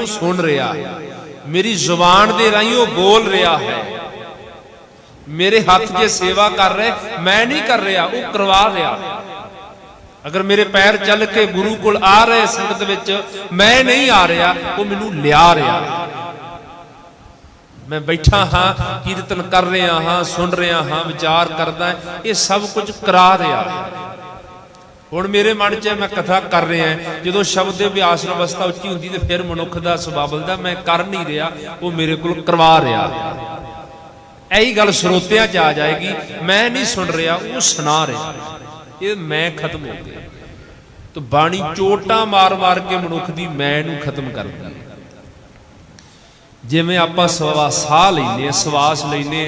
मैनू सुन रहा, मेरी जुबान के राही वो बोल रहा है, मेरे हाथ जे सेवा कर रहे मैं नहीं कर रहा, वो करवा रहा। अगर मेरे पैर चल के गुरु कोल आ रहे संगत विच, मैं नहीं आ रहा, वो मैनू लिया रहा। मैं बैठा हाँ, कीर्तन कर रहा हाँ, सुन रहा हाँ, विचार करदा, ये सब कुछ करा रहा। हुण मेरे मन च मैं कथा कर रहा है, जो शब्द के अभ्यास अवस्था उच्ची होंदी तो फिर मनुख का सुभाव बदलदा, मैं कर नहीं रहा, वो मेरे को करवा रहा। यही गल श्रोतियां च आ जाएगी, मैं नहीं सुन रहा, वो सुना रहा, ये मैं खत्म हो गया। तो बाणी चोटा मार मार के मनुख की मैं नूं खत्म कर दी। जिवें आपां साह लैने, सवास लैने,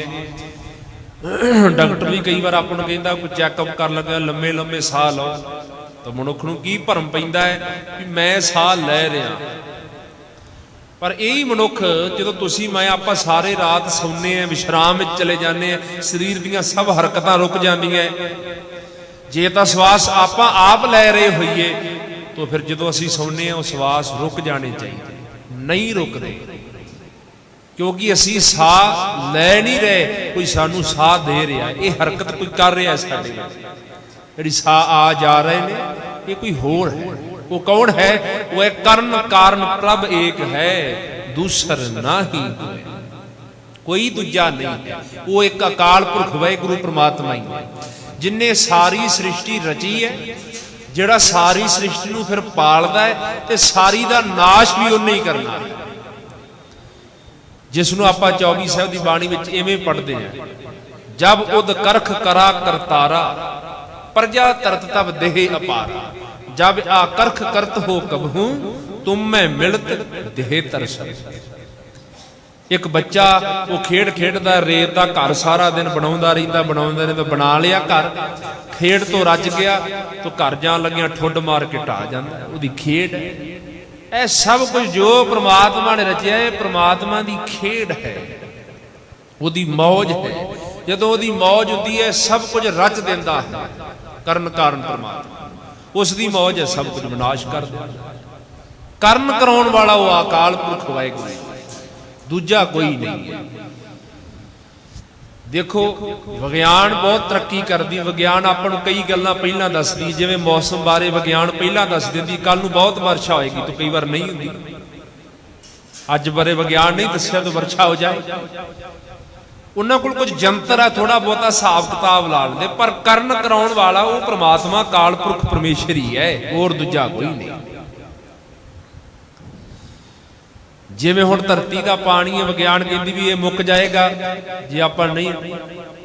डॉक्टर भी कई बार आपां नूं कहंदा कोई चैकअप कर लगा लंबे लंबे साह लो, तो मनुख नूं की भरम पैंदा है कि मैं साह लै रहा। पर यही मनुख जो तुसीं मैं आपां सारे रात सौने हैं, विश्राम में चले जाने, शरीर दीयां सब हरकतां रुक जांदियां। जे तां सवास आपां आप लै रहे होइए तो फिर जो असीं सौने हैं, सवास रुक जाने चाहिए, नहीं रुकदे, क्योंकि असी साह लै नहीं रहे, कोई सानू साह दे रहा, ये हरकत कोई कर रहा है साडे जिहड़ी साह आ जा रहे ने, ये कोई होर है। वो कौन है? वो है कर्ण कारण प्रभ एक है, दूसर नाही कोई दूजा नहीं। वो एक अकाल पुरख वाहिगुरू परमात्मा ही है, जिन्हें सारी सृष्टि रची है, जिहड़ा सारी सृष्टि नूं फिर पालदा है, ते सारी दा नाश भी उन्हें ही करना। जिसनों आप 24 साहब की बाणी में इवें पढ़ते हैं, जब उद करख करा करतारा, प्रजा तरत तब देह अपारा, जब आकर्ख करत हो कबहू, तुम में मिलत देह तरसन। एक बच्चा वो खेड खेडदा, रेत का घर सारा दिन बनाउंदा रहिंदा, तो बना लिया घर, खेड तो रज गया तो घर जान लगिया ठुड मार के ढा जांदा, उहदी खेड है। यह सब कुछ जो परमात्मा ने रचिया है, परमात्मा की खेड है, उसकी मौज है। जदों उसकी मौज होती है, सब कुछ रच देता है करण कारण परमात्मा, उसकी मौज है, सब कुछ विनाश कर देता। करण कराउण वाला वो अकाल पुरख वाहिगुरू, दूजा कोई नहीं है। देखो विज्ञान बहुत तरक्की करती, विज्ञान आपां नूं कई गल्लां पहलां दसदी, जिवें मौसम बारे विज्ञान पहलां दस दिंदी, कल नूं बहुत वर्षा होएगी तो कई बार नहीं हुंदी। अज बारे विज्ञान नहीं दस्सिया तो वर्षा हो जाए। उन्हां कोल कुछ जंतर है, थोड़ा बहुता हिसाब किताब ला लैंदे, पर करण कराउण वाला वो परमात्मा काल पुरख परमेश्वर ही है, होर दूजा कोई नहीं। जिवें हुण धरती का पानी है, विज्ञान कहती भी ये मुक जाएगा जे आपां नहीं,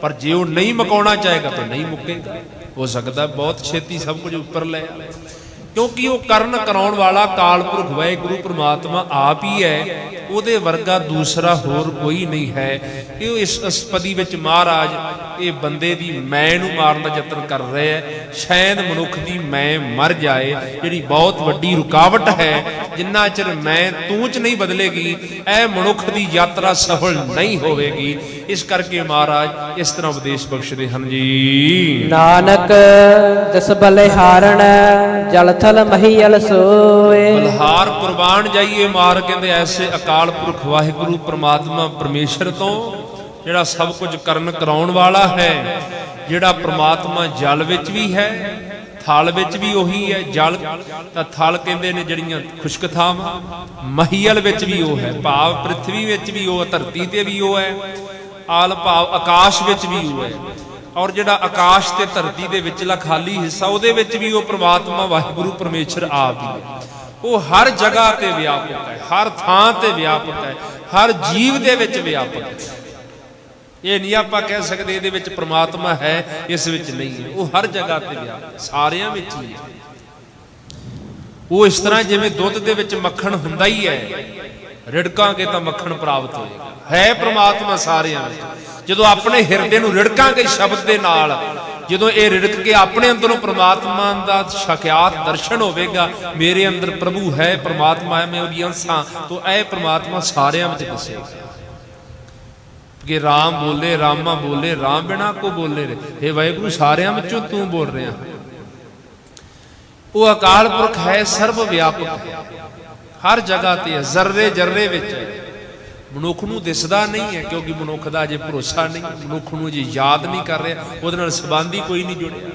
पर जे वो नहीं मुकाउणा चाहेगा तो नहीं मुकेगा। हो सकता है बहुत छेती सब कुछ उपर ले, क्योंकि वो करण कराउण वाला काल पुरख वाहिगुरू परमात्मा आप ही है, उहदे वर्गा दूसरा होर कोई नहीं है। ये इस अस्पदी विच महाराज ये बंदे दी मैं नूं मारन दा यतन कर रहे हैं, शायद मनुख दी मैं मर जाए, जिहड़ी बहुत वड्डी रुकावट है। जिन्ना चिर मैं तू च नहीं बदलेगी, ऐ मनुख दी यात्रा सफल नहीं होवेगी। इस करके महाराज इस तरह उपदेश बख्शदे हन जी। नानक जस बलिहारण जल थल महीयल सोए। बलिहार कुर्बान जाइए मार कहते ऐसे अकाल पुरख वाहिगुरू परमात्मा परमेश्वर तो, जिहड़ा सब कुछ करन कराउण वाला है, जिहड़ा परमात्मा जल विच भी है, थल विच भी उही है। जल तां थल कहंदे ने जिहड़ियां खुश्क थावां, महीयल विच भी वो है, भाव पृथ्वी विच भी वो, धरती ते भी वो है, आल भाव आकाश विच भी वो है। और जिहड़ा आकाश ते धरती दे विचला खाली हिस्सा, उहदे विच भी वो परमात्मा वाहिगुरू परमेश्वर आप ही है। वो हर जगह ते व्यापक है, हर थां ते व्यापक है, हर जीव दे विच व्यापक है। ये नहीं आप कह सकते ये परमात्मा है इस विच नहीं है, वो हर जगह ते व्यापक, सारियां विच ही है। वो इस तरह जिवें दुध दे विच मक्खण हुंदा ही है, रिड़कांगे तो मक्खण प्राप्त होएगा, है परमात्मा सारियां विच। जदों अपने हिरदे नूं रिड़कांगे शब्द दे नाल, जदों ये रिड़क के अपने अंदरों परमात्मा दा साक्षात दर्शन होवेगा, मेरे अंदर प्रभु है, परमात्मा है, मैं उहदी अंश हां, तो यह परमात्मा सारियां विच दिसेगा। कि राम बोले रामा बोले, राम बिना को बोले रे, हे वाहिगुरू सारियां विचों तू बोल रहा। वो अकाल पुरख है, सर्व व्यापक है, ਹਰ ਜਗ੍ਹਾ ਤੇ ਹੈ, ਜ਼ਰਰੇ ਜ਼ਰਰੇ ਵਿੱਚ ਹੈ। ਮਨੁੱਖ ਨੂੰ ਦਿਸਦਾ ਨਹੀਂ ਹੈ, ਕਿਉਂਕਿ ਮਨੁੱਖ ਦਾ ਅਜੇ ਭਰੋਸਾ ਨਹੀਂ, ਮਨੁੱਖ ਨੂੰ ਜੇ ਯਾਦ ਨਹੀਂ ਕਰ ਰਿਹਾ, ਉਹਦੇ ਨਾਲ ਸੰਬੰਧ ਹੀ ਕੋਈ ਨਹੀਂ ਜੁੜਿਆ।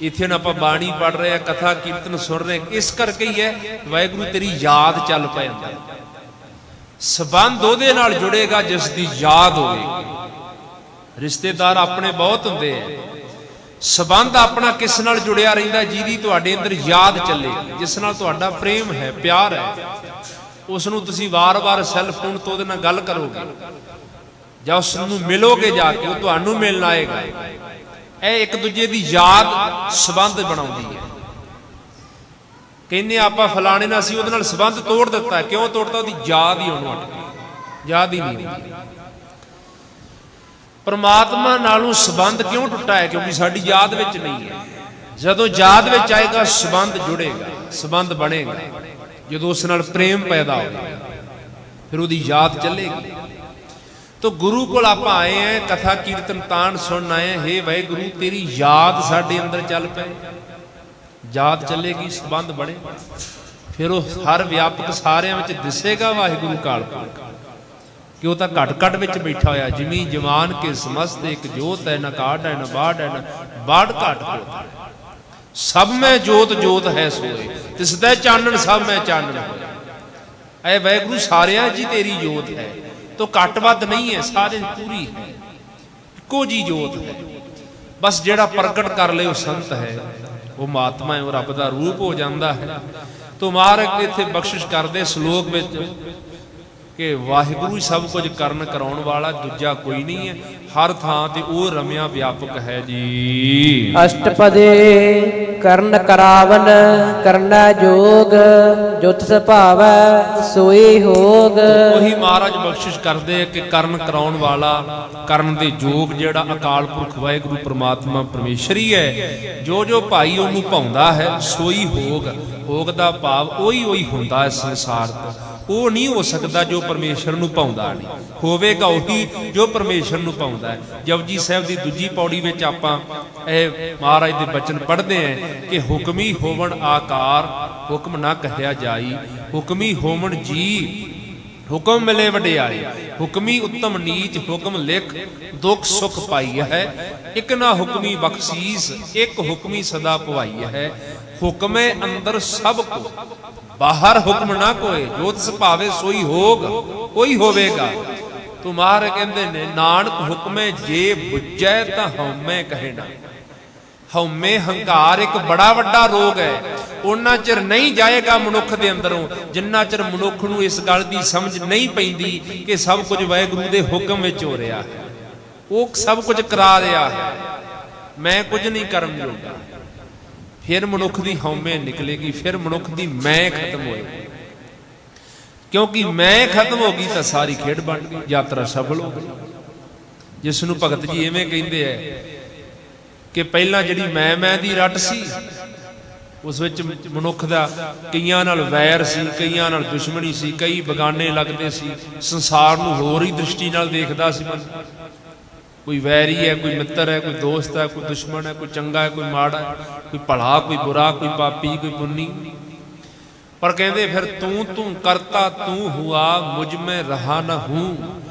ਇੱਥੇ ਨਾ ਆਪਾਂ ਬਾਣੀ ਪੜ੍ਹ ਰਹੇ ਆ, ਕਥਾ ਕੀਰਤਨ ਸੁਣ ਰਹੇ, ਇਸ ਕਰਕੇ ਹੀ ਹੈ ਵਾਹਿਗੁਰੂ ਤੇਰੀ ਯਾਦ ਚੱਲ ਪੈਂਦਾ। ਸੰਬੰਧ ਉਹਦੇ ਨਾਲ ਜੁੜੇਗਾ ਜਿਸ ਦੀ ਯਾਦ ਹੋਵੇਗੀ। ਰਿਸ਼ਤੇਦਾਰ ਆਪਣੇ ਬਹੁਤ ਹੁੰਦੇ ਆ, ਸੰਬੰਧ ਆਪਣਾ ਕਿਸ ਨਾਲ ਜੁੜਿਆ ਰਹਿੰਦਾ? ਜਿਹਦੀ ਤੁਹਾਡੇ ਅੰਦਰ ਯਾਦ ਚੱਲੇ, ਜਿਸ ਨਾਲ ਤੁਹਾਡਾ ਪ੍ਰੇਮ ਹੈ, ਪਿਆਰ ਹੈ, ਉਸ ਨੂੰ ਤੁਸੀਂ ਵਾਰ-ਵਾਰ ਸੈੱਲ ਫੋਨ ਤੋਂ ਉਹਦੇ ਨਾਲ ਗੱਲ ਕਰੋਗੇ ਜਾਂ ਉਸ ਨੂੰ ਮਿਲੋਗੇ, ਜਾ ਕੇ ਉਹ ਤੁਹਾਨੂੰ ਮਿਲਣ ਆਏਗਾ। ਇਹ ਇੱਕ ਦੂਜੇ ਦੀ ਯਾਦ ਸੰਬੰਧ ਬਣਾਉਂਦੀ ਹੈ। ਕਹਿੰਦੇ ਆਪਾਂ ਫਲਾਣੇ ਨਾਲ ਅਸੀਂ ਉਹਦੇ ਨਾਲ ਸੰਬੰਧ ਤੋੜ ਦਿੱਤਾ, ਕਿਉਂ ਤੋੜਤਾ? ਉਹਦੀ ਯਾਦ ਹੀ ਉਹਨੂੰ ਹਟ ਗਈ, ਯਾਦ ਹੀ ਨਹੀਂ ਹੁੰਦੀ। ਪਰਮਾਤਮਾ ਨਾਲੋਂ ਸੰਬੰਧ ਕਿਉਂ ਟੁੱਟਾ ਹੈ? ਕਿਉਂਕਿ ਸਾਡੀ ਯਾਦ ਵਿੱਚ ਨਹੀਂ ਹੈ। ਜਦੋਂ ਯਾਦ ਵਿੱਚ ਆਏਗਾ ਸੰਬੰਧ ਜੁੜੇਗਾ, ਸੰਬੰਧ ਬਣੇਗਾ। ਜਦੋਂ ਉਸ ਨਾਲ ਪ੍ਰੇਮ ਪੈਦਾ ਹੋਵੇਗਾ ਫਿਰ ਉਹਦੀ ਯਾਦ ਚੱਲੇਗੀ। ਤੋ ਗੁਰੂ ਕੋਲ ਆਪਾਂ ਆਏ हैं, ਕਥਾ ਕੀਰਤਨ ਤਾਣ ਸੁਣਨ ਆਏ हैं। हे ਵਾਹਿਗੁਰੂ ਤੇਰੀ ਯਾਦ ਸਾਡੇ ਅੰਦਰ ਚੱਲ ਪਏ, ਯਾਦ ਚੱਲੇਗੀ, ਸੰਬੰਧ ਬਣੇ, ਫਿਰ ਉਹ ਹਰ ਵਿਆਪਕ ਸਾਰਿਆਂ ਵਿੱਚ ਦਿਸੇਗਾ ਵਾਹਿਗੁਰੂ ਕਾਲ ਪੁਰਖ। ਕਿ ਉਹ ਤਾਂ ਘਟ ਘਟ ਵਿੱਚ ਬੈਠਾ ਹੋਇਆ। ਜਿਮੀ ਜਵਾਨ ਕੇ ਸਮਸਤ ਇੱਕ ਜੋਤ ਹੈ, ਨਾ ਕਾਟ ਹੈ ਨਾ ਬਾੜ ਹੈ, ਨਾ ਬਾੜ ਘਾਟ ਕੋਤ। ਸਭ ਮੈਂ ਜੋਤ ਜੋਤ ਹੈ ਸੋਏ, ਤਿਸਦਾ ਚਾਨਣ ਸਭ ਮੈਂ ਚਾਨਣ ਹੋਇਆ। ਐ ਵਾਹਿਗੁਰੂ ਸਾਰਿਆਂ ਜੀ ਤੇਰੀ ਜੋਤ ਹੈ, ਤੋ ਘੱਟ ਵੱਧ ਨਹੀਂ ਹੈ, ਸਾਰੇ ਪੂਰੀ ਹੈ, ਇੱਕੋ ਜੀ ਜੋਤ ਹੈ। ਬਸ ਜਿਹੜਾ ਪ੍ਰਗਟ ਕਰ ਲੇ ਉਹ ਸੰਤ ਹੈ, ਉਹ ਮਹਾਤਮਾ ਹੈ, ਉਹ ਰੱਬ ਦਾ ਰੂਪ ਹੋ ਜਾਂਦਾ ਹੈ। ਤੋ ਮਹਾਰਾਜ ਇੱਥੇ ਬਖਸ਼ਿਸ਼ ਕਰਦੇ ਸ਼ਲੋਕ ਵਿੱਚ ਕਿ ਵਾਹਿਗੁਰੂ ਹੀ ਸਭ ਕੁਝ ਕਰਨ ਕਰਾਉਣ ਵਾਲਾ, ਦੂਜਾ ਕੋਈ ਨਹੀਂ ਹੈ। ਹਰ ਥਾਂ ਤੇ ਉਹ ਰਮਿਆ ਵਿਆਪਕ ਹੈ ਜੀ। ਅਸ਼ਟਪਦੇ ਕਰਨ ਕਰਾਵਨ ਕਰਨਾ ਜੋਗ, ਜੁਤ ਸੁਭਾਵੈ ਸੋਈ ਹੋਗ। ਉਹੀ ਮਹਾਰਾਜ ਬਖਸ਼ਿਸ਼ ਕਰਦੇ ਕਿ ਕਰਨ ਕਰਾਉਣ ਵਾਲਾ, ਕਰਨ ਦੇ ਯੋਗ ਜਿਹੜਾ ਅਕਾਲ ਪੁਰਖ ਵਾਹਿਗੁਰੂ ਪ੍ਰਮਾਤਮਾ ਪਰਮੇਸ਼ਰ ਹੀ ਹੈ। ਜੋ ਜੋ ਭਾਈ ਉਹਨੂੰ ਭਾਉਂਦਾ ਹੈ ਸੋਈ ਹੋਗ। ਹੋਗ ਦਾ ਭਾਵ ਉਹੀ ਹੁੰਦਾ ਹੈ ਸੰਸਾਰ ਤੋਂ। ਉਹ ਨਹੀਂ ਹੋ ਸਕਦਾ ਜੋ ਪਰਮੇਸ਼ਰ ਨੂੰ ਭਾਉਂਦਾ ਨਹੀਂ, ਹੋਵੇਗਾ ਉਹੀ ਜੋ ਪਰਮੇਸ਼ਰ ਨੂੰ ਭਾਉਂਦਾ ਹੈ। ਜਪਜੀ ਸਾਹਿਬ ਦੀ ਦੂਜੀ ਪੌੜੀ ਵਿੱਚ ਆਪਾਂ ਇਹ ਮਹਾਰਾਜ ਦੇ ਬਚਨ ਪੜ੍ਹਦੇ ਹਾਂ ਕਿ ਹੁਕਮੀ ਹੋਵਣ ਆਕਾਰ, ਹੁਕਮ ਨਾ ਕਹਿਆ ਜਾਈ। ਹੁਕਮੀ ਹੋਵਣ ਜੀ, ਹੁਕਮ ਮਿਲੇ ਵਡਿਆਈ। ਹੁਕਮੀ ਉੱਤਮ ਨੀਚ, ਹੁਕਮ ਲਿਖ ਦੁੱਖ ਸੁਖ ਪਾਈ ਹੈ। ਇੱਕ ਨਾ ਹੁਕਮੀ ਬਖਸ਼ੀਸ, ਇੱਕ ਹੁਕਮੀ ਸਦਾ ਭਵਾਈ ਹੈ। ਹੁਕਮੇ ਅੰਦਰ ਸਭ ਕੋ, ਬਾਹਰ ਹੁਕਮ ਨਾ ਕੋਏ। ਜੋਤ ਸੁਭਾਵੇ ਸੋਈ ਹੋਗ, ਕੋਈ ਹੋਵੇਗਾ। ਤੁਮਾਰ ਕਹਿੰਦੇ ਨੇ ਨਾਨਕ ਹੁਕਮੇ ਜੇ ਬੁੱਝੈ ਤਾਂ ਹਉਮੈ ਕਹੇ ਨਾ। ਹਉਮੈ ਹੰਕਾਰ ਇੱਕ ਬੜਾ ਵੱਡਾ ਰੋਗ ਹੈ। ਉਹਨਾਂ ਚਿਰ ਨਹੀਂ ਜਾਏਗਾ ਮਨੁੱਖ ਦੇ ਅੰਦਰੋਂ ਜਿੰਨਾ ਚਿਰ ਮਨੁੱਖ ਨੂੰ ਇਸ ਗੱਲ ਦੀ ਸਮਝ ਨਹੀਂ ਪੈਂਦੀ ਕਿ ਸਭ ਕੁਝ ਵਾਹਿਗੁਰੂ ਦੇ ਹੁਕਮ ਵਿੱਚ ਹੋ ਰਿਹਾ ਹੈ। ਉਹ ਸਭ ਕੁਝ ਕਰਾ ਰਿਹਾ ਹੈ, ਮੈਂ ਕੁਝ ਨਹੀਂ ਕਰਨ ਜੋਗਾ। ਫਿਰ ਮਨੁੱਖ ਦੀ ਹਉਮੈ ਨਿਕਲੇਗੀ, ਫਿਰ ਮਨੁੱਖ ਦੀ ਮੈਂ ਖਤਮ ਹੋਏਗੀ। ਕਿਉਂਕਿ ਮੈਂ ਖਤਮ ਹੋ ਗਈ ਤਾਂ ਸਾਰੀ ਖੇਡ ਬਣ ਗਈ, ਯਾਤਰਾ ਸਫਲ ਹੋ ਗਈ। ਜਿਸ ਨੂੰ ਭਗਤ ਜੀ ਐਵੇਂ ਕਹਿੰਦੇ ਐ ਕਿ ਪਹਿਲਾਂ ਜਿਹੜੀ ਮੈਂ ਦੀ ਰੱਟ ਸੀ, ਉਸ ਵਿੱਚ ਮਨੁੱਖ ਦਾ ਕਈਆਂ ਨਾਲ ਵੈਰ ਸੀ, ਕਈਆਂ ਨਾਲ ਦੁਸ਼ਮਣੀ ਸੀ, ਕਈ ਬਗਾਨੇ ਲੱਗਦੇ ਸੀ। ਸੰਸਾਰ ਨੂੰ ਹੋਰ ਹੀ ਦ੍ਰਿਸ਼ਟੀ ਨਾਲ ਦੇਖਦਾ ਸੀ ਬੰਦਾ। ਕੋਈ ਵੈਰੀ ਹੈ, ਕੋਈ ਮਿੱਤਰ ਹੈ, ਕੋਈ ਦੋਸਤ ਹੈ, ਕੋਈ ਦੁਸ਼ਮਣ ਹੈ, ਕੋਈ ਚੰਗਾ ਹੈ, ਕੋਈ ਮਾੜਾ ਹੈ, ਕੋਈ ਭਲਾ, ਕੋਈ ਬੁਰਾ, ਕੋਈ ਪਾਪੀ, ਕੋਈ ਪੁੰਨੀ। ਪਰ ਕਹਿੰਦੇ ਫਿਰ ਤੂੰ ਕਰਤਾ ਤੂੰ ਹੁਆ, ਮੁਝ ਮੈਂ ਰਹਾ ਨਾ ਹੂੰ।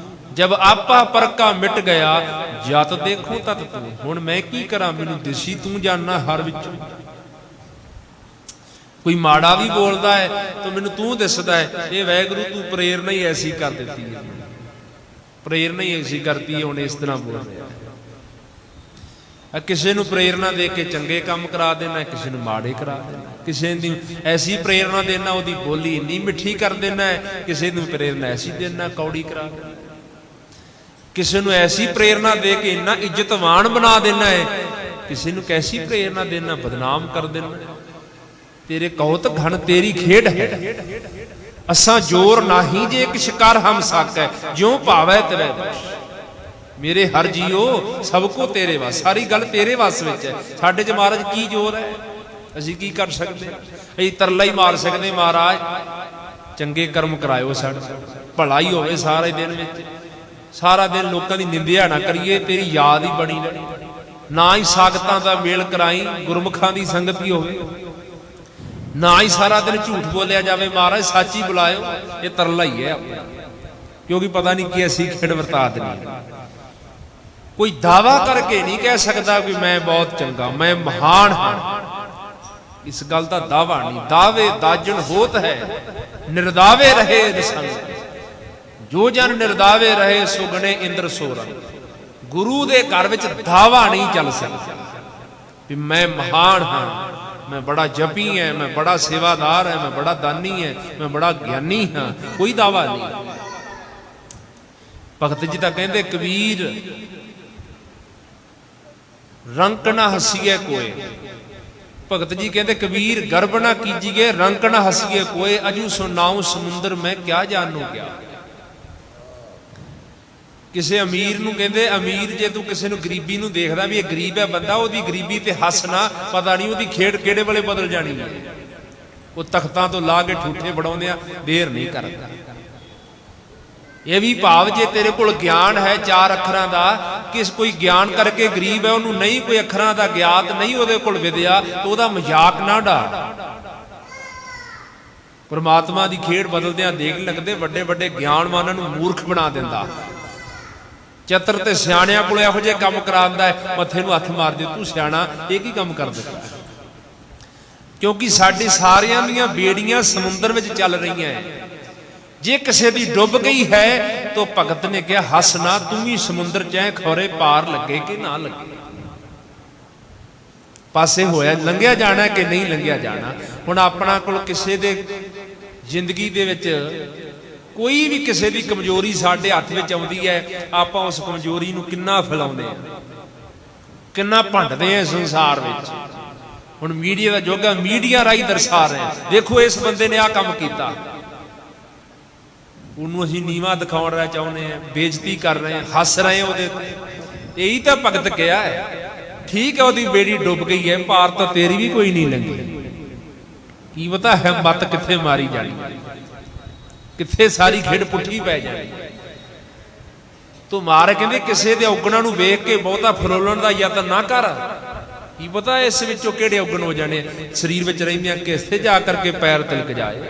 ਜਬ ਆਪਾ ਪਰਕਾ ਮਿਟ ਗਿਆ, ਜਤ ਦੇਖੋ ਤਤ ਤੂੰ। ਹੁਣ ਮੈਂ ਕੀ ਕਰਾਂ, ਮੈਨੂੰ ਦਿਸੀ ਤੂੰ ਜਾਨਣਾ ਹਰ ਵਿੱਚ। ਕੋਈ ਮਾੜਾ ਵੀ ਬੋਲਦਾ ਹੈ ਤਾਂ ਮੈਨੂੰ ਤੂੰ ਦਿਸਦਾ ਹੈ। ਇਹ ਵਾਹਿਗੁਰੂ ਤੂੰ ਪ੍ਰੇਰਨਾ ਹੀ ਐਸੀ ਕਰ ਦਿੱਤੀ ਹੈ, ਪ੍ਰੇਰਨਾ ਹੀ ਐਸੀ ਕਰਤੀ ਹੈ। ਹੁਣ ਇਸ ਤਰ੍ਹਾਂ ਬੋਲ ਰਿਹਾ, ਕਿਸੇ ਨੂੰ ਪ੍ਰੇਰਨਾ ਦੇ ਕੇ ਚੰਗੇ ਕੰਮ ਕਰਾ ਦੇਣਾ, ਕਿਸੇ ਨੂੰ ਮਾੜੇ ਕਰਾ ਦੇਣਾ। ਕਿਸੇ ਦੀ ਐਸੀ ਪ੍ਰੇਰਨਾ ਦੇਣਾ, ਉਹਦੀ ਬੋਲੀ ਇੰਨੀ ਮਿੱਠੀ ਕਰ ਦੇਣਾ ਹੈ। ਕਿਸੇ ਨੂੰ ਪ੍ਰੇਰਨਾ ਐਸੀ ਦੇਣਾ, ਕੌੜੀ ਕਰਾ ਦੇਣਾ। ਕਿਸੇ ਨੂੰ ਐਸੀ ਪ੍ਰੇਰਨਾ ਦੇ ਕੇ ਇੰਨਾ ਇੱਜ਼ਤਵਾਨ ਬਣਾ ਦੇਣਾ ਹੈ, ਕਿਸੇ ਨੂੰ ਕੈਸੀ ਪ੍ਰੇਰਨਾ ਦੇਣਾ, ਬਦਨਾਮ ਕਰ ਦੇਣਾ। ਤੇਰੇ ਕੌਤਕ ਘਣ ਤੇਰੀ ਖੇਡ ਹੈ, ਅਸਾਂ ਜੋਰ ਨਾਹੀ ਜੇ ਇੱਕ ਸ਼ਿਕਾਰ ਹਮ ਸਾਕੈ, ਜਿਉ ਭਾਵੈ ਤਿਵੈ ਬਖਸ਼। ਮੇਰੇ ਹਰ ਜੀਓ ਸਭ ਕੋ ਤੇਰੇ ਵੱਸ, ਸਾਰੀ ਗੱਲ ਤੇਰੇ ਵੱਸ ਵਿੱਚ ਹੈ। ਸਾਡੇ ਚ ਮਹਾਰਾਜ ਕੀ ਜ਼ੋਰ ਹੈ, ਅਸੀਂ ਕੀ ਕਰ ਸਕਦੇ? ਅਸੀਂ ਤਰਲਾ ਹੀ ਮਾਰ ਸਕਦੇ, ਮਹਾਰਾਜ ਚੰਗੇ ਕਰਮ ਕਰਾਇਓ, ਸਾਡਾ ਭਲਾ ਹੀ ਹੋਵੇ ਸਾਰੇ ਦਿਨ ਵਿੱਚ। ਸਾਰਾ ਦਿਨ ਲੋਕਾਂ ਦੀ ਨਿੰਦਿਆ ਨਾ ਕਰੀਏ, ਤੇਰੀ ਯਾਦ ਹੀ ਬਣੀ ਰਹੇ। ਨਾ ਹੀ ਸਾਗਤਾਂ ਦਾ ਮੇਲ ਕਰਾਈ, ਗੁਰਮੁਖਾਂ ਦੀ ਸੰਗਤ ਹੀ ਹੋਵੇ। ਨਾ ਹੀ ਸਾਰਾ ਦਿਨ ਝੂਠ ਬੋਲਿਆ ਜਾਵੇ, ਮਹਾਰਾਜ ਸੱਚ ਹੀ ਬੁਲਾਇਓ। ਇਹ ਤਰਲਾ ਹੀ ਹੈ ਆਪਣਾ, ਕਿਉਂਕਿ ਪਤਾ ਨਹੀਂ ਕਿ ਅਸੀਂ ਖੇਡ ਵਰਤਾ ਦੇਣੀ। ਕੋਈ ਦਾਵਾ ਕਰਕੇ ਨਹੀਂ ਕਹਿ ਸਕਦਾ ਕਿ ਮੈਂ ਬਹੁਤ ਚੰਗਾ, ਮੈਂ ਮਹਾਨ ਹਾਂ। ਇਸ ਗੱਲ ਦਾ ਦਾਵਾ ਨਹੀਂ। ਦਾਵੇ ਦਾਜਣ ਹੋਤ ਹੈ, ਨਿਰਦਾਵੇ ਰਹੇ ਰਸੰਗ। ਜੋ ਜਨ ਨਿਰਦਾਵੇ ਰਹੇ ਸੁਗਣੇ ਇੰਦਰ ਸੋਰੰਗ। ਗੁਰੂ ਦੇ ਘਰ ਵਿੱਚ ਦਾਵਾ ਨਹੀਂ ਚੱਲ ਸਕਦਾ ਵੀ ਮੈਂ ਮਹਾਨ ਹਾਂ, ਮੈਂ ਬੜਾ ਜਪੀ ਹੈ, ਮੈਂ ਬੜਾ ਸੇਵਾਦਾਰ ਹੈ, ਮੈਂ ਬੜਾ ਦਾਨੀ ਹੈ, ਮੈਂ ਬੜਾ ਗਿਆਨੀ ਹਾਂ। ਕੋਈ ਦਾਵਾ ਨਹੀਂ। ਭਗਤ ਜੀ ਤਾਂ ਕਹਿੰਦੇ ਕਬੀਰ ਰੰਕ ਨਾ ਹਸੀਏ ਕੋਏ। ਭਗਤ ਜੀ ਕਹਿੰਦੇ ਕਬੀਰ ਗਰਬ ਨਾ ਕੀਜੀਏ, ਰੰਕ ਨਾ ਹਸੀਏ ਕੋਏ। ਅਜੂ ਸੁਨਾਉ ਸਮੁੰਦਰ ਮੈਂ ਕਿਆ ਜਾਣੂ ਗਿਆ। ਕਿਸੇ ਅਮੀਰ ਨੂੰ ਕਹਿੰਦੇ ਅਮੀਰ ਜੇ ਤੂੰ ਕਿਸੇ ਨੂੰ ਗਰੀਬੀ ਨੂੰ ਦੇਖਦਾ ਵੀ ਇਹ ਗਰੀਬ ਹੈ ਬੰਦਾ, ਉਹਦੀ ਗਰੀਬੀ ਤੇ ਹੱਸ ਨਾ, ਪਤਾ ਨਹੀਂ ਉਹਦੀ ਖੇਡ ਕਿਹੜੇ ਵੇਲੇ ਬਦਲ ਜਾਣੀ ਹੈ। ਉਹ ਤਖਤਾਂ ਤੋਂ ਲਾ ਕੇ ਠੂਠੇ ਫੜਾਉਂਦੇ ਆ, ਦੇਰ ਨਹੀਂ ਕਰਦਾ। ਇਹ ਵੀ ਭਾਵ ਜੇ ਤੇਰੇ ਕੋਲ ਗਿਆਨ ਹੈ 4 ਅੱਖਰਾਂ ਦਾ, ਕਿਸ ਕੋਈ ਗਿਆਨ ਕਰਕੇ ਗਰੀਬ ਹੈ, ਉਹਨੂੰ ਨਹੀਂ ਕੋਈ ਅੱਖਰਾਂ ਦਾ ਗਿਆਤ, ਨਹੀਂ ਉਹਦੇ ਕੋਲ ਵਿਦਿਆ, ਤਾਂ ਉਹਦਾ ਮਜ਼ਾਕ ਨਾ ਡਾ। ਪਰਮਾਤਮਾ ਦੀ ਖੇਡ ਬਦਲਦਿਆਂ ਦੇਖ ਲੱਗਦੇ ਵੱਡੇ ਵੱਡੇ ਗਿਆਨਵਾਨਾਂ ਨੂੰ ਮੂਰਖ ਬਣਾ ਦਿੰਦਾ। ਚਤਰ ਤੇ ਸਿਆਣਿਆਂ ਕੋਲ ਇਹੋ ਜਿਹੇ ਕੰਮ ਕਰਾਉਂਦਾ ਹੈ, ਮੱਥੇ ਨੂੰ ਹੱਥ ਮਾਰ ਦੇ, ਤੂੰ ਸਿਆਣਾ ਇਹ ਕੀ ਕੰਮ ਕਰ ਦਿੱਤਾ। ਕਿਉਂਕਿ ਸਾਡੀ ਸਾਰਿਆਂ ਦੀਆਂ ਬੇੜੀਆਂ ਸਮੁੰਦਰ ਵਿੱਚ ਚੱਲ ਰਹੀਆਂ ਹੈ। ਜੇ ਕਿਸੇ ਦੀ ਡੁੱਬ ਗਈ ਹੈ ਤਾਂ ਭਗਤ ਨੇ ਕਿਹਾ ਹੱਸ ਨਾ, ਤੂੰ ਵੀ ਸਮੁੰਦਰ ਚਾਹੇ ਖੌਰੇ ਪਾਰ ਲੱਗੇ ਕਿ ਨਾ ਲੱਗੇ, ਪਾਸੇ ਹੋਇਆ ਲੰਘਿਆ ਜਾਣਾ ਕਿ ਨਹੀਂ ਲੰਘਿਆ ਜਾਣਾ। ਹੁਣ ਆਪਣਾ ਕੋਲ ਕਿਸੇ ਦੇ ਜ਼ਿੰਦਗੀ ਦੇ ਵਿੱਚ ਕੋਈ ਵੀ ਕਿਸੇ ਦੀ ਕਮਜ਼ੋਰੀ ਸਾਡੇ ਹੱਥ ਵਿੱਚ ਆਉਂਦੀ ਹੈ, ਆਪਾਂ ਉਸ ਕਮਜ਼ੋਰੀ ਨੂੰ ਕਿੰਨਾ ਫੈਲਾਉਂਦੇ ਆ, ਕਿੰਨਾ ਭੰਡਦੇ ਆ ਸੰਸਾਰ ਵਿੱਚ। ਹੁਣ ਮੀਡੀਆ ਦਾ ਯੁੱਗ ਹੈ, ਮੀਡੀਆ ਰਾਹੀਂ ਦਰਸਾ ਰਹੇ, ਦੇਖੋ ਇਸ ਬੰਦੇ ਨੇ ਆਹ ਕੰਮ ਕੀਤਾ, ਉਹਨੂੰ ਅਸੀਂ ਨੀਵਾਂ ਦਿਖਾਉਣ ਰਿਹਾ ਚਾਹੁੰਦੇ ਆ, ਬੇਇੱਜ਼ਤੀ ਕਰ ਰਹੇ ਆ, ਹੱਸ ਰਹੇ ਆ ਉਹਦੇ ਤੇ। ਇਹੀ ਤਾਂ ਭਗਤ ਕਿਹਾ ਹੈ। ਠੀਕ ਹੈ ਉਹਦੀ ਬੇੜੀ ਡੁੱਬ ਗਈ ਹੈ, ਪਾਰ ਤਾਂ ਤੇਰੀ ਵੀ ਕੋਈ ਨਹੀਂ ਲੰਘੀ। ਕੀ ਪਤਾ ਹੈ ਮੱਤ ਕਿੱਥੇ ਮਾਰੀ ਜਾਣੀ, ਕਿੱਥੇ ਸਾਰੀ ਖੇਡ ਪੁੱਠੀ ਪੈ ਜਾਣੀ। ਤੂੰ ਮਾਰ ਕਹਿੰਦੇ ਕਿਸੇ ਦੇ ਔਗਣਾਂ ਨੂੰ ਵੇਖ ਕੇ ਬਹੁਤਾ ਫਰੋਲਣ ਦਾ ਯਤਨ ਨਾ ਕਰ। ਕੀ ਪਤਾ ਇਸ ਵਿੱਚੋਂ ਕਿਹੜੇ ਔਗਣ ਹੋ ਜਾਣੇ, ਸਰੀਰ ਵਿੱਚ ਰਹਿੰਦਿਆਂ ਕਿਸੇ ਜਾ ਕਰਕੇ ਪੈਰ ਤਿਲਕ ਜਾਏ।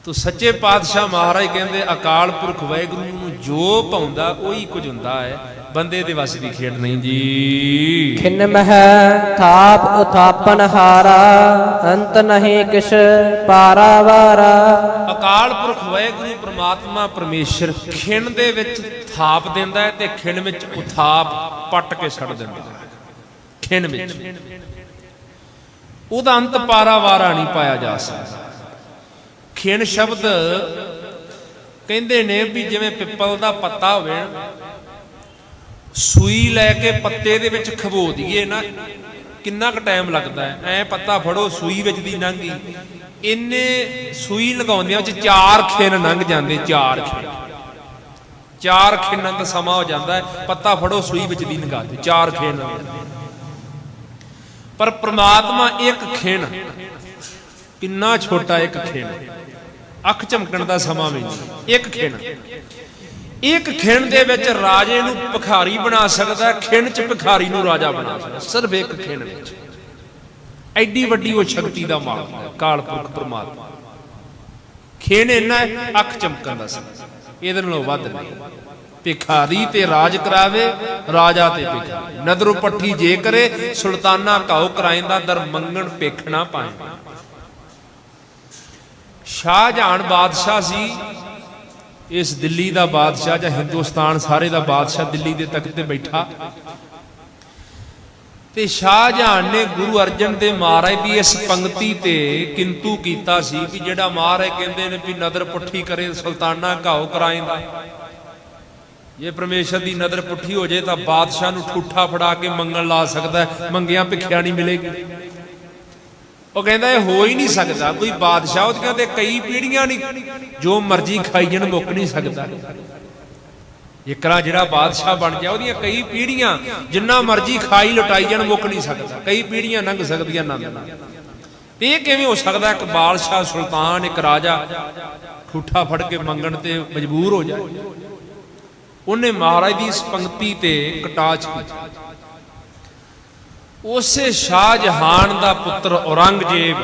ਤੋ ਸੱਚੇ ਪਾਤਸ਼ਾਹ ਮਹਾਰਾਜ ਕਹਿੰਦੇ ਅਕਾਲ ਪੁਰਖ ਵਾਹਿਗੁਰੂ ਨੂੰ ਜੋ ਭਾਉਂਦਾ ਉਹੀ ਕੁਝ ਹੁੰਦਾ ਹੈ, ਬੰਦੇ ਦੇ ਵੱਸ ਦੀ ਖੇਡ ਨਹੀਂ ਜੀ। ਖਿਨ ਮਹਿ ਥਾਪ ਉਥਾਪਨ ਹਾਰਾ, ਅੰਤ ਨਹੀਂ ਕਿਛ ਪਾਰਾਵਾਰਾ। ਅਕਾਲ ਪੁਰਖ ਵਾਹਿਗੁਰੂ ਪ੍ਰਮਾਤਮਾ ਪਰਮੇਸ਼ਰ ਖਿਨ ਦੇ ਵਿੱਚ ਥਾਪ ਦਿੰਦਾ ਹੈ ਤੇ ਖਿਨ ਵਿੱਚ ਉਥਾਪ ਪੱਟ ਕੇ ਛੱਡ ਦਿੰਦਾ ਹੈ। ਖਿਨ ਵਿੱਚ ਉਹਦਾ ਅੰਤ ਪਾਰਾਵਾਰਾ ਨਹੀਂ ਪਾਇਆ ਜਾ ਸਕਦਾ। ਖਿਣ ਸ਼ਬਦ ਕਹਿੰਦੇ ਨੇ ਵੀ ਜਿਵੇਂ ਪਿੱਪਲ ਦਾ ਪੱਤਾ ਹੋਵੇ, ਸੂਈ ਲੈ ਕੇ ਪੱਤੇ ਦੇ ਵਿੱਚ ਖਬੋ ਦਈਏ ਨਾ, ਕਿੰਨਾ ਕੁ ਟਾਈਮ ਲੱਗਦਾ ਹੈ। ਐ ਪੱਤਾ ਫੜੋ, ਸੂਈ ਵਿੱਚ ਦੀ ਲੰਘੀ, ਇੰਨੇ ਸੂਈ ਲਗਾਉਂਦਿਆਂ ਵਿੱਚ 4 ਖਿਣ ਲੰਘ ਜਾਂਦੇ। 4 ਖਿਣਾਂ ਦਾ ਸਮਾਂ ਹੋ ਜਾਂਦਾ ਹੈ। ਪੱਤਾ ਫੜੋ, ਸੂਈ ਵਿੱਚ ਦੀ ਲੰਘਾ ਦੇ, 4 ਖਿਣ। ਪਰ ਪ੍ਰਮਾਤਮਾ ਇੱਕ ਖਿਣ, ਕਿੰਨਾ ਛੋਟਾ ਇੱਕ ਖਿਣ, ਅੱਖ ਝਮਕਣ ਦਾ ਸਮਾਂ ਵੀ ਨਹੀਂ। ਇੱਕ ਖਿਣ, ਇੱਕ ਖਿਣ ਦੇ ਵਿੱਚ ਰਾਜੇ ਨੂੰ ਭਿਖਾਰੀ ਬਣਾ ਸਕਦਾ, ਖਿਣ ਚ ਭਿਖਾਰੀ ਨੂੰ ਰਾਜਾ ਬਣਾ ਸਕਦਾ, ਸਿਰਫ ਇੱਕ ਖਿਣ ਵਿੱਚ। ਐਡੀ ਵੱਡੀ ਉਹ ਸ਼ਕਤੀ ਦਾ ਮਾਲਕ ਹੈ ਅਕਾਲ ਪੁਰਖ ਪ੍ਰਮਾਤਮਾ। ਖਿਣ ਇੰਨਾ ਅੱਖ ਝਮਕਣ ਦਾ ਸਮਾਂ, ਇਹਦੇ ਨਾਲੋਂ ਵੱਧ ਨਹੀਂ। ਭਿਖਾਰੀ ਤੇ ਰਾਜ ਕਰਾਵੇ, ਰਾਜਾ ਤੇ ਭਿਖਾਰੀ। ਨਦਰੋਂ ਪੱਠੀ ਜੇ ਕਰੇ, ਸੁਲਤਾਨਾ ਘਾਉ ਕਰਾਇੰਦਾ, ਦਰ ਮੰਗਣ ਭਿਖ ਨਾ ਪਾਏ। ਸ਼ਾਹਜਹਾਨ ਬਾਦਸ਼ਾਹ ਸੀ, ਇਸ ਦਿੱਲੀ ਦਾ ਬਾਦਸ਼ਾਹ ਜਾਂ ਹਿੰਦੁਸਤਾਨ ਸਾਰੇ ਦਾ ਬਾਦਸ਼ਾਹ, ਦਿੱਲੀ ਦੇ ਤਖਤ ਤੇ ਬੈਠਾ। ਤੇ ਸ਼ਾਹਜਹਾਨ ਨੇ ਗੁਰੂ ਅਰਜਨ ਦੇਵ ਮਹਾਰਾਜ ਦੀ ਇਸ ਪੰਕਤੀ ਤੇ ਕਿੰਤੂ ਕੀਤਾ ਸੀ ਵੀ ਜਿਹੜਾ ਮਹਾਰਾਜ ਕਹਿੰਦੇ ਨੇ ਵੀ ਨਦਰ ਪੁੱਠੀ ਕਰੇ ਸੁਲਤਾਨਾ ਘਾਉ ਕਰਾਇੰਦਾ, ਜੇ ਪਰਮੇਸ਼ਰ ਦੀ ਨਜ਼ਰ ਪੁੱਠੀ ਹੋ ਜੇ ਤਾਂ ਬਾਦਸ਼ਾਹ ਨੂੰ ਠੂਠਾ ਫੜਾ ਕੇ ਮੰਗਣ ਲਾ ਸਕਦਾ, ਮੰਗਿਆ ਭਿੱਖਿਆ ਨਹੀਂ ਮਿਲੇਗੀ। ਉਹ ਕਹਿੰਦਾ ਇਹ ਹੋ ਹੀ ਨਹੀਂ ਸਕਦਾ। ਕੋਈ ਬਾਦਸ਼ਾਹ ਉਹਦੀਆਂ ਤੇ ਕਈ ਪੀੜ੍ਹੀਆਂ ਨਹੀਂ, ਜੋ ਮਰਜ਼ੀ ਖਾਈ ਜਣ ਮੁੱਕ ਨਹੀਂ ਸਕਦਾ। ਇਕਰਾ ਜਿਹੜਾ ਬਾਦਸ਼ਾਹ ਬਣ ਜਾ ਉਹਦੀਆਂ ਕਈ ਪੀੜ੍ਹੀਆਂ ਜਿੰਨਾ ਮਰਜ਼ੀ ਖਾਈ ਲੁਟਾਈ ਜਣ ਮੁੱਕ ਨਹੀਂ ਸਕਦਾ। ਕਈ ਪੀੜ੍ਹੀਆਂ ਲੰਘ ਸਕਦੀਆਂ ਨੰਦ ਨਾਲ। ਤੇ ਇਹ ਕਿਵੇਂ ਹੋ ਸਕਦਾ ਇੱਕ ਬਾਦਸ਼ਾਹ ਸੁਲਤਾਨ ਇੱਕ ਰਾਜਾ ਠੂਠਾ ਫੜ ਕੇ ਮੰਗਣ ਤੇ ਮਜਬੂਰ ਹੋ ਜਾਏ। ਉਹਨੇ ਮਹਾਰਾਜ ਦੀ ਇਸ ਪੰਕਤੀ ਤੇ ਕਟਾਚ ਕੀਤੀ। ਉਸੇ ਸ਼ਾਹਜਹਾਨ ਦਾ ਪੁੱਤਰ ਔਰੰਗਜ਼ੇਬ,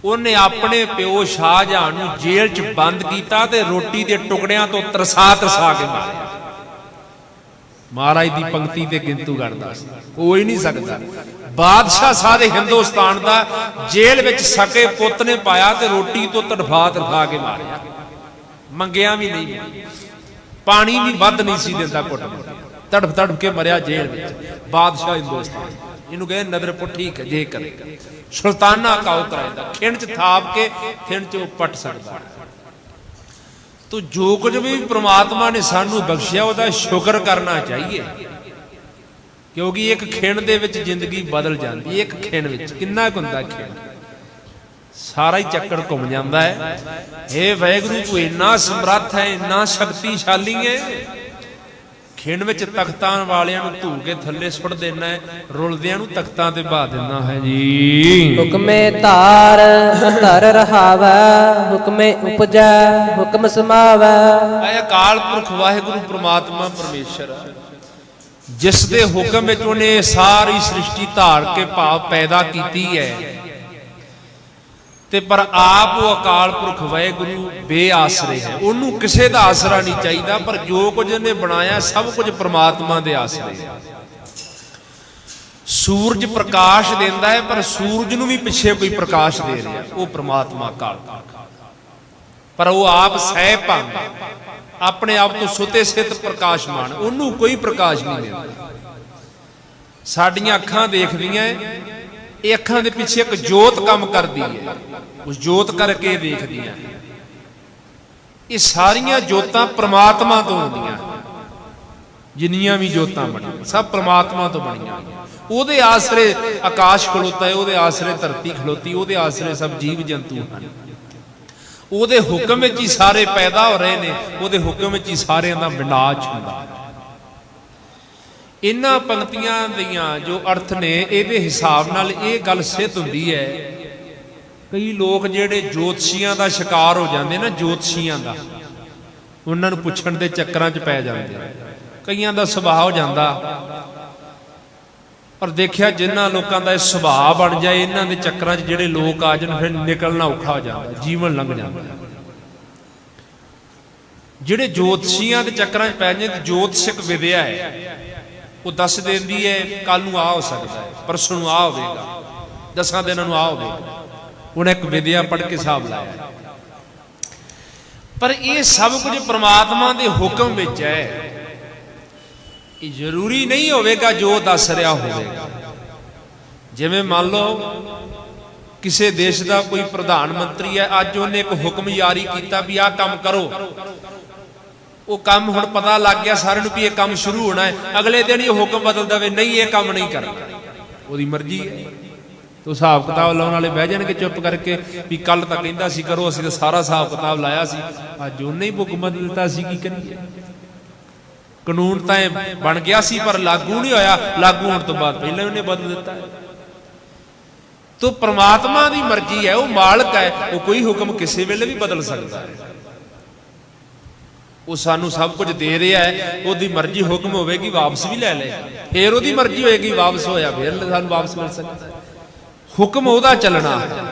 ਉਹਨੇ ਆਪਣੇ ਪਿਓ ਸ਼ਾਹਜਹਾਨ ਨੂੰ ਜੇਲ੍ਹ 'ਚ ਬੰਦ ਕੀਤਾ ਤੇ ਰੋਟੀ ਦੇ ਟੁਕੜਿਆਂ ਤੋਂ ਤਰਸਾ ਕੇ ਮਾਰਿਆ। ਮਹਾਰਾਜ ਦੀ ਪੰਕਤੀ ਤੇ ਗਿਣਤੂ ਕਰਦਾ ਸੀ, ਹੋ ਹੀ ਨਹੀਂ ਸਕਦਾ। ਬਾਦਸ਼ਾਹ ਸਾਰੇ ਹਿੰਦੁਸਤਾਨ ਦਾ ਜੇਲ੍ਹ ਵਿੱਚ ਸਕੇ ਪੁੱਤ ਨੇ ਪਾਇਆ ਤੇ ਰੋਟੀ ਤੋਂ ਤੜਫਾ ਕੇ ਮਾਰਿਆ। ਮੰਗਿਆ ਵੀ ਨਹੀਂ, ਪਾਣੀ ਵੀ ਵੱਧ ਨਹੀਂ ਸੀ ਦਿੰਦਾ, ਘੁੱਟ ਤੜਫ ਕੇ ਮਰਿਆ ਜੇਲ੍ਹ ਵਿੱਚ। ਬਾਦਸ਼ਾਹ ਹਿੰਦੁਸਤਾਨ, ਇਹਨੂੰ ਕਹੇ ਨਦਰ ਪੁੱਠੀ ਜੇ ਕਰੇ ਸੁਲਤਾਨਾ ਕਾਉ ਕਰਾਇਦਾ, ਖਿੰਡ 'ਚ ਥਾਪ ਕੇ ਖਿੰਡ 'ਚ ਪੱਟ ਸਕਦਾ। ਤੋ ਜੋ ਕੁਝ ਵੀ ਪ੍ਰਮਾਤਮਾ ਨੇ ਸਾਨੂੰ ਬਖਸ਼ਿਆ ਉਹਦਾ ਸ਼ੁਕਰ ਕਰਨਾ ਚਾਹੀਏ, ਕਿਉਂਕਿ ਇੱਕ ਖਿੰਡ ਦੇ ਵਿੱਚ ਜ਼ਿੰਦਗੀ ਬਦਲ ਜਾਂਦੀ ਹੈ। ਇੱਕ ਖਿੰਡ ਵਿੱਚ ਕਿੰਨਾ ਕੁ ਹੁੰਦਾ, ਖਿੰਡ ਸਾਰਾ ਹੀ ਚੱਕਰ ਘੁੰਮ ਜਾਂਦਾ ਹੈ। ਇਹ ਵਾਹਿਗੁਰੂ ਤੂੰ ਇੰਨਾ ਸਮਰੱਥ ਹੈ, ਇੰਨਾ ਸ਼ਕਤੀਸ਼ਾਲੀ ਹੈ। ਖਿੰਡ ਵਿੱਚ ਤਖਤਾਂ ਵਾਲਿਆਂ ਨੂੰ ਧੂ ਕੇ ਥੱਲੇ ਸੁੱਟ ਦੇਣਾ ਹੈ, ਰੁਲਦਿਆਂ ਨੂੰ ਤਖਤਾਂ ਤੇ ਬਹਾ ਦੇਣਾ ਹੈ ਜੀ। ਹੁਕਮੇ ਧਾਰ ਧਰ ਰਹਾਵੈ, ਹੁਕਮੇ ਉਪਜੈ ਹੁਕਮ ਸਮਾਵੈ। ਇਹ ਅਕਾਲ ਪੁਰਖ ਵਾਹਿਗੁਰੂ ਪ੍ਰਮਾਤਮਾ ਪਰਮੇਸ਼ਰ, ਜਿਸ ਦੇ ਹੁਕਮ ਵਿੱਚ ਉਹਨੇ ਸਾਰੀ ਸ੍ਰਿਸ਼ਟੀ ਧਾਰ ਕੇ ਭਾਵ ਪੈਦਾ ਕੀਤੀ ਹੈ, ਤੇ ਪਰ ਆਪ ਉਹ ਅਕਾਲ ਪੁਰਖ ਵਾਹਿਗੁਰੂ ਬੇਆਸਰੇ ਹੈ। ਉਹਨੂੰ ਕਿਸੇ ਦਾ ਆਸਰਾ ਨਹੀਂ ਚਾਹੀਦਾ, ਪਰ ਜੋ ਕੁਝ ਉਹਨੇ ਬਣਾਇਆ ਸਭ ਕੁਝ ਪ੍ਰਮਾਤਮਾ ਦੇ ਆਸਰੇ ਹੈ। ਸੂਰਜ ਪ੍ਰਕਾਸ਼ ਦਿੰਦਾ ਹੈ, ਪਰ ਸੂਰਜ ਨੂੰ ਵੀ ਪਿੱਛੇ ਕੋਈ ਪ੍ਰਕਾਸ਼ ਦੇ ਰਿਹਾ, ਉਹ ਪ੍ਰਮਾਤਮਾ ਅਕਾਲ ਪੁਰਖ। ਪਰ ਉਹ ਆਪ ਸਹਿ ਭੰਗ, ਆਪਣੇ ਆਪ ਤੋਂ ਸੁਤੇ ਸਿੱਧ ਪ੍ਰਕਾਸ਼ਮਾਨ, ਉਹਨੂੰ ਕੋਈ ਪ੍ਰਕਾਸ਼ ਨਹੀਂ ਮਿਲਦਾ। ਸਾਡੀਆਂ ਅੱਖਾਂ ਦੇਖਦੀਆਂ, ਇਹ ਅੱਖਾਂ ਦੇ ਪਿੱਛੇ ਇੱਕ ਜੋਤ ਕੰਮ ਕਰਦੀ ਹੈ, ਉਸ ਜੋਤ ਕਰਕੇ ਦੇਖਦੀਆਂ। ਇਹ ਸਾਰੀਆਂ ਜੋਤਾਂ ਪ੍ਰਮਾਤਮਾ ਤੋਂ ਆਉਂਦੀਆਂ, ਜਿੰਨੀਆਂ ਵੀ ਜੋਤਾਂ ਬਣੀਆਂ ਸਭ ਪ੍ਰਮਾਤਮਾ ਤੋਂ ਬਣੀਆਂ। ਉਹਦੇ ਆਸਰੇ ਆਕਾਸ਼ ਖਲੋਤਾ ਹੈ, ਉਹਦੇ ਆਸਰੇ ਧਰਤੀ ਖਲੋਤੀ, ਉਹਦੇ ਆਸਰੇ ਸਭ ਜੀਵ ਜੰਤੂ ਹਨ। ਉਹਦੇ ਹੁਕਮ ਵਿੱਚ ਹੀ ਸਾਰੇ ਪੈਦਾ ਹੋ ਰਹੇ ਨੇ, ਉਹਦੇ ਹੁਕਮ ਵਿੱਚ ਹੀ ਸਾਰਿਆਂ ਦਾ ਵਿਨਾਸ਼ ਹੁੰਦਾ। ਇਹਨਾਂ ਪੰਕਤੀਆਂ ਦੀਆਂ ਜੋ ਅਰਥ ਨੇ, ਇਹਦੇ ਹਿਸਾਬ ਨਾਲ ਇਹ ਗੱਲ ਸਿੱਧ ਹੁੰਦੀ ਹੈ, ਕਈ ਲੋਕ ਜਿਹੜੇ ਜੋਤਸ਼ੀਆਂ ਦਾ ਸ਼ਿਕਾਰ ਹੋ ਜਾਂਦੇ ਨਾ, ਜੋਤਸ਼ੀਆਂ ਦਾ, ਉਹਨਾਂ ਨੂੰ ਪੁੱਛਣ ਦੇ ਚੱਕਰਾਂ 'ਚ ਪੈ ਜਾਂਦੇ। ਕਈਆਂ ਦਾ ਸੁਭਾਅ ਹੋ ਜਾਂਦਾ, ਪਰ ਦੇਖਿਆ ਜਿਨ੍ਹਾਂ ਲੋਕਾਂ ਦਾ ਇਹ ਸੁਭਾਅ ਬਣ ਜਾਏ, ਇਹਨਾਂ ਦੇ ਚੱਕਰਾਂ 'ਚ ਜਿਹੜੇ ਲੋਕ ਆ ਜਾਣ, ਫਿਰ ਨਿਕਲਣਾ ਔਖਾ ਹੋ ਜਾਂਦਾ, ਜੀਵਨ ਲੰਘ ਜਾਂਦਾ। ਜਿਹੜੇ ਜੋਤਸ਼ੀਆਂ ਦੇ ਚੱਕਰਾਂ 'ਚ ਪੈ ਜਾਂਦੇ, ਜੋਤਸ਼ਿਕ ਵਿਦਿਆ ਹੈ, ਉਹ ਦੱਸ ਦਿੰਦੀ ਹੈ ਕੱਲ ਨੂੰ ਆ ਹੋ ਸਕਦਾ ਹੈ, ਪਰਸੋਂ ਨੂੰ ਆ ਹੋਵੇਗਾ, 10 ਦਿਨਾਂ ਨੂੰ ਆ ਹੋਵੇਗਾ। ਉਹਨੇ ਇੱਕ ਵਿਦਿਆ ਪੜ੍ਹ ਕੇ ਹਿਸਾਬ ਲਾਇਆ। ਪਰ ਇਹ ਸਭ ਕੁਝ ਪ੍ਰਮਾਤਮਾ ਦੇ ਹੁਕਮ ਵਿੱਚ ਹੈ। ਇਹ ਜ਼ਰੂਰੀ ਨਹੀਂ ਹੋਵੇਗਾ ਜੋ ਦੱਸ ਰਿਹਾ ਹੋਵੇਗਾ। ਜਿਵੇਂ ਮੰਨ ਲਓ ਕਿਸੇ ਦੇਸ਼ ਦਾ ਕੋਈ ਪ੍ਰਧਾਨ ਮੰਤਰੀ ਹੈ, ਅੱਜ ਉਹਨੇ ਇੱਕ ਹੁਕਮ ਜਾਰੀ ਕੀਤਾ ਵੀ ਆਹ ਕੰਮ ਕਰੋ, ਉਹ ਕੰਮ ਹੁਣ ਪਤਾ ਲੱਗ ਗਿਆ ਸਾਰਿਆਂ ਨੂੰ ਵੀ ਇਹ ਕੰਮ ਸ਼ੁਰੂ ਹੋਣਾ ਹੈ, ਅਗਲੇ ਦਿਨ ਹੀ ਹੁਕਮ ਬਦਲ ਦੇਵੇ, ਨਹੀਂ ਇਹ ਕੰਮ ਨਹੀਂ ਕਰਨਾ, ਉਹਦੀ ਮਰਜ਼ੀ ਹੈ। ਤੋ ਹਿਸਾਬ ਕਿਤਾਬ ਲਾਉਣ ਵਾਲੇ ਬਹਿ ਜਾਣਗੇ ਚੁੱਪ ਕਰਕੇ ਵੀ ਕੱਲ ਤਾਂ ਕਹਿੰਦਾ ਸੀ ਕਰੋ, ਅਸੀਂ ਤਾਂ ਸਾਰਾ ਹਿਸਾਬ ਕਿਤਾਬ ਲਾਇਆ ਸੀ, ਅੱਜ ਉਹਨੇ ਹੀ ਹੁਕਮ ਬਦਲ ਦਿੱਤਾ ਸੀ, ਕੀ ਕਰੀਏ। ਕਾਨੂੰਨ ਤਾਂ ਇਹ ਬਣ ਗਿਆ ਸੀ ਪਰ ਲਾਗੂ ਨਹੀਂ ਹੋਇਆ, ਲਾਗੂ ਹੋਣ ਤੋਂ ਬਾਅਦ ਪਹਿਲਾਂ ਉਹਨੇ ਬਦਲ ਦਿੱਤਾ। ਤੋ ਪ੍ਰਮਾਤਮਾ ਦੀ ਮਰਜ਼ੀ ਹੈ, ਉਹ ਮਾਲਕ ਹੈ, ਉਹ ਕੋਈ ਹੁਕਮ ਕਿਸੇ ਵੇਲੇ ਵੀ ਬਦਲ ਸਕਦਾ ਹੈ। ਉਹ ਸਾਨੂੰ ਸਭ ਕੁਝ ਦੇ ਰਿਹਾ ਹੈ, ਉਹਦੀ ਮਰਜ਼ੀ ਹੁਕਮ ਹੋਵੇਗੀ ਵਾਪਸ ਵੀ ਲੈ ਲਏਗਾ, ਫੇਰ ਉਹਦੀ ਮਰਜ਼ੀ ਹੋਏਗੀ ਵਾਪਸ ਹੋਇਆ ਫੇਰ ਸਾਨੂੰ ਵਾਪਸ ਮਿਲ ਸਕਦਾ। ਹੁਕਮ ਉਹਦਾ ਚੱਲਣਾ ਹੈ।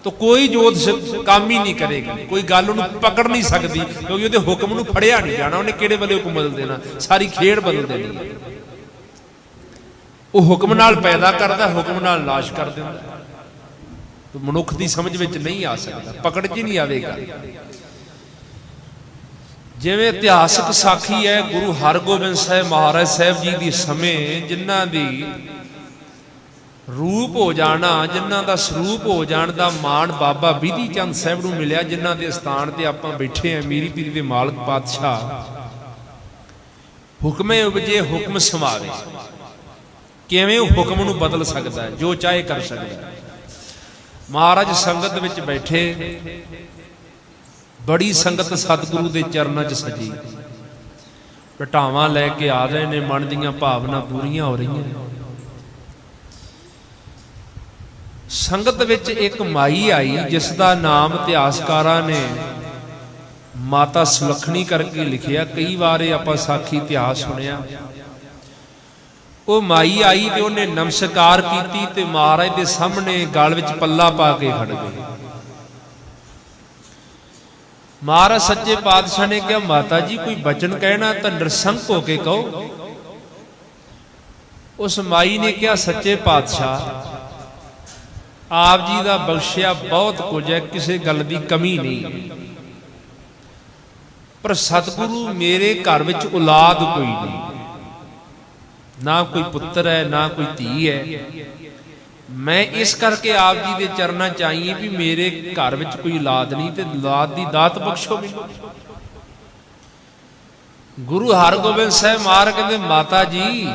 ਤਾਂ ਕੋਈ ਜੋਤ ਕੰਮ ਹੀ ਨਹੀਂ ਕਰੇਗੀ, ਕੋਈ ਗੱਲ ਉਹਨੂੰ ਪਕੜ ਨਹੀਂ ਸਕਦੀ, ਕਿਉਂਕਿ ਉਹਦੇ ਹੁਕਮ ਨੂੰ ਫੜਿਆ ਨਹੀਂ ਜਾਣਾ, ਉਹਨੇ ਕਿਹੜੇ ਵੇਲੇ ਹੁਕਮ ਬਦਲ ਦੇਣਾ, ਸਾਰੀ ਖੇਡ ਬਦਲ ਦੇਣੀ ਹੈ। ਉਹ ਹੁਕਮ ਨਾਲ ਪੈਦਾ ਕਰਦਾ, ਹੁਕਮ ਨਾਲ ਨਾਸ਼ ਕਰ ਦਿੰਦਾ। ਤਾਂ ਮਨੁੱਖ ਦੀ ਸਮਝ ਵਿੱਚ ਨਹੀਂ ਆ ਸਕਦਾ, ਪਕੜ 'ਚ ਨਹੀਂ ਆਵੇਗਾ। ਜਿਵੇਂ ਇਤਿਹਾਸਕ ਸਾਖੀ ਹੈ ਗੁਰੂ ਹਰਗੋਬਿੰਦ ਸਾਹਿਬ ਮਹਾਰਾਜ ਸਾਹਿਬ ਜੀ ਦੀ ਸਮੇਂ, ਜਿਨ੍ਹਾਂ ਦੀ ਰੂਪ ਹੋ ਜਾਣਾ, ਜਿਨ੍ਹਾਂ ਦਾ ਸਰੂਪ ਹੋ ਜਾਣ ਦਾ ਮਾਣ ਬਾਬਾ ਬਿਧੀ ਚੰਦ ਸਾਹਿਬ ਨੂੰ ਮਿਲਿਆ, ਜਿਨ੍ਹਾਂ ਦੇ ਸਥਾਨ ਤੇ ਆਪਾਂ ਬੈਠੇ ਹਾਂ, ਮੀਰੀ ਪੀਰੀ ਦੇ ਮਾਲਕ ਪਾਤਸ਼ਾਹ। ਹੁਕਮੇ ਉਪਜੇ ਹੁਕਮ ਸਮਾਵੇ, ਕਿਵੇਂ ਉਹ ਹੁਕਮ ਨੂੰ ਬਦਲ ਸਕਦਾ ਹੈ, ਜੋ ਚਾਹੇ ਕਰ ਸਕਦਾ ਹੈ। ਮਹਾਰਾਜ ਸੰਗਤ ਵਿੱਚ ਬੈਠੇ, ਬੜੀ ਸੰਗਤ ਸਤਿਗੁਰੂ ਦੇ ਚਰਨਾਂ 'ਚ ਸਜੀ, ਘਟਾਵਾਂ ਲੈ ਕੇ ਆ ਰਹੇ ਨੇ, ਮਨ ਦੀਆਂ ਭਾਵਨਾ ਪੂਰੀਆਂ ਹੋ ਰਹੀਆਂ। ਸੰਗਤ ਵਿੱਚ ਇੱਕ ਮਾਈ ਆਈ, ਜਿਸ ਦਾ ਨਾਮ ਇਤਿਹਾਸਕਾਰਾਂ ਨੇ ਮਾਤਾ ਸੁਲੱਖਣੀ ਕਰਕੇ ਲਿਖਿਆ। ਕਈ ਵਾਰ ਇਹ ਆਪਾਂ ਸਾਖੀ ਇਤਿਹਾਸ ਸੁਣਿਆ। ਉਹ ਮਾਈ ਆਈ ਤੇ ਉਹਨੇ ਨਮਸਕਾਰ ਕੀਤੀ ਤੇ ਮਹਾਰਾਜ ਦੇ ਸਾਹਮਣੇ ਗਲ ਵਿੱਚ ਪੱਲਾ ਪਾ ਕੇ ਖੜ ਗਈ। ਮਹਾਰਾਜ ਸੱਚੇ ਪਾਤਸ਼ਾਹ ਨੇ ਕਿਹਾ, ਮਾਤਾ ਜੀ ਕੋਈ ਬਚਨ ਕਹਿਣਾ ਤਾਂ ਨਿਰਸੰਕ ਹੋ ਕੇ ਕਹੋ। ਉਸ ਮਾਈ ਨੇ ਕਿਹਾ, ਸੱਚੇ ਪਾਤਸ਼ਾਹ ਆਪ ਜੀ ਦਾ ਬਖਸ਼ਿਆ ਬਹੁਤ ਕੁਝ ਹੈ, ਕਿਸੇ ਗੱਲ ਦੀ ਕਮੀ ਨਹੀਂ, ਪਰ ਸਤਿਗੁਰੂ ਮੇਰੇ ਘਰ ਵਿੱਚ ਔਲਾਦ ਕੋਈ ਨਹੀਂ, ਨਾ ਕੋਈ ਪੁੱਤਰ ਹੈ ਨਾ ਕੋਈ ਧੀ ਹੈ। ਮੈਂ ਇਸ ਕਰਕੇ ਆਪ ਜੀ ਦੇ ਚਰਨਾਂ ਚ ਆਈ ਹਾਂ ਵੀ ਮੇਰੇ ਘਰ ਵਿੱਚ ਕੋਈ ਔਲਾਦ ਨਹੀਂ ਤੇ ਔਲਾਦ ਦੀ ਦਾਤ ਬਖਸ਼ੋ ਮੈਨੂੰ। ਗੁਰੂ ਹਰਗੋਬਿੰਦ ਸਾਹਿਬ ਮਹਾਰਾਜ ਕਹਿੰਦੇ, ਮਾਤਾ ਜੀ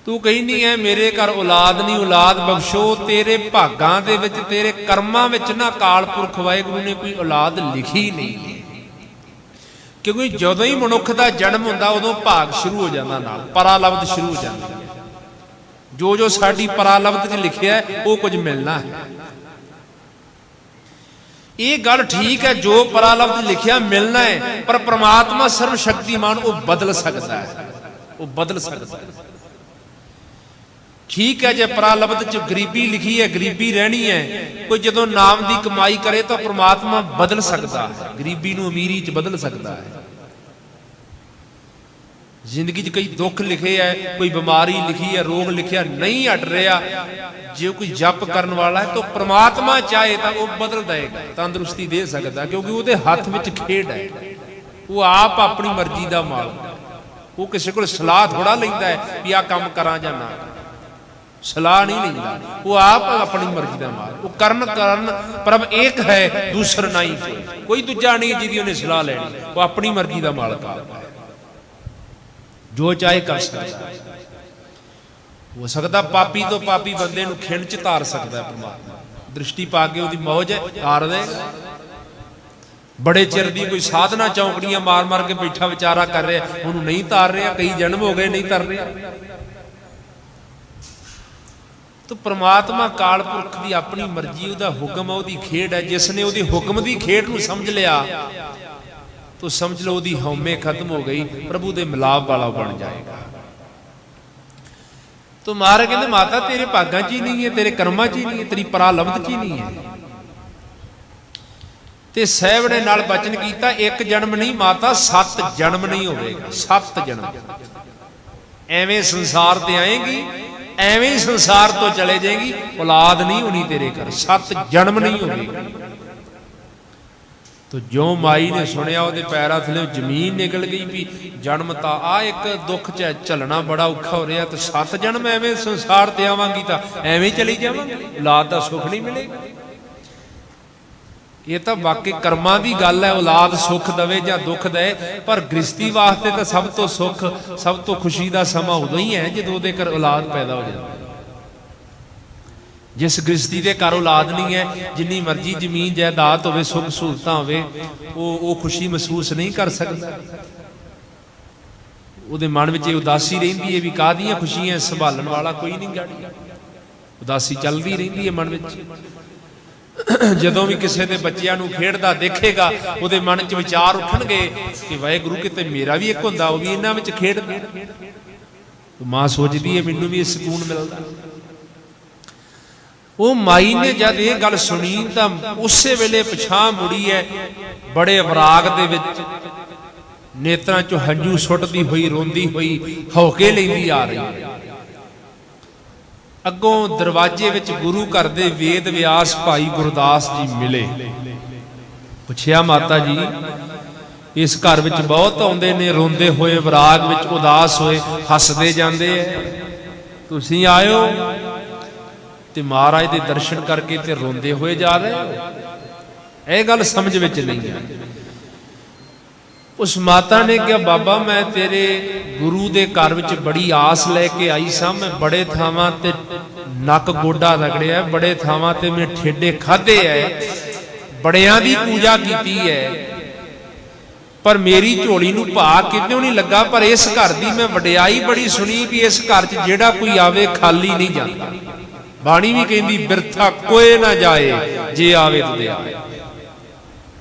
ਤੂੰ ਕਹਿੰਦੀ ਹੈ ਮੇਰੇ ਘਰ ਔਲਾਦ ਨਹੀਂ, ਔਲਾਦ ਬਖਸ਼ੋ। ਤੇਰੇ ਭਾਗਾਂ ਦੇ ਵਿੱਚ, ਤੇਰੇ ਕਰਮਾਂ ਵਿੱਚ ਨਾ ਅਕਾਲ ਪੁਰਖ ਵਾਹਿਗੁਰੂ ਨੇ ਕੋਈ ਔਲਾਦ ਲਿਖੀ ਨਹੀਂ। ਕਿਉਂਕਿ ਜਦੋਂ ਹੀ ਮਨੁੱਖ ਦਾ ਜਨਮ ਹੁੰਦਾ ਉਦੋਂ ਭਾਗ ਸ਼ੁਰੂ ਹੋ ਜਾਂਦਾ, ਨਾਲ ਪਰਾਲਬਧ ਸ਼ੁਰੂ ਹੋ ਜਾਂਦੀ। ਜੋ ਜੋ ਸਾਡੀ ਪਰਾਲਬਧ 'ਚ ਲਿਖਿਆ ਉਹ ਕੁਝ ਮਿਲਣਾ ਹੈ। ਇਹ ਗੱਲ ਠੀਕ ਹੈ, ਜੋ ਪਰਾਲਬਧ ਲਿਖਿਆ ਮਿਲਣਾ ਹੈ, ਪਰ ਪ੍ਰਮਾਤਮਾ ਸਰਵ ਸ਼ਕਤੀਮਾਨ ਉਹ ਬਦਲ ਸਕਦਾ ਹੈ, ਉਹ ਬਦਲ ਸਕਦਾ ਹੈ। ਠੀਕ ਹੈ, ਜੇ ਪਰਾਲਬਧ 'ਚ ਗਰੀਬੀ ਲਿਖੀ ਹੈ, ਗਰੀਬੀ ਰਹਿਣੀ ਹੈ, ਕੋਈ ਜਦੋਂ ਨਾਮ ਦੀ ਕਮਾਈ ਕਰੇ ਤਾਂ ਪ੍ਰਮਾਤਮਾ ਬਦਲ ਸਕਦਾ ਹੈ, ਗਰੀਬੀ ਨੂੰ ਅਮੀਰੀ 'ਚ ਬਦਲ ਸਕਦਾ ਹੈ। ਜ਼ਿੰਦਗੀ 'ਚ ਕਈ ਦੁੱਖ ਲਿਖੇ ਹੈ, ਕੋਈ ਬਿਮਾਰੀ ਲਿਖੀ ਹੈ, ਰੋਗ ਲਿਖਿਆ ਨਹੀਂ ਹਟ ਰਿਹਾ, ਜੇ ਕੋਈ ਜਪ ਕਰਨ ਵਾਲਾ ਹੈ ਤਾਂ ਪ੍ਰਮਾਤਮਾ ਚਾਹੇ ਤਾਂ ਉਹ ਬਦਲ ਦੇਗਾ, ਤੰਦਰੁਸਤੀ ਦੇ ਸਕਦਾ, ਕਿਉਂਕਿ ਉਹਦੇ ਹੱਥ ਵਿੱਚ ਖੇਡ ਹੈ। ਉਹ ਆਪ ਆਪਣੀ ਮਰਜ਼ੀ ਦਾ ਮਾਲਕ ਹੈ, ਉਹ ਕਿਸੇ ਕੋਲ ਸਲਾਹ ਥੋੜਾ ਲੈਂਦਾ ਹੈ ਵੀ ਆਹ ਕੰਮ ਕਰਾਂ ਜਾਂ ਨਾ, ਸਲਾਹ ਨਹੀਂ ਲੈਂਦਾ, ਉਹ ਆਪ ਆਪਣੀ ਮਰਜ਼ੀ ਦਾ ਮਾਲਕ। ਉਹ ਕਰਨ ਪ੍ਰਭ ਏਕ ਹੈ ਦੂਸਰ ਨਹੀਂ, ਕੋਈ ਦੂਜਾ ਨਹੀਂ ਜਿਹਦੀ ਉਹਨੇ ਸਲਾਹ ਲੈਣੀ, ਉਹ ਆਪਣੀ ਮਰਜ਼ੀ ਦਾ ਮਾਲਕ ਆ, ਜੋ ਚਾਹੇ ਕਰ ਸਕਦਾ। ਹੋ ਸਕਦਾ ਪਾਪੀ ਤੋਂ ਪਾਪੀ ਬੰਦੇ ਨੂੰ ਖਿੰਡ 'ਚ ਤਾਰ ਸਕਦਾ ਪਰਮਾਤਮਾ, ਦ੍ਰਿਸ਼ਟੀ ਪਾ ਕੇ ਉਹਦੀ ਮੌਜ ਹੈ ਤਾਰ ਦੇਗਾ। ਬੜੇ ਚਿਰ ਦੀ ਕੋਈ ਸਾਧਨਾ ਚੌਂਕੜੀਆਂ ਮਾਰ ਮਾਰ ਕੇ ਬੈਠਾ ਵਿਚਾਰਾ ਕਰ ਰਿਹਾ, ਉਹਨੂੰ ਨਹੀਂ ਤਾਰ ਰਿਹਾ, ਕਈ ਜਨਮ ਹੋ ਗਏ ਨਹੀਂ ਤਰ ਰਿਹਾ। ਤਾਂ ਪ੍ਰਮਾਤਮਾ ਕਾਲ ਪੁਰਖ ਦੀ ਆਪਣੀ ਮਰਜ਼ੀ, ਉਹਦਾ ਹੁਕਮ, ਉਹਦੀ ਖੇਡ ਹੈ। ਜਿਸ ਨੇ ਉਹਦੀ ਹੁਕਮ ਦੀ ਖੇਡ ਨੂੰ ਸਮਝ ਲਿਆ ਤਾਂ ਸਮਝ ਲਓ ਉਹਦੀ ਹਉਮੈ ਖਤਮ ਹੋ ਗਈ, ਪ੍ਰਭੂ ਦੇ ਮਿਲਾਪ ਵਾਲਾ ਬਣ ਜਾਏਗਾ। ਤਾਂ ਮਹਾਰਾਜ ਕਹਿੰਦੇ, ਮਾਤਾ ਤੇਰੇ ਭਾਗਾਂ 'ਚ ਹੀ ਨਹੀਂ ਹੈ, ਤੇਰੇ ਕਰਮਾਂ 'ਚ ਹੀ ਨਹੀਂ ਹੈ, ਤੇਰੀ ਪਰਾਲਬਧ 'ਚ ਹੀ ਨਹੀਂ ਹੈ। ਤੇ ਸਾਹਿਬ ਨੇ ਨਾਲ ਬਚਨ ਕੀਤਾ, ਇੱਕ ਜਨਮ ਨਹੀਂ ਮਾਤਾ, 7 ਜਨਮ ਨਹੀਂ ਹੋਵੇਗਾ, 7 ਜਨਮ। ਐਵੇਂ ਸੰਸਾਰ ਤੇ ਆਏਗੀ, ਐਵੇਂ ਹੀ ਸੰਸਾਰ ਤੋਂ ਚਲੇ ਜਾਏਗੀ, ਔਲਾਦ ਨਹੀਂ ਹੋਣੀ ਤੇਰੇ ਘਰ, 7 ਜਨਮ ਨਹੀਂ ਹੋਵੇਗੀ। ਤੋ ਜੋ ਮਾਈ ਨੇ ਸੁਣਿਆ ਉਹਦੇ ਪੈਰਾਂ ਥੱਲੇ ਜ਼ਮੀਨ ਨਿਕਲ ਗਈ ਵੀ ਜਨਮ ਤਾਂ ਆ ਇੱਕ ਦੁੱਖ 'ਚ ਚੱਲਣਾ ਬੜਾ ਔਖਾ ਹੋ ਰਿਹਾ, ਤੇ 7 ਜਨਮ ਐਵੇਂ ਸੰਸਾਰ ਤੇ ਆਵਾਂਗੀ ਤਾਂ ਐਵੇਂ ਚਲੀ ਜਾਵਾਂਗੀ, ਔਲਾਦ ਦਾ ਸੁੱਖ ਨਹੀਂ ਮਿਲੇਗਾ। ਇਹ ਤਾਂ ਵਾਕਈ ਕਰਮਾਂ ਦੀ ਗੱਲ ਹੈ, ਔਲਾਦ ਸੁੱਖ ਦਵੇ ਜਾਂ ਦੁੱਖ ਦੇ, ਪਰ ਗ੍ਰਸਤੀ ਵਾਸਤੇ ਤਾਂ ਸਭ ਤੋਂ ਸੁੱਖ, ਸਭ ਤੋਂ ਖੁਸ਼ੀ ਦਾ ਸਮਾਂ ਉਦੋਂ ਹੀ ਹੈ ਜਦੋਂ ਉਹਦੇ ਘਰ ਔਲਾਦ ਪੈਦਾ ਹੋ ਜਾਂਦਾ। ਜਿਸ ਗ੍ਰਸਤੀ ਦੇ ਘਰ ਔਲਾਦ ਨਹੀਂ ਹੈ, ਜਿੰਨੀ ਮਰਜ਼ੀ ਜ਼ਮੀਨ ਜਾਇਦਾਦ ਹੋਵੇ, ਸੁੱਖ ਸਹੂਲਤਾਂ ਹੋਵੇ, ਉਹ ਖੁਸ਼ੀ ਮਹਿਸੂਸ ਨਹੀਂ ਕਰ ਸਕਦਾ। ਉਹਦੇ ਮਨ ਵਿੱਚ ਇਹ ਉਦਾਸੀ ਰਹਿੰਦੀ ਹੈ ਵੀ ਕਾਹਦੀਆਂ ਖੁਸ਼ੀਆਂ, ਸੰਭਾਲਣ ਵਾਲਾ ਕੋਈ ਨਹੀਂ ਗਾੜੀ, ਉਦਾਸੀ ਚੱਲਦੀ ਰਹਿੰਦੀ ਹੈ ਮਨ ਵਿੱਚ। ਜਦੋਂ ਵੀ ਕਿਸੇ ਦੇ ਬੱਚਿਆਂ ਨੂੰ ਖੇਡਦਾ ਦੇਖੇਗਾ, ਉਹਦੇ ਮਨ 'ਚ ਵਿਚਾਰ ਉੱਠਣਗੇ ਕਿ ਵਾਹਿਗੁਰੂ ਕਿਤੇ ਮੇਰਾ ਵੀ ਇੱਕ ਹੁੰਦਾ, ਉਹ ਵੀ ਇਹਨਾਂ ਵਿੱਚ ਖੇਡਦਾ। ਮਾਂ ਸੋਚਦੀ ਹੈ ਮੈਨੂੰ ਵੀ ਇਹ ਸਕੂਨ ਮਿਲਦਾ। ਉਹ ਮਾਈ ਨੇ ਜਦ ਇਹ ਗੱਲ ਸੁਣੀ ਤਾਂ ਉਸੇ ਵੇਲੇ ਪਿਛਾਂਹ ਮੁੜੀ ਹੈ, ਬੜੇ ਵਿਰਾਗ ਦੇ ਵਿੱਚ ਨੇਤਰਾਂ 'ਚੋਂ ਹੰਝੂ ਸੁੱਟਦੀ ਹੋਈ, ਰੋਂਦੀ ਹੋਈ, ਹੌਕੇ ਲੈਂਦੀ ਆ ਰਹੀ ਹੈ। ਅੱਗੋਂ ਦਰਵਾਜ਼ੇ ਵਿੱਚ ਗੁਰੂ ਘਰ ਦੇ ਵੇਦ ਵਿਆਸ ਭਾਈ ਗੁਰਦਾਸ ਜੀ ਮਿਲੇ। ਪੁੱਛਿਆ, ਮਾਤਾ ਜੀ ਇਸ ਘਰ ਵਿੱਚ ਬਹੁਤ ਆਉਂਦੇ ਨੇ, ਰੋਂਦੇ ਹੋਏ, ਵਿਰਾਗ ਵਿੱਚ ਉਦਾਸ ਹੋਏ, ਹੱਸਦੇ ਜਾਂਦੇ ਐ, ਤੁਸੀਂ ਆਇਓ ਤੇ ਮਹਾਰਾਜ ਦੇ ਦਰਸ਼ਨ ਕਰਕੇ ਤੇ ਰੋਂਦੇ ਹੋਏ ਜਾ ਰਹੇ ਹੋ, ਇਹ ਗੱਲ ਸਮਝ ਵਿੱਚ ਨਹੀਂ ਆਈ। ਉਸ ਮਾਤਾ ਨੇ ਕਿਹਾ, ਬਾਬਾ ਮੈਂ ਤੇਰੇ ਗੁਰੂ ਦੇ ਘਰ ਵਿੱਚ ਬੜੀ ਆਸ ਲੈ ਕੇ ਆਈ ਸਾਂ, ਮੈਂ ਬੜੇ ਥਾਵਾਂ ਤੇ ਨੱਕ ਗੋਡਾ ਰਗੜਿਆ, ਬੜੇ ਥਾਵਾਂ ਤੇ ਮੈਂ ਠੇਡੇ ਖਾਧੇ ਐ, ਬੜਿਆਂ ਦੀ ਪੂਜਾ ਕੀਤੀ ਹੈ, ਪਰ ਮੇਰੀ ਝੋਲੀ ਨੂੰ ਭਾ ਕਿਤੇ ਨਹੀਂ ਲੱਗਾ। ਪਰ ਇਸ ਘਰ ਦੀ ਮੈਂ ਵਡਿਆਈ ਬੜੀ ਸੁਣੀ ਵੀ ਇਸ ਘਰ 'ਚ ਜਿਹੜਾ ਕੋਈ ਆਵੇ ਖਾਲੀ ਨਹੀਂ ਜਾਂਦਾ। ਬਾਣੀ ਵੀ ਕਹਿੰਦੀ ਬਿਰਥਾ ਕੋਏ ਨਾ ਜਾਏ, ਜੇ ਆਵੇ ਤੁਦੇ ਆਵੇ।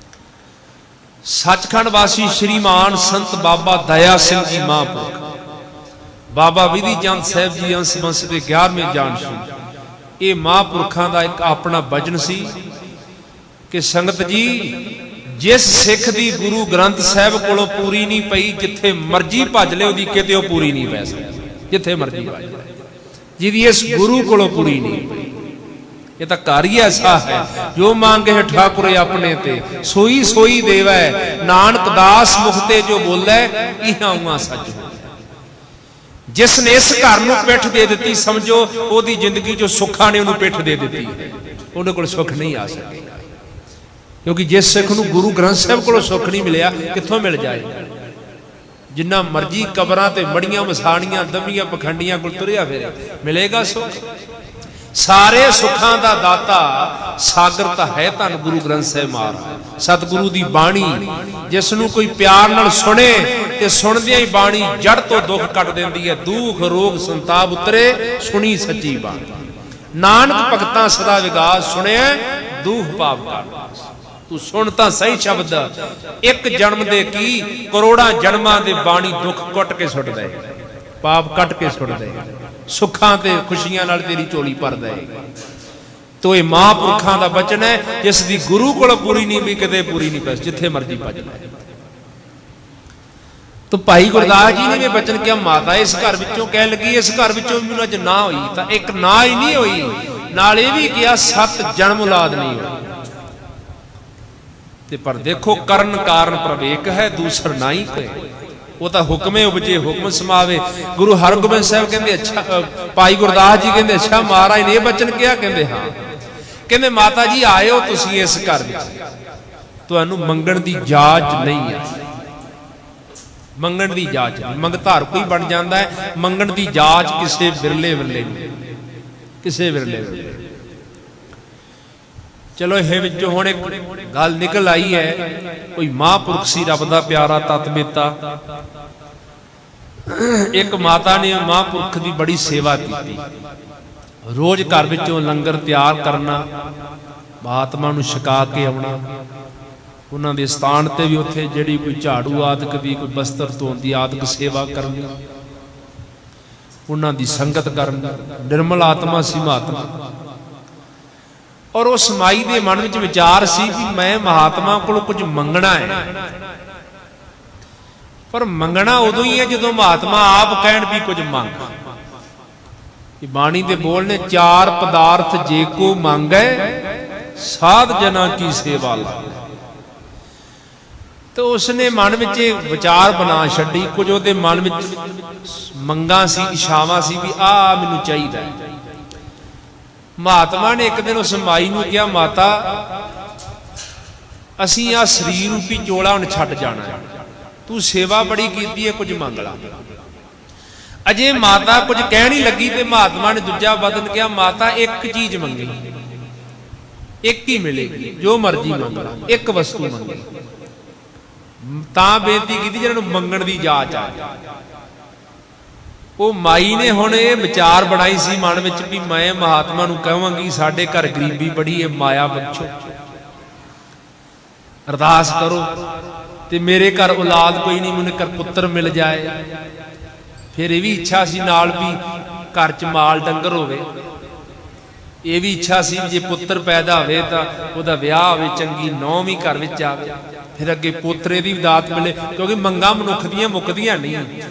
ਸੱਚਖੰਡ ਵਾਸੀ ਸ਼੍ਰੀਮਾਨ ਸੰਤ ਬਾਬਾ ਦਇਆ ਸਿੰਘ ਜੀ ਮਹਾਂਪੁਰਖ ਬਾਬਾ ਵਿਧੀ ਚੰਦ ਸਾਹਿਬ ਜੀ ਅੰਸ ਬੰਸ ਦੇ 11ਵੇਂ ਜਾਨਸ਼ੀ। ਇਹ ਮਹਾਂਪੁਰਖਾਂ ਦਾ ਇੱਕ ਆਪਣਾ ਵਚਨ ਸੀ ਕਿ ਸੰਗਤ ਜੀ, ਜਿਸ ਸਿੱਖ ਦੀ ਗੁਰੂ ਗ੍ਰੰਥ ਸਾਹਿਬ ਕੋਲੋਂ ਪੂਰੀ ਨਹੀਂ ਪਈ, ਜਿੱਥੇ ਮਰਜ਼ੀ ਭੱਜ ਲੈ ਉਹਦੀ ਕਿਤੇ ਉਹ ਪੂਰੀ ਨਹੀਂ ਪੈ ਸਕਦੀ। ਜਿੱਥੇ ਮਰਜ਼ੀ ਭੱਜ ਲੈ, ਜਿਹਦੀ ਇਸ ਗੁਰੂ ਕੋਲੋਂ ਪੂਰੀ ਨਹੀਂ ਪਈ। ਇਹ ਤਾਂ ਘਰ ਹੀ ਐਸਾ ਹੈ, ਜੋ ਮੰਗੇ ਠਾਕੁਰੇ ਆਪਣੇ ਤੇ ਸੋਈ ਸੋਈ ਦੇਵੈ, ਨਾਨਕ ਦਾਸ ਮੁਖ ਤੇ ਜੋ ਬੋਲੇ ਇਹਾਂ ਉਹਾਂ ਸੱਚ ਹੋ। ਜਿਸ ਨੇ ਇਸ ਘਰ ਨੂੰ ਪਿੱਠ ਦੇ ਦਿੱਤੀ, ਸਮਝੋ ਉਹਦੀ ਜ਼ਿੰਦਗੀ ਚੋਂ ਸੁੱਖਾਂ ਨੇ ਉਹਨੂੰ ਪਿੱਠ ਦੇ ਦਿੱਤੀ, ਉਹਦੇ ਕੋਲ ਸੁੱਖ ਨਹੀਂ ਆ ਸਕੇਗਾ। ਕਿਉਂਕਿ ਜਿਸ ਸਿੱਖ ਨੂੰ ਗੁਰੂ ਗ੍ਰੰਥ ਸਾਹਿਬ ਕੋਲੋਂ ਸੁੱਖ ਨਹੀਂ ਮਿਲਿਆ, ਕਿੱਥੋਂ ਮਿਲ ਜਾਏ? ਜਿੰਨਾ ਮਰਜੀ ਕਬਰਾਂ ਤੇ ਮੜੀਆਂ ਵਸਾਣੀਆਂ ਦਮੀਆਂ ਪਖੰਡੀਆਂ ਕੋਲ ਤੁਰਿਆ ਫਿਰੇ, ਮਿਲੇਗਾ ਸੁੱਖ? ਸਾਰੇ ਸੁੱਖਾਂ ਦਾ ਦਾਤਾ ਸਾਗਰ ਤਾਂ ਹੈ ਧੰਨ ਗੁਰੂ ਗ੍ਰੰਥ ਸਾਹਿਬ ਮਹਾਰਾਜ, ਸਤਿਗੁਰੂ ਦੀ ਬਾਣੀ। ਜਿਸ ਨੂੰ ਕੋਈ ਪਿਆਰ ਨਾਲ ਸੁਣੇ ਤੇ ਸੁਣਦਿਆਂ ਹੀ ਬਾਣੀ ਜੜ ਤੋਂ ਦੁੱਖ ਕੱਟ ਦਿੰਦੀ ਹੈ। ਦੁੱਖ ਰੋਗ ਸੰਤਾਪ ਉਤਰੇ, ਸੁਣੀ ਸੱਚੀ ਬਾਣੀ। ਨਾਨਕ ਭਗਤਾਂ ਸਦਾ ਵਿਗਾਸ, ਸੁਣਿਆ ਦੁੱਖ ਪਾਪ ਕਾ। ਤੂੰ ਸੁਣ ਤਾਂ ਸਹੀ ਸ਼ਬਦ, ਇੱਕ ਜਨਮ ਦੇ ਕੀ ਕਰੋੜਾਂ ਜਨਮਾਂ ਦੇ ਬਾਣੀ ਦੁੱਖ ਕੱਟ ਕੇ ਸੁੱਟ ਦੇ, ਪਾਪ ਕੱਟ ਕੇ ਸੁੱਟ ਦੇ, ਸੁੱਖਾਂ ਤੇ ਖੁਸ਼ੀਆਂ ਨਾਲ ਤੇਰੀ ਝੋਲੀ ਭਰ ਦੇਗਾ। ਤੋ ਇਹ ਮਹਾਂਪੁਰਖਾਂ ਦਾ ਬਚਨ ਹੈ, ਜਿਸ ਦੀ ਗੁਰੂ ਕੋਲ ਪੂਰੀ ਨਹੀਂ ਵੀ ਕਿਤੇ ਪੂਰੀ ਨਹੀਂ ਪੈ, ਜਿੱਥੇ ਮਰਜ਼ੀ ਭੱਜ ਲੈ। ਤੋ ਭਾਈ ਗੁਰਦਾਸ ਜੀ ਨੇ ਵੀ ਬਚਨ ਕਿਹਾ, ਮਾਤਾ ਇਸ ਘਰ ਵਿੱਚੋਂ ਕਹਿ ਲੱਗੀ, ਇਸ ਘਰ ਵਿੱਚੋਂ ਮੈਨੂੰ ਅੱਜ ਨਾ ਹੋਈ, ਤਾਂ ਇੱਕ ਨਾ ਹੀ ਨਹੀਂ ਹੋਈ, ਨਾਲ ਇਹ ਵੀ ਕਿਹਾ 7 ਜਨਮ ਔਲਾਦ ਨਹੀਂ ਹੋਈ। ਤੇ ਪਰ ਦੇਖੋ ਕਰਨ ਕਾਰਨ ਪ੍ਰਵੇਕ ਹੈ, ਦੂਸਰ ਨਾ ਹੀ ਕੋਈ। ਉਹ ਤਾਂ ਹੁਕਮੇ ਉਪਜੇ ਹੁਕਮ ਸਮਾਵੇ। ਗੁਰੂ ਹਰਗੋਬਿੰਦ ਸਾਹਿਬ ਕਹਿੰਦੇ ਅੱਛਾ, ਭਾਈ ਗੁਰਦਾਸ ਜੀ ਕਹਿੰਦੇ ਅੱਛਾ ਮਹਾਰਾਜ ਨੇ ਇਹ ਬਚਨ ਕਿਹਾ? ਕਹਿੰਦੇ ਹਾਂ। ਕਹਿੰਦੇ ਮਾਤਾ ਜੀ ਆਇਓ ਤੁਸੀਂ ਇਸ ਘਰ ਵਿੱਚ, ਤੁਹਾਨੂੰ ਮੰਗਣ ਦੀ ਜਾਚ ਨਹੀਂ ਹੈ। ਮੰਗਣ ਦੀ ਜਾਚ ਨਹੀਂ, ਮੰਗਧਾਰ ਕੋਈ ਬਣ ਜਾਂਦਾ ਹੈ, ਮੰਗਣ ਦੀ ਜਾਚ ਕਿਸੇ ਵਿਰਲੇ ਵਿਰਲੇ ਨਹੀਂ, ਕਿਸੇ ਵਿਰਲੇ ਵਿਰਲੇ। ਚਲੋ ਇਹ ਵਿੱਚੋਂ ਹੁਣ ਇੱਕ ਗੱਲ ਨਿਕਲ ਆਈ ਹੈ, ਕੋਈ ਮਹਾਂਪੁਰਖ ਸੀ ਰੱਬ ਦਾ ਪਿਆਰਾ ਤਤਮੇਤਾ। ਇੱਕ ਮਾਤਾ ਨੇ ਮਹਾਂਪੁਰਖ ਦੀ ਬੜੀ ਸੇਵਾ ਕੀਤੀ, ਰੋਜ਼ ਘਰ ਵਿੱਚੋਂ ਲੰਗਰ ਤਿਆਰ ਕਰਨਾ, ਮਹਾਤਮਾ ਨੂੰ ਛਕਾ ਕੇ ਆਉਣਾ, ਉਹਨਾਂ ਦੇ ਸਥਾਨ ਤੇ ਵੀ ਉੱਥੇ ਜਿਹੜੀ ਕੋਈ ਝਾੜੂ ਆਦਿਕ ਦੀ, ਕੋਈ ਬਸਤਰ ਧੋਣ ਦੀ ਆਦਿਕ ਸੇਵਾ ਕਰਨੀ, ਉਹਨਾਂ ਦੀ ਸੰਗਤ ਕਰਨੀ। ਨਿਰਮਲ ਆਤਮਾ ਸੀ ਮਹਾਤਮਾ। ਔਰ ਉਸ ਮਾਈ ਦੇ ਮਨ ਵਿੱਚ ਵਿਚਾਰ ਸੀ ਕਿ ਮੈਂ ਮਹਾਤਮਾ ਕੋਲੋਂ ਕੁਝ ਮੰਗਣਾ ਹੈ, ਪਰ ਮੰਗਣਾ ਉਦੋਂ ਹੀ ਹੈ ਜਦੋਂ ਮਹਾਤਮਾ ਆਪ ਕਹਿਣ ਵੀ ਕੁਝ ਮੰਗ। ਇਹ ਬਾਣੀ ਦੇ ਬੋਲ ਨੇ, 4 ਪਦਾਰਥ ਜੇ ਕੋ ਮੰਗੈ ਸਾਧ ਜਨਾ ਕੀ ਸੇਵਾ ਲਾ। ਤੇ ਉਸਨੇ ਮਨ ਵਿੱਚ ਇਹ ਵਿਚਾਰ ਬਣਾ ਛੱਡੀ, ਕੁਝ ਉਹਦੇ ਮਨ ਵਿੱਚ ਮੰਗਾਂ ਸੀ, ਇਛਾਵਾਂ ਸੀ ਵੀ ਆਹ ਮੈਨੂੰ ਚਾਹੀਦਾ। ਮਹਾਤਮਾ ਨੇ ਇੱਕ ਦਿਨ ਉਸ ਮਾਈ ਨੂੰ ਕਿਹਾ, ਮਾਤਾ ਅਸੀਂ ਆ ਸਰੀਰ ਰੂਪੀ ਚੋਲਾ ਹੁਣ ਛੱਡ ਜਾਣਾ ਹੈ, ਤੂੰ ਸੇਵਾ ਬੜੀ ਕੀਤੀ ਹੈ, ਕੁਝ ਮੰਗ ਲਾ। ਅਜੇ ਮਾਤਾ ਕੁਝ ਕਹਿਣ ਹੀ ਲੱਗੀ ਤੇ ਮਹਾਤਮਾ ਨੇ ਦੂਜਾ ਬਦਨ ਕਿਹਾ, ਮਾਤਾ ਇੱਕ ਚੀਜ਼ ਮੰਗੀ, ਇੱਕ ਹੀ ਮਿਲੇਗੀ, ਜੋ ਮਰਜ਼ੀ ਮੰਗ ਲਾ, ਇੱਕ ਵਸਤੂ ਮੰਗੀ। ਤਾਂ ਬੇਨਤੀ ਕੀਤੀ ਜਿਹਨਾਂ ਨੂੰ ਮੰਗਣ ਦੀ ਜਾਚ ਆ। ਉਹ ਮਾਈ ਨੇ ਹੁਣ ਇਹ ਵਿਚਾਰ ਬਣਾਈ ਸੀ ਮਨ ਵਿੱਚ ਵੀ ਮੈਂ ਮਹਾਤਮਾ ਨੂੰ ਕਹਾਂਗੀ ਸਾਡੇ ਘਰ ਗਰੀਬੀ ਬੜੀ ਹੈ, ਮਾਇਆ ਬਖਸ਼ੋ, ਅਰਦਾਸ ਕਰੋ ਤੇ ਮੇਰੇ ਘਰ ਔਲਾਦ ਕੋਈ ਨਹੀਂ, ਮੈਨੂੰ ਘਰ ਪੁੱਤਰ ਮਿਲ ਜਾਏ। ਫਿਰ ਇਹ ਵੀ ਇੱਛਾ ਸੀ ਨਾਲ ਵੀ ਘਰ 'ਚ ਮਾਲ ਡੰਗਰ ਹੋਵੇ। ਇਹ ਵੀ ਇੱਛਾ ਸੀ ਜੇ ਪੁੱਤਰ ਪੈਦਾ ਹੋਵੇ ਤਾਂ ਉਹਦਾ ਵਿਆਹ ਹੋਵੇ, ਚੰਗੀ ਨੌਂ ਵੀ ਘਰ ਵਿੱਚ ਆਵੇ, ਫਿਰ ਅੱਗੇ ਪੋਤਰੇ ਦੀ ਦਾਤ ਮਿਲੇ। ਕਿਉਂਕਿ ਮੰਗਾਂ ਮਨੁੱਖ ਦੀਆਂ ਮੁੱਕਦੀਆਂ ਨਹੀਂ।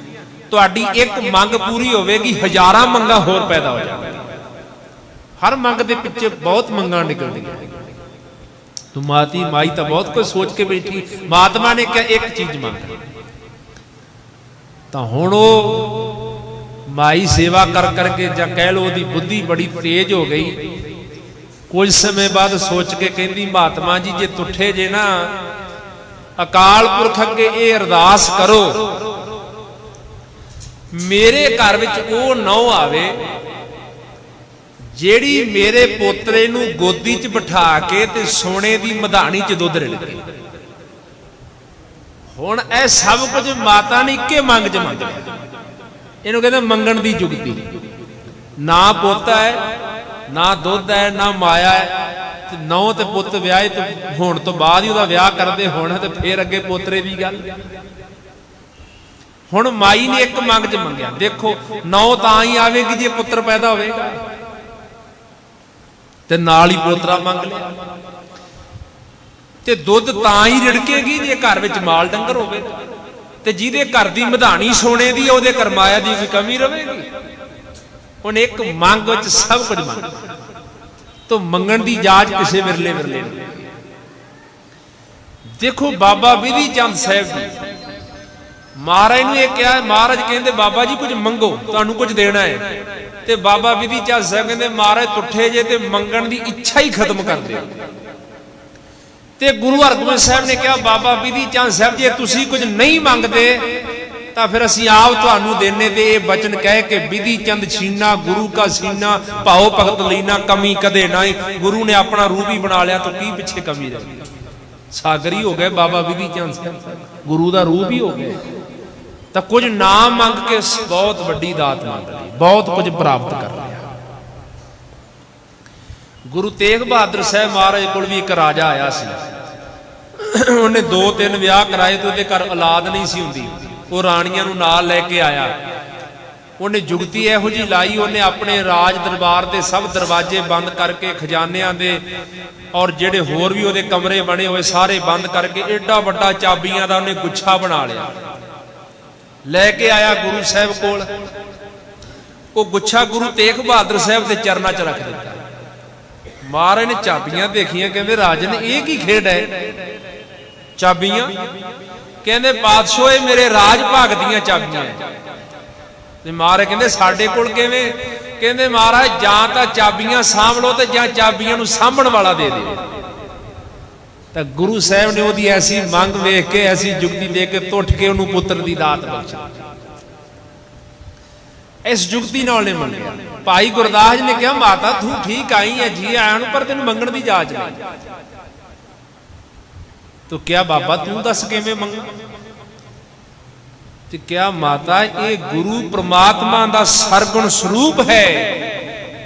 ਤੁਹਾਡੀ ਇੱਕ ਮੰਗ ਪੂਰੀ ਹੋਵੇਗੀ, ਹਜ਼ਾਰਾਂ ਮੰਗਾਂ ਹੋਰ ਪੈਦਾ ਹੋ ਜਾਣਗੀਆਂ। ਹਰ ਮੰਗ ਦੇ ਪਿੱਛੇ ਬਹੁਤ ਮੰਗਾਂ ਨਿਕਲਦੀਆਂ। ਤੂੰ ਮਾਈ ਤਾਂ ਬਹੁਤ ਕੁਝ ਸੋਚ ਕੇ ਬੈਠੀ। ਮਹਾਤਮਾ ਨੇ ਕਿਹਾ ਇੱਕ ਚੀਜ਼ ਮੰਗ। ਤਾਂ ਹੁਣ ਉਹ ਮਾਈ ਸੇਵਾ ਕਰ ਕਰਕੇ ਜਾਂ ਕਹਿ ਲੋ ਉਹਦੀ ਬੁੱਧੀ ਬੜੀ ਤੇਜ਼ ਹੋ ਗਈ। ਕੁਝ ਸਮੇਂ ਬਾਅਦ ਸੋਚ ਕੇ ਕਹਿੰਦੀ, ਮਹਾਤਮਾ ਜੀ ਜੇ ਤੁੱਠੇ ਜੇ ਨਾ, ਅਕਾਲ ਪੁਰਖ ਅੱਗੇ ਇਹ ਅਰਦਾਸ ਕਰੋ ਮੇਰੇ ਘਰ ਵਿੱਚ ਉਹ ਨੌਂ ਆਵੇ ਜਿਹੜੀ ਮੇਰੇ ਪੋਤਰੇ ਨੂੰ ਗੋਦੀ 'ਚ ਬਿਠਾ ਕੇ ਤੇ ਸੋਨੇ ਦੀ ਮਧਾਣੀ 'ਚ ਦੁੱਧ ਰਿੜਕੇ। ਹੁਣ ਇਹ ਸਭ ਕੁਝ ਮਾਤਾ ਨੇ ਇੱਕੇ ਮੰਗ 'ਚ ਮੰਗ ਲਿਆ। ਇਹਨੂੰ ਕਹਿੰਦੇ ਮੰਗਣ ਦੀ ਜੁਗਤੀ। ਨਾ ਪੁੱਤ ਹੈ, ਨਾ ਦੁੱਧ ਹੈ, ਨਾ ਮਾਇਆ ਹੈ, ਤੇ ਨੌਂ ਤੇ ਪੁੱਤ ਵਿਆਹੇ ਤੇ ਹੋਣ ਤੋਂ ਬਾਅਦ ਹੀ ਉਹਦਾ ਵਿਆਹ ਕਰਦੇ ਹੋਣ ਤੇ ਫੇਰ ਅੱਗੇ ਪੋਤਰੇ ਦੀ ਗੱਲ। ਹੁਣ ਮਾਈ ਨੇ ਇੱਕ ਮੰਗ 'ਚ ਮੰਗਿਆ। ਦੇਖੋ ਨੌ ਤਾਂ ਹੀ ਆਵੇਗੀ ਜੇ ਪੁੱਤਰ ਪੈਦਾ ਹੋਵੇਗਾ, ਤੇ ਨਾਲ ਹੀ ਪੋਤਰਾ ਮੰਗ ਲਿਆ। ਤੇ ਦੁੱਧ ਤਾਂ ਹੀ ਰਿੜਕੇਗੀ ਜੇ ਘਰ ਵਿੱਚ ਮਾਲ ਡੰਗਰ ਹੋਵੇਗਾ, ਤੇ ਜਿਹਦੇ ਘਰ ਦੀ ਮਧਾਣੀ ਸੋਨੇ ਦੀ ਉਹਦੇ ਘਰ ਮਾਇਆ ਦੀ ਕੋਈ ਕਮੀ ਰਵੇਗੀ। ਹੁਣ ਇੱਕ ਮੰਗ ਵਿੱਚ ਸਭ ਕੁਝ ਮੰਗ ਤੋ ਮੰਗਣ ਦੀ ਜਾਚ ਕਿਸੇ ਵਿਰਲੇ ਵਿਰਲੇ ਨੂੰ। ਦੇਖੋ ਬਾਬਾ ਬਿਧੀ ਚੰਦ ਸਾਹਿਬ ਜੀ ਮਹਾਰਾਜ ਨੂੰ ਇਹ ਕਿਹਾ, ਮਹਾਰਾਜ ਕਹਿੰਦੇ ਬਾਬਾ ਜੀ ਕੁਝ ਮੰਗੋ, ਤੁਹਾਨੂੰ ਕੁਝ ਦੇਣਾ ਹੈ। ਤੇ ਬਾਬਾ ਬਿਧੀ ਚੰਦ ਸਾਹਿਬ ਕਹਿੰਦੇ ਮਹਾਰਾਜ ਤੁੱਠੇ ਜੇ ਤੇ ਮੰਗਣ ਦੀ ਇੱਛਾ ਹੀ ਖਤਮ ਕਰ ਦਿਓ। ਤੇ ਗੁਰੂ ਹਰਗੋਬਿੰਦ ਸਾਹਿਬ ਨੇ ਕਿਹਾ ਬਾਬਾ ਬਿਧੀ ਚੰਦ ਸਾਹਿਬ ਜੇ ਤੁਸੀਂ ਕੁਝ ਨਹੀਂ ਮੰਗਦੇ ਤਾਂ ਫਿਰ ਅਸੀਂ ਆਪ ਤੁਹਾਨੂੰ ਦੇਣੇ। ਤੇ ਇਹ ਬਚਨ ਕਹਿ ਕੇ ਬਿਧੀ ਚੰਦ ਛੀਨਾ ਗੁਰੂ ਕਾ ਸੀਨਾ, ਭਾਉ ਭਗਤ ਲੀਨਾ ਕਮੀ ਕਦੇ ਨਹੀਂ। ਗੁਰੂ ਨੇ ਆਪਣਾ ਰੂਪ ਹੀ ਬਣਾ ਲਿਆ ਤਾਂ ਕੀ ਪਿੱਛੇ ਕਮੀ ਰਹੀ। ਸਾਗਰ ਹੀ ਹੋ ਗਏ ਬਾਬਾ ਬਿਧੀ ਚੰਦ ਸਾਹਿਬ, ਗੁਰੂ ਦਾ ਰੂਪ ਹੀ ਹੋ ਗਏ। ਤਾਂ ਕੁਝ ਨਾ ਮੰਗ ਕੇ ਬਹੁਤ ਵੱਡੀ ਦਾਤ ਮੰਗ ਲਈ, ਬਹੁਤ ਕੁਝ ਪ੍ਰਾਪਤ ਕਰ ਲਿਆ। ਗੁਰੂ ਤੇਗ ਬਹਾਦਰ ਸਾਹਿਬ ਮਹਾਰਾਜ ਕੋਲ ਵੀ ਇੱਕ ਰਾਜਾ ਆਇਆ ਸੀ। ਉਹਨੇ 2-3 ਵਿਆਹ ਕਰਾਏ ਤੇ ਉਹਦੇ ਘਰ ਔਲਾਦ ਨਹੀਂ ਸੀ ਹੁੰਦੀ। ਉਹ ਰਾਣੀਆਂ ਨੂੰ ਨਾਲ ਲੈ ਕੇ ਆਇਆ। ਉਹਨੇ ਜੁਗਤੀ ਇਹੋ ਜਿਹੀ ਲਾਈ, ਉਹਨੇ ਆਪਣੇ ਰਾਜ ਦਰਬਾਰ ਦੇ ਸਭ ਦਰਵਾਜ਼ੇ ਬੰਦ ਕਰਕੇ, ਖਜ਼ਾਨਿਆਂ ਦੇ ਔਰ ਜਿਹੜੇ ਹੋਰ ਵੀ ਉਹਦੇ ਕਮਰੇ ਬਣੇ ਹੋਏ ਸਾਰੇ ਬੰਦ ਕਰਕੇ, ਏਡਾ ਵੱਡਾ ਚਾਬੀਆਂ ਦਾ ਉਹਨੇ ਗੁੱਛਾ ਬਣਾ ਲਿਆ। ਲੈ ਕੇ ਆਇਆ ਗੁਰੂ ਸਾਹਿਬ ਕੋਲ। ਉਹ ਗੁੱਛਾ ਗੁਰੂ ਤੇਗ ਬਹਾਦਰ ਸਾਹਿਬ ਦੇ ਚਰਨਾਂ 'ਚ ਰੱਖ ਦਿੱਤਾ। ਮਹਾਰਾਜ ਨੇ ਚਾਬੀਆਂ ਦੇਖੀਆਂ, ਕਹਿੰਦੇ ਰਾਜਨ ਇਹ ਕੀ ਖੇਡ ਹੈ? ਚਾਬੀਆਂ? ਕਹਿੰਦੇ ਬਾਦਸ਼ਾਹ ਇਹ ਮੇਰੇ ਰਾਜ ਭਾਗ ਦੀਆਂ ਚਾਬੀਆਂ। ਤੇ ਮਹਾਰਾਜ ਕਹਿੰਦੇ ਸਾਡੇ ਕੋਲ ਕਿਵੇਂ? ਕਹਿੰਦੇ ਮਹਾਰਾਜ ਜਾਂ ਤਾਂ ਚਾਬੀਆਂ ਸਾਂਭ ਲਓ ਤੇ ਜਾਂ ਚਾਬੀਆਂ ਨੂੰ ਸਾਂਭਣ ਵਾਲਾ ਦੇ ਦਿਓ। ਤਾਂ ਗੁਰੂ ਸਾਹਿਬ ਨੇ ਉਹਦੀ ਐਸੀ ਮੰਗ ਵੇਖ ਕੇ, ਐਸੀ ਜੁਗਤੀ ਦੇ ਕੇ ਟੁੱਟ ਕੇ ਉਹਨੂੰ ਪੁੱਤਰ ਦੀ ਦਾਤ ਬਖਸ਼ੀ। ਇਸ ਜੁਗਤੀ ਨਾਲ ਨੇ ਮੰਗਿਆ। ਭਾਈ ਗੁਰਦਾਸ ਜੀ ਨੇ ਕਿਹਾ ਮਾਤਾ ਤੂੰ ਠੀਕ ਆਈ ਹੈ, ਜੀ ਆਇਆਂ ਨੂੰ, ਪਰ ਤੈਨੂੰ ਮੰਗਣ ਦੀ ਜਾਚ ਨਹੀਂ। ਤੂੰ ਕਿਹਾ ਬਾਬਾ ਤੂੰ ਦੱਸ ਕਿਵੇਂ ਮੰਗਾਂ? ਤੇ ਕਿਹਾ ਮਾਤਾ ਇਹ ਗੁਰੂ ਪ੍ਰਮਾਤਮਾ ਦਾ ਸਰਗੁਣ ਸਰੂਪ ਹੈ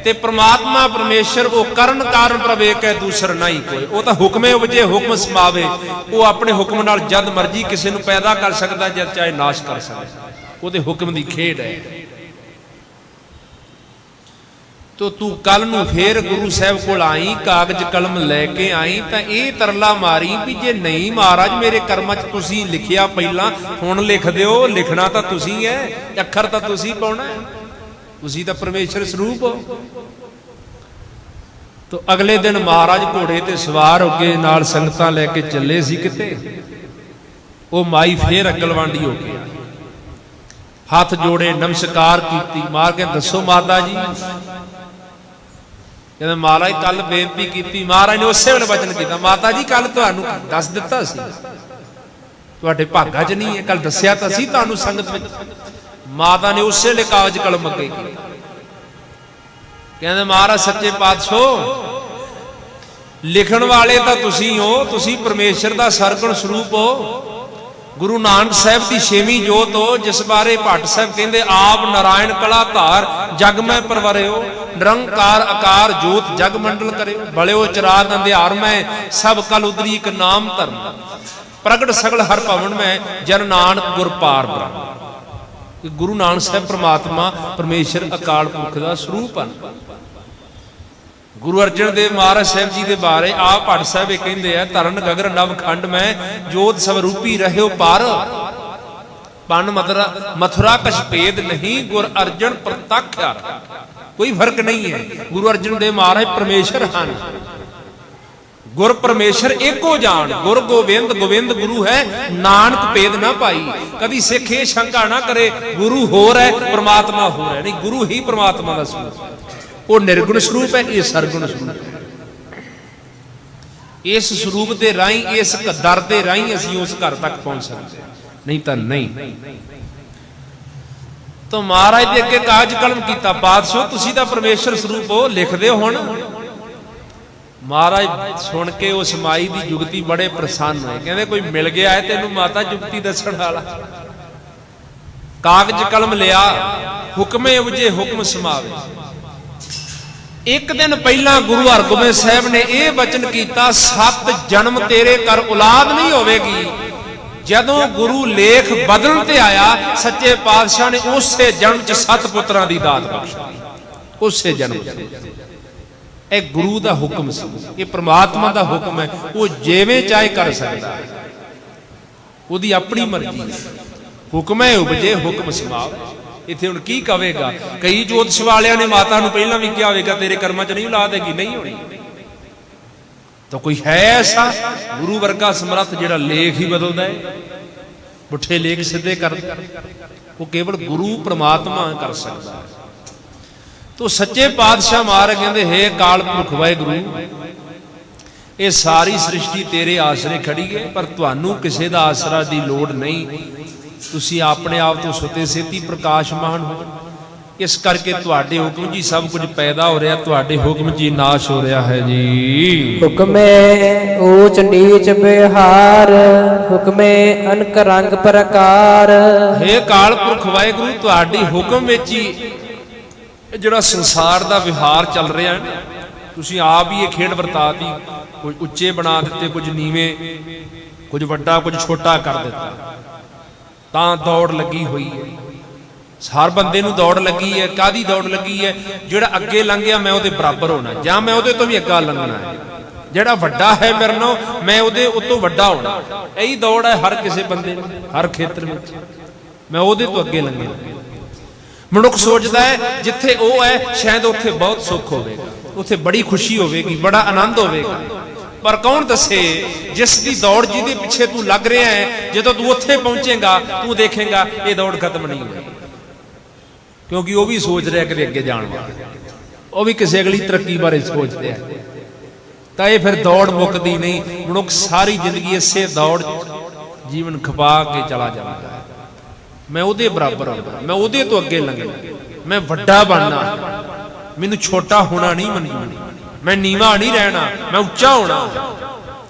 ਤੇ ਪ੍ਰਮਾਤਮਾ ਪਰਮੇਸ਼ਰ ਉਹ ਕਰਨ ਕਾਰਨ ਪ੍ਰਵੇਕ ਹੈ, ਦੂਸਰ ਨਹੀਂ ਕੋਈ। ਉਹ ਤਾਂ ਹੁਕਮੇ ਉਪਜੇ ਹੁਕਮ ਸਮਾਵੇ। ਉਹ ਆਪਣੇ ਹੁਕਮ ਨਾਲ ਜਦ ਮਰਜੀ ਕਿਸੇ ਨੂੰ ਪੈਦਾ ਕਰ ਸਕਦਾ, ਜਦ ਚਾਹੇ ਨਾਸ਼ ਕਰ ਸਕਦਾ। ਉਹਦੇ ਹੁਕਮ ਦੀ ਖੇਡ ਹੈ। ਤੋ ਤੂੰ ਕੱਲ ਨੂੰ ਫੇਰ ਗੁਰੂ ਸਾਹਿਬ ਕੋਲ ਆਈ, ਕਾਗਜ਼ ਕਲਮ ਲੈ ਕੇ ਆਈ, ਤਾਂ ਇਹ ਤਰਲਾ ਮਾਰੀ ਵੀ ਜੇ ਨਹੀਂ ਮਹਾਰਾਜ ਮੇਰੇ ਕਰਮਾਂ 'ਚ ਤੁਸੀਂ ਲਿਖਿਆ ਪਹਿਲਾਂ, ਹੁਣ ਲਿਖ ਦਿਓ। ਲਿਖਣਾ ਤਾਂ ਤੁਸੀਂ ਹੈ, ਅੱਖਰ ਤਾਂ ਤੁਸੀਂ ਪਾਉਣਾ, ਤੁਸੀਂ ਤਾਂ ਪਰਮੇਸ਼ਰ ਸਰੂਪ ਹੋ। ਤੋ ਅਗਲੇ ਦਿਨ ਮਹਾਰਾਜ ਘੋੜੇ ਤੇ ਸਵਾਰ ਹੋ ਕੇ ਨਾਲ ਸੰਗਤਾਂ ਲੈ ਕੇ ਚੱਲੇ ਸੀ ਕਿਤੇ। ਉਹ ਮਾਈ ਫੇਰ ਅਕਲਵਾਂਡੀ ਹੋ ਗਈ, ਹੱਥ ਜੋੜੇ ਨਮਸਕਾਰ ਕੀਤੀ। ਮਾਰ ਕੇ ਦੱਸੋ ਮਾਤਾ ਜੀ। ਕਹਿੰਦੇ ਮਹਾਰਾਜ ਕੱਲ ਬੇਨਤੀ ਕੀਤੀ। ਮਹਾਰਾਜ ਨੇ ਉਸੇ ਵੇਲੇ ਵਚਨ ਕੀਤਾ, ਮਾਤਾ ਜੀ ਕੱਲ ਤੁਹਾਨੂੰ ਦੱਸ ਦਿੱਤਾ ਸੀ, ਤੁਹਾਡੇ ਭਾਗਾਂ 'ਚ ਨਹੀਂ ਹੈ, ਕੱਲ ਦੱਸਿਆ ਤਾਂ ਸੀ ਤੁਹਾਨੂੰ ਸੰਗਤ ਵਿੱਚ। ਮਾਤਾ ਨੇ ਉਸੇ ਵੇਲੇ ਕਾਗਜ਼ ਕਲਮ ਅੱਗੇ ਕੀਤੀ। ਕਹਿੰਦੇ ਮਹਾਰਾਜ ਸੱਚੇ ਪਾਤਸ਼ਾਹ ਲਿਖਣ ਵਾਲੇ ਤਾਂ ਤੁਸੀਂ ਹੋ, ਤੁਸੀਂ ਪਰਮੇਸ਼ਰ ਦਾ ਸਰਗੁਣ ਸਰੂਪ ਹੋ। ਗੁਰੂ ਨਾਨਕ ਸਾਹਿਬ ਦੀ 6ਵੀਂ ਜੋਤ ਹੋ, ਜਿਸ ਬਾਰੇ ਭੱਟ ਸਾਹਿਬ ਕਹਿੰਦੇ ਆਪ ਨਾਰਾਇਣ ਕਲਾ ਧਾਰ ਜਗ ਮੈਂ ਪਰਵਰਿਓ, ਨਿਰੰਕਾਰ ਆਕਾਰ ਜੋਤ ਜਗ ਮੰਡਲ ਕਰਿਓ, ਬਲਿਓ ਚਰਾਤ ਅੰਧਿਆਰ ਮੈਂ ਸਭ ਕਲ ਉਦਰੀ ਇੱਕ ਨਾਮ ਧਰਮ, ਪ੍ਰਗਟ ਸਗਲ ਹਰ ਭਵਨ ਮੈਂ ਜਨ ਨਾਨਕ ਗੁਰ ਪਾਰ ਬ੍ਰਹਮ। ਗੁਰੂ ਨਾਨਕ ਸਾਹਿਬ ਪ੍ਰਮਾਤਮਾ ਪਰਮੇਸ਼ਰ ਅਕਾਲ ਪੁਰਖ ਦਾ ਸਰੂਪ ਹਨ। ਗੁਰੂ ਅਰਜਨ ਦੇਵ ਮਹਾਰਾਜ ਸਾਹਿਬ ਜੀ ਦੇ ਬਾਰੇ ਆਪ ਭੱਟ ਸਾਹਿਬ ਇਹ ਕਹਿੰਦੇ ਆ, ਧਰਨ ਗਗਰ ਨਵ ਖੰਡ ਮੈਂ ਜੋਤ ਸਵਰੂਪੀ ਰਹਿਓ ਪਾਰ, ਪਨ ਮਥੁਰਾ ਕਛ ਭੇਦ ਨਹੀਂ, ਗੁਰ ਅਰਜਨ ਪ੍ਰਤੱਖ ਹਰ। ਕੋਈ ਫਰਕ ਨਹੀਂ ਹੈ, ਗੁਰੂ ਅਰਜਨ ਦੇਵ ਮਹਾਰਾਜ ਪਰਮੇਸ਼ਰ ਹਨ। ਗੁਰ ਪਰਮੇਸ਼ਰ ਏਕੋ ਜਾਣ, ਗੁਰ ਗੋਬਿੰਦ ਗੋਬਿੰਦ ਗੁਰੂ ਹੈ, ਨਾਨਕ ਭੇਦ ਨਾ ਪਾਈ। ਕਦੀ ਸਿੱਖ ਇਹ ਸ਼ੰਕਾ ਨਾ ਕਰੇ ਗੁਰੂ ਹੋਰ ਹੈ ਪ੍ਰਮਾਤਮਾ ਹੋਰ ਹੈ, ਨਹੀਂ, ਗੁਰੂ ਹੀ ਪ੍ਰਮਾਤਮਾ ਦਾ ਸਰੂਪ। ਉਹ ਨਿਰਗੁਣ ਸਰੂਪ ਹੈ, ਇਹ ਸਰਗੁਣ ਸਰੂਪ ਹੈ। ਇਸ ਸਰੂਪ ਦੇ ਰਾਹੀਂ, ਇਸ ਦਰ ਦੇ ਰਾਹੀਂ ਅਸੀਂ ਉਸ ਘਰ ਤੱਕ ਪਹੁੰਚ ਸਕਦੇ, ਨਹੀਂ ਤਾਂ ਨਹੀਂ। ਤਾਂ ਮਹਾਰਾਜ ਦੇ ਅੱਗੇ ਕਾਗਜ਼ ਕਲਮ ਕੀਤਾ, ਪਾਤਸ਼ਾਹ ਤੁਸੀਂ ਤਾਂ ਪਰਮੇਸ਼ਰ ਸਰੂਪ ਹੋ, ਲਿਖ ਦਿਓ ਹੁਣ। ਮਹਾਰਾਜ ਸੁਣ ਕੇ ਉਸ ਮਾਈ ਦੀ ਜੁਗਤੀ ਬੜੇ ਪ੍ਰਸੰਨ ਹੋਏ। ਕਹਿੰਦੇ ਕੋਈ ਮਿਲ ਗਿਆ ਹੈ ਤੈਨੂੰ ਮਾਤਾ ਜੁਗਤੀ ਦੱਸਣ ਵਾਲਾ। ਕਾਗਜ਼ ਕਲਮ ਲਿਆ, ਹੁਕਮੇ ਉਪਜੇ ਹੁਕਮ ਸਮਾਵੇ। ਇੱਕ ਦਿਨ ਪਹਿਲਾਂ ਗੁਰੂ ਹਰਗੋਬਿੰਦ ਸਾਹਿਬ ਨੇ ਇਹ ਬਚਨ ਕੀਤਾ, 7 ਜਨਮ ਤੇਰੇ ਕਰ ਔਲਾਦ ਨਹੀਂ ਹੋਵੇਗੀ ਜਦੋਂ ਗੁਰੂ ਲੇਖ ਬਦਲਣ ਤੇ ਆਇਆ, ਸੱਚੇ ਪਾਤਸ਼ਾਹ ਨੇ ਉਸੇ ਜਨਮ ਚ 7 ਪੁੱਤਰਾਂ ਦੀ ਦਾਤ ਬਖਸ਼ੀ, ਉਸੇ ਜਨਮ ਚ। ਇਹ ਗੁਰੂ ਦਾ ਹੁਕਮ ਸੀ, ਇਹ ਪ੍ਰਮਾਤਮਾ ਦਾ ਹੁਕਮ ਹੈ। ਉਹ ਜਿਵੇਂ ਚਾਹੇ ਕਰ ਸਕਦਾ, ਉਹਦੀ ਆਪਣੀ ਮਰਜ਼ੀ ਹੈ। ਹੁਕਮ ਹੈ ਉਪਜੇ ਹੁਕਮ ਸਮਾਵੇ। ਇੱਥੇ ਹੁਣ ਕੀ ਕਵੇਗਾ? ਕਈ ਜੋਤਿਸ਼ ਵਾਲਿਆਂ ਨੇ ਮਾਤਾ ਨੂੰ ਪਹਿਲਾਂ ਵੀ ਕਿਹਾ ਹੋਵੇਗਾ ਤੇਰੇ ਕਰਮਾਂ ਚ ਨਹੀਂ ਔਲਾਦ ਹੈਗੀ, ਨਹੀਂ ਹੋਣੀ। ਤਾਂ ਕੋਈ ਹੈ ਐਸਾ ਗੁਰੂ ਵਰਗਾ ਸਮਰੱਥ ਜਿਹੜਾ ਲੇਖ ਹੀ ਬਦਲਦਾ ਹੈ, ਪੁੱਠੇ ਲੇਖ ਸਿੱਧੇ ਕਰਦਾ? ਉਹ ਕੇਵਲ ਗੁਰੂ ਪ੍ਰਮਾਤਮਾ ਕਰ ਸਕਦਾ ਹੈ। ਤੋ ਸੱਚੇ ਪਾਤਸ਼ਾਹ ਮਹਾਰਾਜ ਕਹਿੰਦੇ, ਹੇ ਅਕਾਲ ਪੁਰਖ ਵਾਹਿਗੁਰੂ, ਇਹ ਸਾਰੀ ਸ੍ਰਿਸ਼ਟੀ ਤੇਰੇ ਆਸਰੇ ਖੜੀ ਹੈ, ਪਰ ਤੁਹਾਨੂੰ ਕਿਸੇ ਦਾ ਆਸਰਾ ਦੀ ਲੋੜ ਨਹੀਂ। ਤੁਸੀਂ ਆਪਣੇ ਆਪ ਤੋਂ ਸੁਤੇ ਸੇਤੀ ਪ੍ਰਕਾਸ਼ਮਾਨ ਹੋ। ਇਸ ਕਰਕੇ ਤੁਹਾਡੇ ਹੁਕਮ ਜੀ ਸਭ ਕੁਝ ਪੈਦਾ ਹੋ ਰਿਹਾ, ਤੁਹਾਡੇ ਹੁਕਮ ਜੀ ਨਾਸ਼ ਹੋ ਰਿਹਾ ਹੈ ਜੀ। ਹੁਕਮੇ ਊਚ ਨੀਚ ਬਿਹਾਰ, ਹੁਕਮੇ ਅਨਕ ਰੰਗ ਪ੍ਰਕਾਰ। ਹੇ ਅਕਾਲ ਪੁਰਖ ਵਾਹਿਗੁਰੂ, ਤੁਹਾਡੀ ਹੁਕਮ ਵਿੱਚ ਹੀ ਜਿਹੜਾ ਸੰਸਾਰ ਦਾ ਵਿਹਾਰ ਚੱਲ ਰਿਹਾ ਹੈ। ਤੁਸੀਂ ਆਪ ਹੀ ਇਹ ਖੇਡ ਵਰਤਾਤੀ, ਕੁਝ ਉੱਚੇ ਬਣਾ ਦਿੱਤੇ, ਕੁਝ ਨੀਵੇਂ, ਕੁਝ ਵੱਡਾ ਕੁਝ ਛੋਟਾ ਕਰ ਦਿੱਤਾ। ਤਾਂ ਦੌੜ ਲੱਗੀ ਹੋਈ ਹੈ, ਹਰ ਬੰਦੇ ਨੂੰ ਦੌੜ ਲੱਗੀ ਹੈ। ਕਾਹਦੀ ਦੌੜ ਲੱਗੀ ਹੈ? ਜਿਹੜਾ ਅੱਗੇ ਲੰਘਿਆ ਮੈਂ ਉਹਦੇ ਬਰਾਬਰ ਹੋਣਾ, ਜਾਂ ਮੈਂ ਉਹਦੇ ਤੋਂ ਵੀ ਅੱਗਾ ਲੰਘਣਾ ਹੈ। ਜਿਹੜਾ ਵੱਡਾ ਹੈ ਮੇਰੇ ਨਾਲੋਂ, ਮੈਂ ਉਹਦੇ ਉਤੋਂ ਵੱਡਾ ਹੋਣਾ। ਇਹੀ ਦੌੜ ਹੈ ਹਰ ਕਿਸੇ ਬੰਦੇ ਨੂੰ, ਹਰ ਖੇਤਰ ਵਿੱਚ। ਮੈਂ ਉਹਦੇ ਤੋਂ ਅੱਗੇ ਲੰਘਣਾ। ਮਨੁੱਖ ਸੋਚਦਾ ਹੈ ਜਿੱਥੇ ਉਹ ਹੈ ਸ਼ਾਇਦ ਉੱਥੇ ਬਹੁਤ ਸੁੱਖ ਹੋਵੇਗਾ, ਉੱਥੇ ਬੜੀ ਖੁਸ਼ੀ ਹੋਵੇਗੀ, ਬੜਾ ਆਨੰਦ ਹੋਵੇਗਾ। ਪਰ ਕੌਣ ਦੱਸੇ ਜਿਸ ਦੀ ਦੌੜ ਜਿਹਦੇ ਪਿੱਛੇ ਤੂੰ ਲੱਗ ਰਿਹਾ ਹੈ, ਜਦੋਂ ਤੂੰ ਉੱਥੇ ਪਹੁੰਚੇਗਾ ਤੂੰ ਦੇਖੇਗਾ ਇਹ ਦੌੜ ਖਤਮ ਨਹੀਂ ਹੋਈ। ਕਿਉਂਕਿ ਉਹ ਵੀ ਸੋਚ ਰਿਹਾ ਕਿ ਅੱਗੇ ਜਾਣ ਵਾਲਾ, ਉਹ ਵੀ ਕਿਸੇ ਅਗਲੀ ਤਰੱਕੀ ਬਾਰੇ ਸੋਚ ਰਿਹਾ। ਤਾਂ ਇਹ ਫਿਰ ਦੌੜ ਮੁੱਕਦੀ ਨਹੀਂ। ਮਨੁੱਖ ਸਾਰੀ ਜ਼ਿੰਦਗੀ ਇਸੇ ਦੌੜ ਜੀਵਨ ਖਪਾ ਕੇ ਚਲਾ ਜਾਂਦਾ ਹੈ। ਮੈਂ ਉਹਦੇ ਬਰਾਬਰ ਹੋਣਾ, ਮੈਂ ਉਹਦੇ ਤੋਂ ਅੱਗੇ ਲੰਘਣਾ, ਮੈਂ ਵੱਡਾ ਬਣਨਾ, ਮੈਨੂੰ ਛੋਟਾ ਹੋਣਾ ਨਹੀਂ ਮਨਜ਼ੂਰ, ਮੈਂ ਨੀਵਾਂ ਨਹੀਂ ਰਹਿਣਾ, ਮੈਂ ਉੱਚਾ ਹੋਣਾ।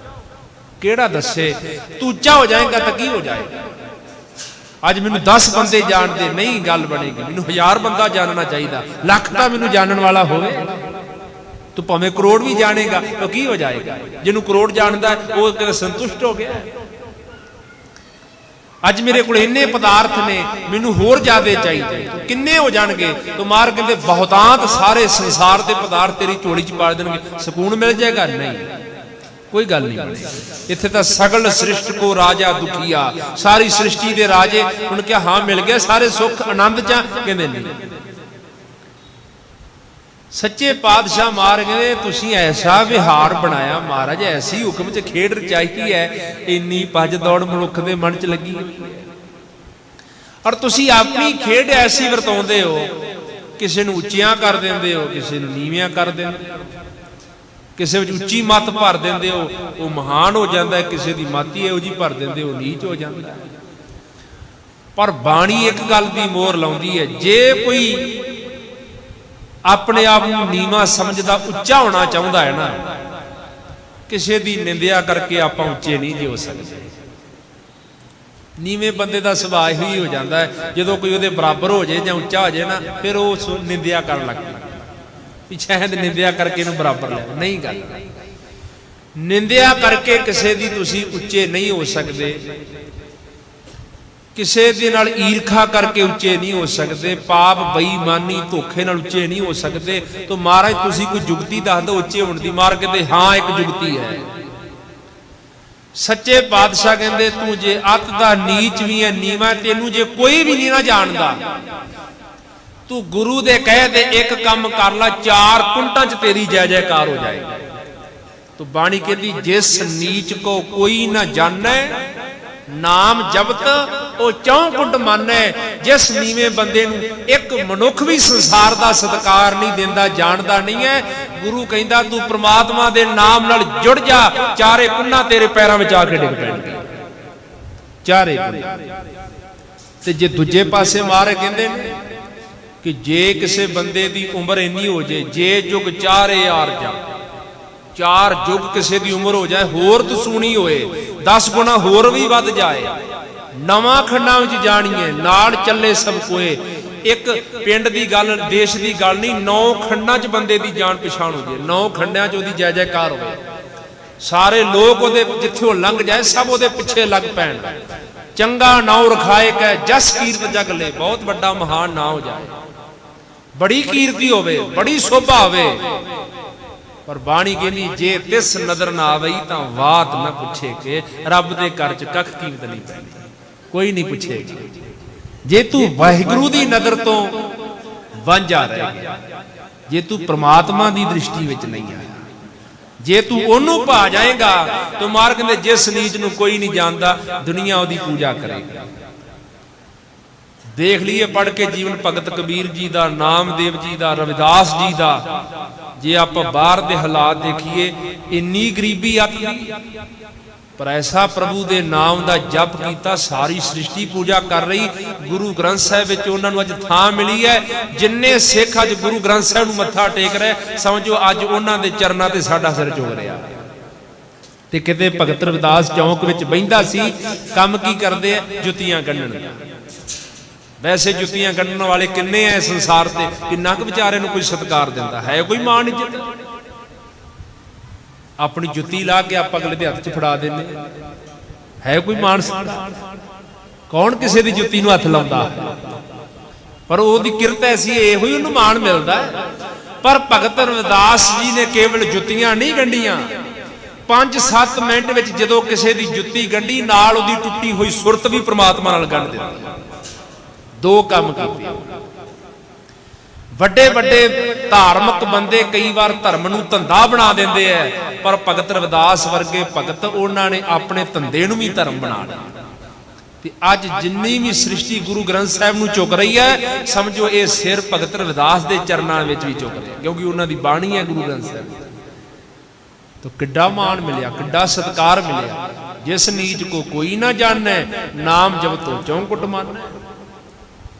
ਕਿਹੜਾ ਦੱਸੇ? ਤੂੰ ਉੱਚਾ ਹੋ ਜਾਏਗਾ ਤਾਂ ਕੀ ਹੋ ਜਾਏਗਾ? ਅੱਜ ਮੈਨੂੰ 10 ਬੰਦੇ ਜਾਣਦੇ ਨਹੀਂ ਗੱਲ ਬਣੇਗੀ, ਮੈਨੂੰ 1000 ਬੰਦਾ ਜਾਣਨਾ ਚਾਹੀਦਾ, ਲੱਖ ਤਾਂ ਮੈਨੂੰ ਜਾਣਨ ਵਾਲਾ ਹੋਵੇ। ਤੂੰ ਭਾਵੇਂ ਕਰੋੜ ਵੀ ਜਾਣੇਗਾ ਤਾਂ ਕੀ ਹੋ ਜਾਏਗਾ? ਜਿਹਨੂੰ ਕਰੋੜ ਜਾਣਦਾ ਉਹ ਕਿਤੇ ਸੰਤੁਸ਼ਟ ਹੋ ਗਿਆ। ਅੱਜ ਮੇਰੇ ਕੋਲ ਇੰਨੇ ਪਦਾਰਥ ਨੇ, ਮੈਨੂੰ ਹੋਰ ਜ਼ਿਆਦਾ ਚਾਹੀਦੇ, ਕਿੰਨੇ ਹੋ ਜਾਣਗੇ? ਤੋ ਮਾਰ ਕਹਿੰਦੇ ਬਹੁਤਾਂਤ ਸਾਰੇ ਸੰਸਾਰ ਦੇ ਪਦਾਰਥ ਤੇਰੀ ਝੋਲੀ ਚ ਪਾ ਦੇਣਗੇ, ਸਕੂਨ ਮਿਲ ਜਾਏਗਾ? ਨਹੀਂ, ਕੋਈ ਗੱਲ ਨਹੀਂ। ਇੱਥੇ ਤਾਂ ਸਗਲ ਸ੍ਰਿਸ਼ਟ ਕੋ ਰਾਜਾ ਦੁਖੀਆ, ਸਾਰੀ ਸ੍ਰਿਸ਼ਟੀ ਦੇ ਰਾਜੇ। ਹੁਣ ਕਿਹਾ ਹਾਂ ਮਿਲ ਗਿਆ ਸਾਰੇ ਸੁੱਖ ਆਨੰਦ ਚ? ਕਹਿੰਦੇ ਨਹੀਂ। ਸੱਚੇ ਪਾਤਸ਼ਾਹ ਮਹਾਰਾਜ ਕਹਿੰਦੇ ਤੁਸੀਂ ਐਸਾ ਵਿਹਾਰ ਬਣਾਇਆ ਮਹਾਰਾਜ, ਐਸੀ ਹੁਕਮ ਚ ਖੇਡ ਰਚਾਈ ਹੈ, ਇੰਨੀ ਭੱਜ ਦੌੜ ਮਨੁੱਖ ਦੇ ਮਨ ਚ ਲੱਗੀ। ਔਰ ਤੁਸੀਂ ਆਪਣੀ ਖੇਡ ਐਸੀ ਵਰਤਾਉਂਦੇ ਹੋ, ਕਿਸੇ ਨੂੰ ਉੱਚੀਆਂ ਕਰ ਦਿੰਦੇ ਹੋ, ਕਿਸੇ ਨੂੰ ਨੀਵੀਆਂ ਕਰ ਦਿੰਦੇ ਹੋ, ਕਿਸੇ ਵਿੱਚ ਉੱਚੀ ਮੱਤ ਭਰ ਦਿੰਦੇ ਹੋ, ਉਹ ਮਹਾਨ ਹੋ ਜਾਂਦਾ ਹੈ, ਕਿਸੇ ਦੀ ਮੱਤ ਹੀ ਇਹੋ ਜਿਹੀ ਭਰ ਦਿੰਦੇ ਹੋ, ਨੀਚ ਹੋ ਜਾਂਦਾ ਹੈ। ਪਰ ਬਾਣੀ ਇੱਕ ਗੱਲ ਦੀ ਮੋਹਰ ਲਾਉਂਦੀ ਹੈ, ਜੇ ਕੋਈ ਆਪਣੇ ਆਪ ਨੂੰ ਨੀਵਾਂ ਸਮਝਦਾ, ਉੱਚਾ ਹੋਣਾ ਚਾਹੁੰਦਾ ਹੈ ਨਾ, ਕਿਸੇ ਦੀ ਨਿੰਦਿਆ ਕਰਕੇ ਆਪਾਂ ਉੱਚੇ ਨਹੀਂ ਜੀ ਹੋ ਸਕਦੇ। ਨੀਵੇਂ ਬੰਦੇ ਦਾ ਸੁਭਾਅ ਹੀ ਹੋ ਜਾਂਦਾ ਹੈ, ਜਦੋਂ ਕੋਈ ਉਹਦੇ ਬਰਾਬਰ ਹੋ ਜਾਏ ਜਾਂ ਉੱਚਾ ਹੋ ਜਾਏ ਨਾ, ਫਿਰ ਉਹ ਨਿੰਦਿਆ ਕਰਨ ਲੱਗ ਪੈਂਦਾ, ਸ਼ਾਇਦ ਨਿੰਦਿਆ ਕਰਕੇ ਇਹਨੂੰ ਬਰਾਬਰ ਲੈ। ਨਹੀਂ ਗੱਲ, ਨਿੰਦਿਆ ਕਰਕੇ ਕਿਸੇ ਦੀ ਤੁਸੀਂ ਉੱਚੇ ਨਹੀਂ ਹੋ ਸਕਦੇ, ਕਿਸੇ ਦੇ ਨਾਲ ਈਰਖਾ ਕਰਕੇ ਉੱਚੇ ਨਹੀਂ ਹੋ ਸਕਦੇ, ਪਾਪ ਬੇਈਮਾਨੀ ਧੋਖੇ ਨਾਲ ਉੱਚੇ ਨਹੀਂ ਹੋ ਸਕਦੇ। ਤਾਂ ਮਹਾਰਾਜ ਤੁਸੀਂ ਕੋਈ ਜੁਗਤੀ ਦੱਸ ਦਿਓ ਉੱਚੇ ਹੋਣ ਦੀ। ਮਾਰ ਕਹਿੰਦੇ ਹਾਂ ਇੱਕ ਜੁਗਤੀ ਹੈ। ਸੱਚੇ ਪਾਤਸ਼ਾਹ ਕਹਿੰਦੇ ਤੂੰ ਜੇ ਅੱਤ ਦਾ ਨੀਚ ਵੀ ਹੈ, ਨੀਵਾਂ, ਤੈਨੂੰ ਜੇ ਕੋਈ ਵੀ ਨਹੀਂ ਨਾ ਜਾਣਦਾ, ਤੂੰ ਗੁਰੂ ਦੇ ਕਹੇ ਦੇ ਇੱਕ ਕੰਮ ਕਰ ਲੈ, 4 ਕੁੰਟਾਂ ਚ ਤੇਰੀ ਜੈ ਜੈਕਾਰ ਹੋ ਜਾਏਗੀ। ਤੂੰ ਬਾਣੀ ਕਹਿੰਦੀ ਜਿਸ ਨੀਚ ਕੋ ਕੋਈ ਨਾ ਜਾਣੈ, ਨਾਮ ਜਪਤ ਉਹ 4 ਕੁੰਟ ਮੰਨੈ। ਜਿਸ ਨੀਵੇਂ ਬੰਦੇ ਨੂੰ ਇੱਕ ਮਨੁੱਖ ਵੀ ਸੰਸਾਰ ਦਾ ਸਤਿਕਾਰ ਨਹੀਂ ਦਿੰਦਾ, ਜਾਣਦਾ ਨਹੀਂ ਹੈ, ਗੁਰੂ ਕਹਿੰਦਾ ਤੂੰ ਪ੍ਰਮਾਤਮਾ ਦੇ ਨਾਮ ਨਾਲ ਜੁੜ ਜਾ, 4 ਕੁੰਨਾਂ ਤੇਰੇ ਪੈਰਾਂ ਵਿੱਚ ਆ ਕੇ ਡਿੱਗ ਪੈਣਗੇ, 4 ਕੁੰਨ। ਤੇ ਜੇ ਦੂਜੇ ਪਾਸੇ ਮਾਰੇ ਕਹਿੰਦੇ ਨੇ ਕਿ ਜੇ ਕਿਸੇ ਬੰਦੇ ਦੀ ਉਮਰ ਇੰਨੀ ਹੋ ਜੇ, ਜੇ ਜੁਗ 4 ਯਾਰ ਜਾ, 4 ਯੁੱਗ ਕਿਸੇ ਦੀ ਉਮਰ ਹੋ ਜਾਏ, ਹੋਰ ਤਸੂਣੀ ਹੋਏ, 10 ਗੁਣਾ ਹੋਰ ਵੀ ਵੱਧ ਜਾਏ, ਨਵਾਂ ਖੰਡਾਂ ਵਿੱਚ ਜਾਣੀਏ, ਨਾਲ ਚੱਲੇ ਸਭ ਕੋਏ। ਇੱਕ ਪਿੰਡ ਦੀ ਗੱਲ, ਦੇਸ਼ ਦੀ ਗੱਲ ਨਹੀਂ, 9 ਖੰਡਾਂ 'ਚ ਬੰਦੇ ਦੀ ਜਾਣ ਪਛਾਣ ਹੋ ਜੇ, 9 ਖੰਡਾਂ 'ਚ ਉਹਦੀ ਜੈ ਜੈਕਾਰ ਹੋਵੇ। ਸਾਰੇ ਲੋਕ ਉਹਦੇ ਜਿੱਥੇ ਉਹ ਲੰਘ ਜਾਏ ਸਭ ਉਹਦੇ ਪਿੱਛੇ ਲੱਗ ਪੈਣ। ਚੰਗਾ ਨਾਉ ਰਖਾਏ ਕੈ ਜਸ ਕੀਰਤ ਜਗ ਲੈ, ਬਹੁਤ ਵੱਡਾ ਮਹਾਨ ਨਾਂ ਹੋ ਜਾਏ, ਬੜੀ ਕੀਰਤੀ ਹੋਵੇ, ਬੜੀ ਸ਼ੋਭਾ ਹੋਵੇ। ਪਰ ਬਾਣੀ ਕਹਿੰਦੀ ਜੇ ਤਿਸ ਨਜ਼ਰ ਨਾ ਆਵਈ ਤਾਂ ਬਾਤ ਨਾ ਪੁੱਛੇ ਕਿ ਰੱਬ ਦੇ ਘਰ ਚ ਕੱਖ ਕੀਮਤ ਨਹੀਂ ਪੈਂਦੀ, ਕੋਈ ਨਹੀਂ ਪੁੱਛੇਗਾ। ਜੇ ਤੂੰ ਵਾਹਿਗੁਰੂ ਦੀ ਨਜ਼ਰ ਤੋਂ ਵਾਂਝਾ ਰਹਿ ਗਿਆ, ਜੇ ਤੂੰ ਪ੍ਰਮਾਤਮਾ ਦੀ ਦ੍ਰਿਸ਼ਟੀ ਵਿੱਚ ਨਹੀਂ ਆਇਆ, ਜੇ ਤੂੰ ਉਹਨੂੰ ਭਾ ਜਾਏਗਾ ਤਾਂ ਮਾਰ ਕਹਿੰਦੇ ਜਿਸ ਨੀਚ ਨੂੰ ਕੋਈ ਨਹੀਂ ਜਾਣਦਾ ਦੁਨੀਆ ਉਹਦੀ ਪੂਜਾ ਕਰੇਗੀ। ਦੇਖ ਲਈਏ ਪੜ੍ਹ ਕੇ ਜੀਵਨ ਭਗਤ ਕਬੀਰ ਜੀ ਦਾ, ਨਾਮਦੇਵ ਜੀ ਦਾ, ਰਵਿਦਾਸ ਜੀ ਦਾ। ਜੇ ਆਪਾਂ ਬਾਹਰ ਦੇ ਹਾਲਾਤ ਦੇਖੀਏ, ਇੰਨੀ ਗਰੀਬੀ ਆਤੀ, ਪਰ ਐਸਾ ਪ੍ਰਭੂ ਦੇ ਨਾਮ ਦਾ ਜਪ ਕੀਤਾ, ਸਾਰੀ ਸ੍ਰਿਸ਼ਟੀ ਪੂਜਾ ਕਰ ਰਹੀ। ਗੁਰੂ ਗ੍ਰੰਥ ਸਾਹਿਬ ਵਿੱਚ ਉਹਨਾਂ ਨੂੰ ਅੱਜ ਥਾਂ ਮਿਲੀ ਹੈ। ਜਿੰਨੇ ਸਿੱਖ ਅੱਜ ਗੁਰੂ ਗ੍ਰੰਥ ਸਾਹਿਬ ਨੂੰ ਮੱਥਾ ਟੇਕ ਰਹੇ, ਸਮਝੋ ਅੱਜ ਉਹਨਾਂ ਦੇ ਚਰਨਾਂ ਤੇ ਸਾਡਾ ਸਿਰ ਝੁਕ ਰਿਹਾ। ਤੇ ਕਿਤੇ ਭਗਤ ਰਵਿਦਾਸ ਚੌਂਕ ਵਿੱਚ ਬਹਿੰਦਾ ਸੀ, ਕੰਮ ਕੀ ਕਰਦੇ ਆ? ਜੁੱਤੀਆਂ ਗੰਢਣ। ਵੈਸੇ ਜੁੱਤੀਆਂ ਗੰਢਣ ਵਾਲੇ ਕਿੰਨੇ ਐ ਸੰਸਾਰ ਤੇ, ਕਿੰਨਾ ਕੁ ਵਿਚਾਰੇ ਨੂੰ ਕੋਈ ਸਤਿਕਾਰ ਦਿੰਦਾ ਹੈ? ਕੋਈ ਮਾਣ ਇੱਜ਼ਤ? ਆਪਣੀ ਜੁੱਤੀ ਲਾ ਕੇ ਆਪਾਂ ਅਗਲੇ ਦੇ ਹੱਥ 'ਚ ਫੜਾ ਦਿੰਦੇ, ਹੈ ਕੋਈ ਮਾਣ ਸਤਿਕਾਰ? ਕੌਣ ਕਿਸੇ ਦੀ ਜੁੱਤੀ ਨੂੰ ਹੱਥ ਲਾਉਂਦਾ? ਪਰ ਉਹਦੀ ਕਿਰਤ ਐਸੀ, ਇਹੋ ਹੀ ਉਹਨੂੰ ਮਾਣ ਮਿਲਦਾ। ਪਰ ਭਗਤ ਰਵਿਦਾਸ ਜੀ ਨੇ ਕੇਵਲ ਜੁੱਤੀਆਂ ਨਹੀਂ ਗੰਢੀਆਂ, 5-7 ਮਿੰਟ ਵਿੱਚ ਜਦੋਂ ਕਿਸੇ ਦੀ ਜੁੱਤੀ ਗੰਢੀ, ਨਾਲ ਉਹਦੀ ਟੁੱਟੀ ਹੋਈ ਸੁਰਤ ਵੀ ਪ੍ਰਮਾਤਮਾ ਨਾਲ ਗੰਢ ਦਿੱਤੀ। ਦੋ ਕੰਮ ਕੀਤੇ। ਵੱਡੇ ਵੱਡੇ ਧਾਰਮਿਕ ਬੰਦੇ ਕਈ ਵਾਰ ਧਰਮ ਨੂੰ ਧੰਦਾ ਬਣਾ ਦਿੰਦੇ ਐ, ਪਰ ਭਗਤ ਰਵਿਦਾਸ ਵਰਗੇ ਭਗਤ, ਉਹਨਾਂ ਨੇ ਆਪਣੇ ਧੰਦੇ ਨੂੰ ਵੀ ਧਰਮ ਬਣਾ ਲਿਆ। ਤੇ ਅੱਜ ਜਿੰਨੀ ਵੀ ਸ੍ਰਿਸ਼ਟੀ ਗੁਰੂ ਗ੍ਰੰਥ ਸਾਹਿਬ ਨੂੰ ਝੁਕ ਰਹੀ ਹੈ, ਸਮਝੋ ਇਹ ਸਿਰ ਭਗਤ ਰਵਿਦਾਸ ਦੇ ਚਰਨਾਂ ਵਿੱਚ ਵੀ ਝੁਕ ਰਿਹਾ, ਕਿਉਂਕਿ ਉਹਨਾਂ ਦੀ ਬਾਣੀ ਹੈ ਗੁਰੂ ਗ੍ਰੰਥ ਸਾਹਿਬ। ਤਾਂ ਕਿੱਡਾ ਮਾਣ ਮਿਲਿਆ, ਕਿੱਡਾ ਸਤਿਕਾਰ ਮਿਲਿਆ। ਜਿਸ ਨੀਚ ਕੋ ਕੋਈ ਨਾ ਜਾਣੈ, ਨਾਮ ਜਪਤੋ ਚੌਂਕੁਟ ਮਾਨੈ।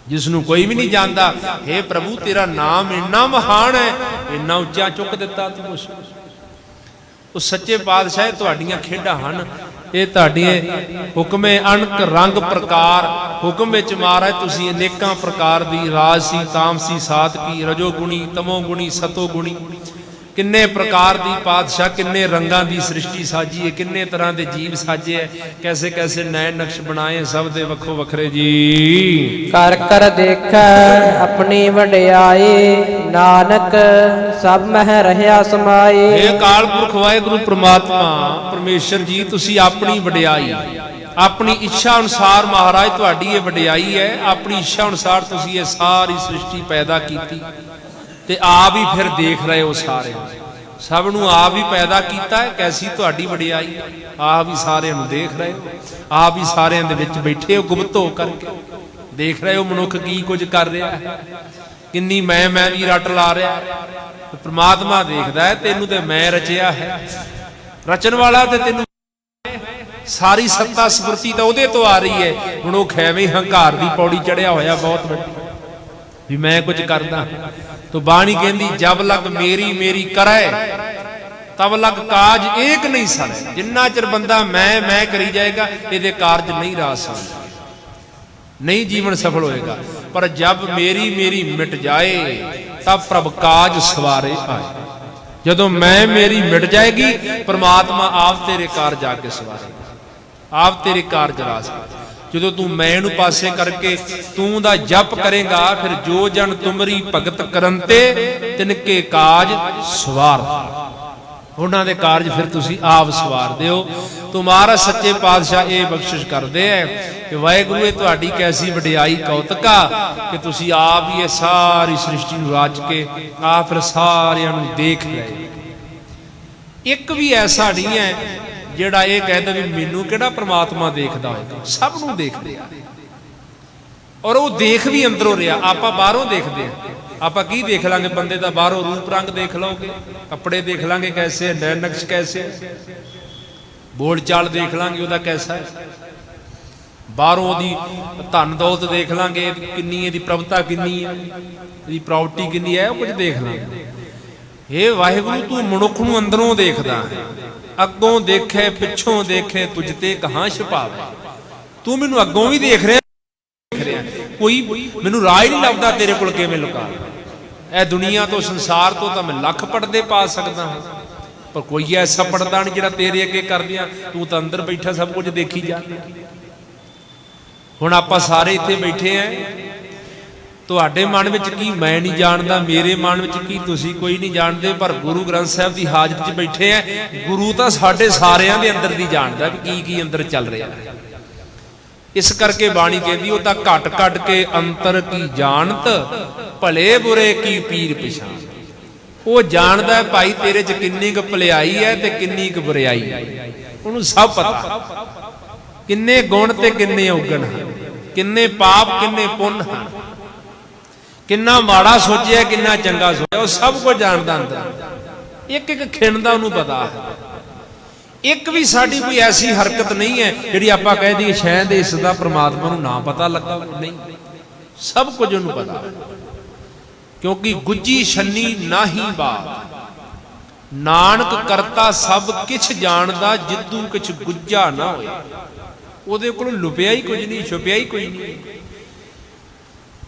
ਜਿਸ ਨੂੰ ਕੋਈ ਵੀ ਨਹੀਂ ਜਾਣਦਾ, ਹੇ ਪ੍ਰਭੂ ਤੇਰਾ ਨਾਮ ਇੰਨਾ ਮਹਾਨ ਹੈ, ਇੰਨਾ ਉੱਚਾ ਚੁੱਕ ਦਿੱਤਾ ਤੂੰ ਕੁਛ। ਉਹ ਸੱਚੇ ਪਾਤਸ਼ਾਹ ਤੁਹਾਡੀਆਂ ਖੇਡਾਂ ਹਨ, ਇਹ ਤੁਹਾਡੀਆਂ ਹੁਕਮੇ ਅਣਕ ਰੰਗ ਪ੍ਰਕਾਰ। ਹੁਕਮ ਵਿੱਚ ਮਹਾਰਾਜ ਤੁਸੀਂ ਅਨੇਕਾਂ ਪ੍ਰਕਾਰ ਦੀ ਰਾਜਸੀ, ਤਾਮਸੀ, ਸਾਤਕੀ, ਰਜੋ ਗੁਣੀ, ਤਮੋ ਗੁਣੀ, ਸਤੋ ਗੁਣੀ, ਕਿੰਨੇ ਪ੍ਰਕਾਰ ਦੀ ਪਾਤਸ਼ਾਹ, ਕਿੰਨੇ ਰੰਗਾਂ ਦੀ ਸ੍ਰਿਸ਼ਟੀ ਸਾਜੀ ਹੈ, ਕਿੰਨੇ ਤਰ੍ਹਾਂ ਦੇ ਜੀਵ ਸਾਜੇ ਹੈ, ਕੈਸੇ ਕੈਸੇ ਨਏ ਨਕਸ਼ ਬਣਾਏ, ਸਭ ਦੇ ਵੱਖੋ ਵੱਖਰੇ ਜੀ। ਕਰ ਕਰ ਦੇਖੈ ਆਪਣੀ ਵਡਿਆਈ, ਨਾਨਕ ਸਭ ਮਹਿ ਰਹਿਆ ਸਮਾਏ। ਇਹ ਅਕਾਲ ਪੁਰਖ ਵਾਹਿਗੁਰੂ ਪ੍ਰਮਾਤਮਾ ਪਰਮੇਸ਼ਰ ਜੀ, ਤੁਸੀਂ ਆਪਣੀ ਵਡਿਆਈ, ਆਪਣੀ ਇੱਛਾ ਅਨੁਸਾਰ ਮਹਾਰਾਜ ਤੁਹਾਡੀ ਇਹ ਵਡਿਆਈ ਹੈ। ਆਪਣੀ ਇੱਛਾ ਅਨੁਸਾਰ ਤੁਸੀਂ ਇਹ ਸਾਰੀ ਸ੍ਰਿਸ਼ਟੀ ਪੈਦਾ ਕੀਤੀ ਤੇ ਆਪ ਹੀ ਫਿਰ ਦੇਖ ਰਹੇ ਹੋ, ਸਾਰੇ ਸਭ ਨੂੰ ਆਪ ਹੀ ਪੈਦਾ ਕੀਤਾ ਹੈ। ਕੈਸੀ ਤੁਹਾਡੀ ਵਡਿਆਈ, ਆਪ ਹੀ ਸਾਰਿਆਂ ਨੂੰ ਦੇਖ ਰਹੇ ਹੋ, ਆਪ ਹੀ ਸਾਰਿਆਂ ਦੇ ਵਿੱਚ ਬੈਠੇ ਹੋ, ਗੁਪਤ ਹੋ ਕਰਕੇ ਦੇਖ ਰਹੇ ਹੋ ਮਨੁੱਖ ਕੀ ਕੁਝ ਕਰ ਰਿਹਾ ਹੈ, ਕਿੰਨੀ ਮੈਂ ਵੀ ਰੱਟ ਲਾ ਰਿਹਾ। ਪ੍ਰਮਾਤਮਾ ਦੇਖਦਾ ਹੈ, ਤੈਨੂੰ ਤੇ ਮੈਂ ਰਚਿਆ ਹੈ, ਰਚਣ ਵਾਲਾ ਤੇ ਤੈਨੂੰ ਸਾਰੀ ਸੱਤਾ ਸਮਰਤੀ ਤਾਂ ਉਹਦੇ ਤੋਂ ਆ ਰਹੀ ਹੈ। ਮਨੁੱਖ ਐਵੇਂ ਹੰਕਾਰ ਦੀ ਪੌੜੀ ਚੜਿਆ ਹੋਇਆ ਬਹੁਤ ਵੱਡੀ, ਵੀ ਮੈਂ ਕੁਝ ਕਰਦਾ। ਤੋ ਬਾਣੀ ਕਹਿੰਦੀ ਜਬ ਲਗ ਮੇਰੀ ਮੇਰੀ ਕਰੈ, ਤਬ ਲਗ ਕਾਜ ਏਕ ਨਹੀਂ ਸਰੇ। ਜਿੰਨਾ ਚਿਰ ਬੰਦਾ ਮੈਂ ਕਰੀ ਜਾਏਗਾ, ਇਹਦੇ ਕਾਰਜ ਨਹੀਂ ਰਾਸ ਹੋਣਗੇ, ਨਹੀਂ ਜੀਵਨ ਸਫਲ ਹੋਏਗਾ। ਪਰ ਜਬ ਮੇਰੀ ਮੇਰੀ ਮਿਟ ਜਾਏ, ਤਬ ਪ੍ਰਭ ਕਾਜ ਸਵਾਰੇ ਆਏ। ਜਦੋਂ ਮੈਂ ਮੇਰੀ ਮਿਟ ਜਾਏਗੀ, ਪ੍ਰਮਾਤਮਾ ਆਪ ਤੇਰੇ ਕਾਰਜ ਆ ਕੇ ਸਵਾਰੇਗਾ, ਆਪ ਤੇਰੇ ਕਾਰਜ ਰਾਸ। ਜਦੋਂ ਤੂੰ ਮੈਂ ਨੂੰ ਪਾਸੇ ਕਰਕੇ ਤੂੰ ਦਾ ਜਪ ਕਰੇਗਾ, ਫਿਰ ਜੋ ਜਨ ਤੁਮਰੀ ਭਗਤ ਕਰਨ ਤੇ ਤਿਨਕੇ ਕਾਜ ਸਵਾਰ, ਉਹਨਾਂ ਦੇ ਕਾਰਜ ਫਿਰ ਤੁਸੀਂ ਆਪ ਸਵਾਰਦੇ ਹੋ। ਤੁਮਾਰਾ ਸੱਚੇ ਪਾਤਸ਼ਾਹ ਇਹ ਬਖਸ਼ਿਸ਼ ਕਰਦੇ ਐ ਕਿ ਵਾਹਿਗੁਰੂ ਇਹ ਤੁਹਾਡੀ ਕੈਸੀ ਵਡਿਆਈ ਕੌਤਕਾ ਕਿ ਤੁਸੀਂ ਆਪ ਹੀ ਇਹ ਸਾਰੀ ਸ੍ਰਿਸ਼ਟੀ ਨੂੰ ਰਾਜ ਕੇ ਆਪ ਫਿਰ ਸਾਰਿਆਂ ਨੂੰ ਦੇਖ ਰਹੇ। ਇੱਕ ਵੀ ਐਸਾ ਨਹੀਂ ਹੈ ਜਿਹੜਾ ਇਹ ਕਹਿੰਦਾ ਵੀ ਮੈਨੂੰ ਕਿਹੜਾ ਪ੍ਰਮਾਤਮਾ ਦੇਖਦਾ ਹੋਏਗਾ, ਸਭ ਨੂੰ ਦੇਖਦੇ ਆ। ਔਰ ਉਹ ਦੇਖ ਵੀ ਅੰਦਰੋਂ ਰਿਹਾ, ਆਪਾਂ ਬਾਹਰੋਂ ਦੇਖਦੇ ਆ। ਆਪਾਂ ਕੀ ਦੇਖ ਲਾਂਗੇ? ਬੰਦੇ ਦਾ ਬਾਹਰੋਂ ਰੂਪ ਰੰਗ ਦੇਖ ਲਓਗੇ, ਕੱਪੜੇ ਦੇਖ ਲਾਂਗੇ ਕੈਸੇ, ਨੈ ਨਕਸ਼ ਕੈਸੇ, ਬੋਲ ਚਾਲ ਦੇਖ ਲਾਂਗੇ ਉਹਦਾ ਕੈਸਾ ਹੈ, ਬਾਹਰੋਂ ਉਹਦੀ ਧਨ ਦੌਲਤ ਦੇਖ ਲਾਂਗੇ, ਕਿੰਨੀ ਇਹਦੀ ਪ੍ਰਭਤਾ ਕਿੰਨੀ ਹੈ, ਇਹਦੀ ਪ੍ਰਾਪਰਟੀ ਕਿੰਨੀ ਹੈ, ਉਹ ਕੁਝ ਦੇਖ ਲਾਂਗੇ। ਇਹ ਵਾਹਿਗੁਰੂ ਤੂੰ ਮਨੁੱਖ ਨੂੰ ਅੰਦਰੋਂ ਦੇਖਦਾ ਹੈ, ਅੱਗੋਂ ਦੇਖੇ ਪਿੱਛੋਂ ਦੇਖੇ ਤੁਝ ਤੇ ਕਹਾਂ ਛੁਪਾਵੇ। ਤੂੰ ਮੈਨੂੰ ਅੱਗੋਂ ਵੀ ਦੇਖ ਰਿਹਾ, ਕੋਈ ਮੈਨੂੰ ਰਾਹ ਹੀ ਨਹੀਂ ਲੱਭਦਾ ਤੇਰੇ ਕੋਲ ਕਿਵੇਂ ਲੁਕਾ। ਇਹ ਦੁਨੀਆ ਤੋਂ, ਸੰਸਾਰ ਤੋਂ ਤਾਂ ਮੈਂ ਲੱਖ ਪਰਦੇ ਪਾ ਸਕਦਾ ਹਾਂ, पर कोई ऐसा पढ़दा नहीं जिहड़ा तेरे अगे कर दिया, तू तो अंदर बैठा सब कुछ देखी जा। हुण आपां सारे इत्थे बैठे हैं, तुहाडे मन विच की मैं नहीं जानदा, मेरे मन विच की तुसीं कोई नहीं जानदे, पर गुरु ग्रंथ साहिब की हाजत च बैठे हैं। गुरु तो साडे सारियां दे अंदर दी जानदा भी की अंदर चल रहा है। इस करके बाणी कहती वो तो घट घट के अंतर की जानत, भले बुरे की पीर पिछाण। वो जानदा है भाई तेरे च किन्नी क भलाई है ते किन्नी क बुराई है, उन्होंने सब पता, किन्ने गुण ते किन्ने औगण हैं, किन्ने पाप किन्ने पुण्य हैं, किन्ना माड़ा सोचिया किन्ना चंगा सोचा, वो सब कुछ जानता अंदर, एक एक खिण दा उन्होंने पता है। एक भी साड़ी कोई ऐसी हरकत नहीं है जिहड़ी आपां कह दी शायद इसका परमात्मा नूं ना पता लगा, नहीं, सब कुछ उन्होंने पता है। क्योंकि गुज्जी छन्नी नाही बात, नानक करता सब किछ जानदा, जिद्दू किछ गुज्जा ना होए। उहदे कोल लुपिया ही कुछ नहीं, छुपिया ही कोई नहीं।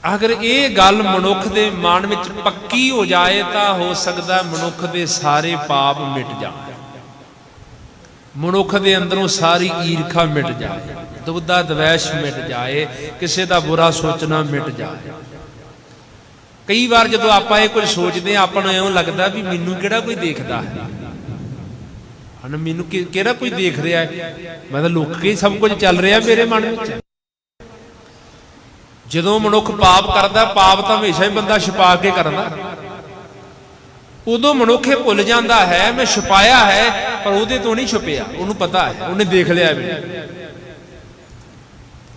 अगर ये गल मनुख के मन में पक्की हो जाए तो हो सकता मनुख के सारे पाप मिट जाए, मनुख के अंदरों सारी ईर्खा मिट जाए, दुविधा द्वैश मिट जाए, किसी का बुरा सोचना मिट जाए। कई बार जो आप कुछ सोचते हैं अपन इउं लगता भी मैनू किहड़ा कोई देखता है, मैनू किहड़ा कोई देख रहा है, मैं तो लुक के सब कुछ चल रहा मेरे मन में। जो मनुख पाप करता, पाप तो हमेशा ही बंदा छुपा के करता, उदों मनुख भुल जाता है मैं छुपाया है, पर उहदे तो नहीं छुपिया, उन्होंने पता है, उन्हें देख लिया भी।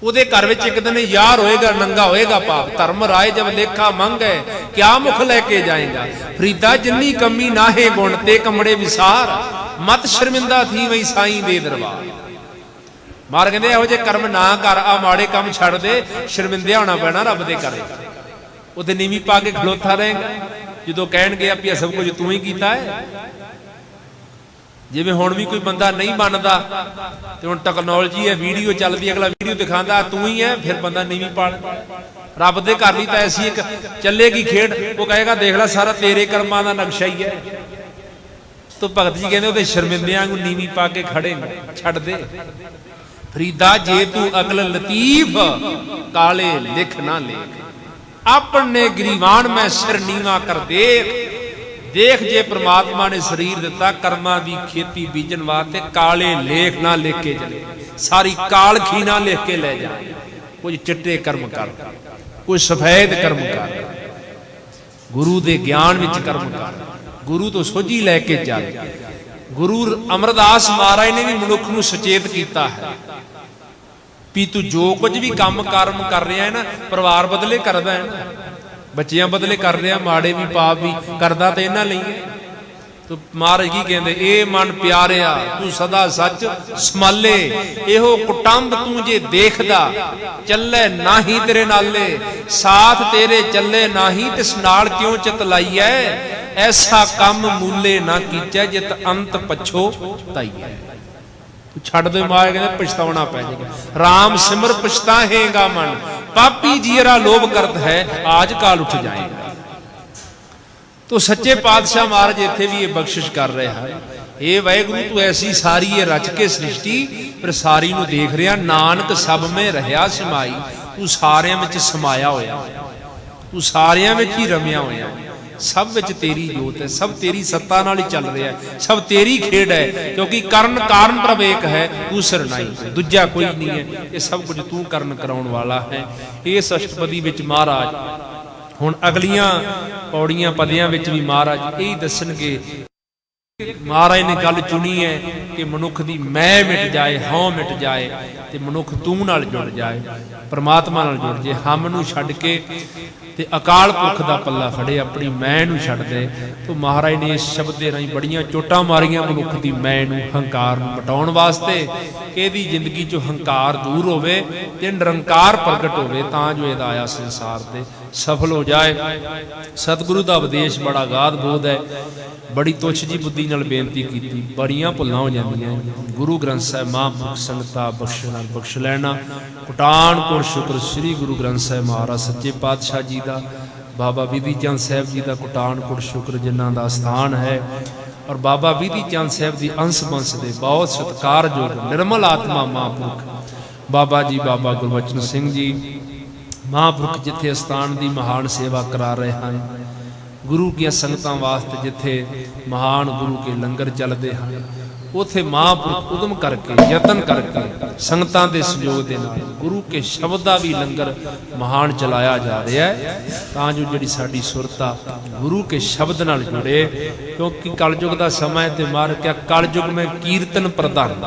उहदे घर विच एक दिन यार होएगा, नंगा होएगा पाप, धर्म राय जब लेखा मंग है, क्या मुख लेके जाएगा। फरीदा जिन्नी कमी नाहे गुण ते कमड़े विसार, मत शर्मिंदा थी वही साईं दे दरबार। मार कहते यहो जिहे कर्म ना कर, आ माड़े काम छड़ दे, शर्मिंदिया होना पैना रब दे घरे। उते नीवी पा के खलोता रहेगा, जो कहणगे भी सब कुछ तू ही कीता है। जिवें हुण भी कोई बंदा नहीं मनदा ते हुण टैक्नोलॉजी है, वीडियो चलदी, अगला वीडियो दिखांदा तू ही है, फिर बंदा नीवी पा रब दे घर भी तो ऐसी एक चलेगी खेड, वो कहेगा देख ला सारा तेरे कर्मां दा नक्शा ही है। तो भगत जी कहते उहदे शर्मिंदियां नूं नीवी पा के खड़े छड़ दे। फरीदा जे तू अकल लतीफ, काले लिख ना लेख, अपने गिरीवान में सिर नीवा कर देख। देख जे परमात्मा ने शरीर दिता कर्मां दी खेती बीजन वास्ते, काले लेख ना लिख के चले, सारी काल खी ना लिख के ले जा। कुछ चिट्टे कर्म कर, कुछ सफेद कर्म कर, गुरु दे ज्ञान विच कर्म कर, गुरु तो सोझी लैके चल। गुरु अमरदास महाराज ने भी मनुख नूं सचेत किया है भी तू जो कुछ भी काम कर्म कर रहा है ना, परिवार बदले करदा है ना, बच्चियां बदले कर रहा, माड़े भी पाप भी करदा तो इन्हां लई है। तो महाराज की कहते ए मन प्यारिया तू सदा सच समाले, एहो कुटंब तू जे देखदा, चले नाही तेरे नाले, साथ तेरे चले नाही, तिस नाल क्यों चित लाईऐ, ऐसा कम मूले ना कीचै, जित अंत पछो ताईऐ। तू छड़ दे मार कहते पछतावना पै जाएगा। राम सिमर पछताहेगा मन, पापी जीरा लोभ करत है, आज काल उठ जाएगा। तो सच्चे पातशाह महाराज इत्थे भी ये बख्शिश कर रहे हैं, ए वाहिगुरु तू ऐसी सारी ये रच के सृष्टि पर सारी नूं देख रहा, नानक सब में रहा समाई, तू सारियां विच समाया होया, तू सारियां विच ही रमिया होया, सब विच तेरी जोत है, सब तेरी सत्ता नाल ही चल रहा है, सब तेरी खेड है। क्योंकि करण कारण प्रभ एक है, तू सरनाई दूजा कोई नहीं है, ये सब कुछ तू करन कराउण वाला है। इस अष्टपदी विच महाराज हुण अगलियां पौड़ियां पदियां विच भी महाराज यही दसणगे। महाराज ने गल चुनी है कि मनुख दी मैं मिट जाए, हौं मिट जाए, ते मनुख तू नाल जुड़ जाए, परमात्मा नाल जुड़ जाए, हम नूं छड्ड के ते अकाल पुरख दा पल्ला फड़े, अपनी मैं नूं छड्ड दे। तो महाराज ने इस शब्द दे राहीं बड़ियां चोटां मारियां मनुख दी मैं नूं, हंकार नूं मिटाउण वास्ते, कि इहदी जिंदगी चों हंकार दूर होवे ते निरंकार प्रगट होवे, तां जो इहदा आया संसार ते सफल हो जाए। सतगुरु दा उपदेश बड़ा गाध बोध है, बड़ी तुच्छ जी बुद्धि नाल बेनती कीती, बड़ियां भुल्लां हो जांदियां। गुरु ग्रंथ साहिब महापुरख संगता बख्शना बख्श लैना। कुटान पुर शुक्र श्री गुरु ग्रंथ साहिब महाराज सच्चे पातशाह जी का, बाबा विधि चंद साहिब जी का कुटान पुर शुक्र, जिन्हां दा स्थान है ਔਰ ਬਾਬਾ ਵਿਧੀ ਚੰਦ ਸਾਹਿਬ ਦੀ ਅੰਸ਼ ਬੰਸ ਦੇ ਬਹੁਤ ਸਤਿਕਾਰਯੋਗ ਨਿਰਮਲ ਆਤਮਾ ਮਹਾਂਪੁਰਖ ਬਾਬਾ ਜੀ ਬਾਬਾ ਗੁਰਬਚਨ ਸਿੰਘ ਜੀ ਮਹਾਂਪੁਰਖ ਜਿੱਥੇ ਅਸਥਾਨ ਦੀ ਮਹਾਨ ਸੇਵਾ ਕਰਾ ਰਹੇ ਹਨ, ਗੁਰੂ ਦੀਆਂ ਸੰਗਤਾਂ ਵਾਸਤੇ ਜਿੱਥੇ ਮਹਾਨ ਗੁਰੂ ਕੇ ਲੰਗਰ ਚੱਲਦੇ ਹਨ, ਉਥੇ ਮਹਾਂਪੁਰਖ ਉਦਮ ਕਰਕੇ ਯਤਨ ਕਰਕੇ ਸੰਗਤਾਂ ਦੇ ਸਹਿਯੋਗ ਦੇ ਨਾਲ ਗੁਰੂ ਕੇ ਸ਼ਬਦ ਦਾ ਵੀ ਲੰਗਰ ਮਹਾਨ ਚਲਾਇਆ ਜਾ ਰਿਹਾ ਹੈ, ਤਾਂ ਜੋ ਜਿਹੜੀ ਸਾਡੀ ਸੁਰਤ ਆ ਗੁਰੂ ਕੇ ਸ਼ਬਦ ਨਾਲ ਜੁੜੇ। ਕਿਉਂਕਿ ਕਲਯੁਗ ਦਾ ਸਮਾਂ ਹੈ ਤੇ ਮਾਰ ਕਿਆ ਕਲਯੁਗ ਮੈਂ ਕੀਰਤਨ ਪ੍ਰਧਾਨ,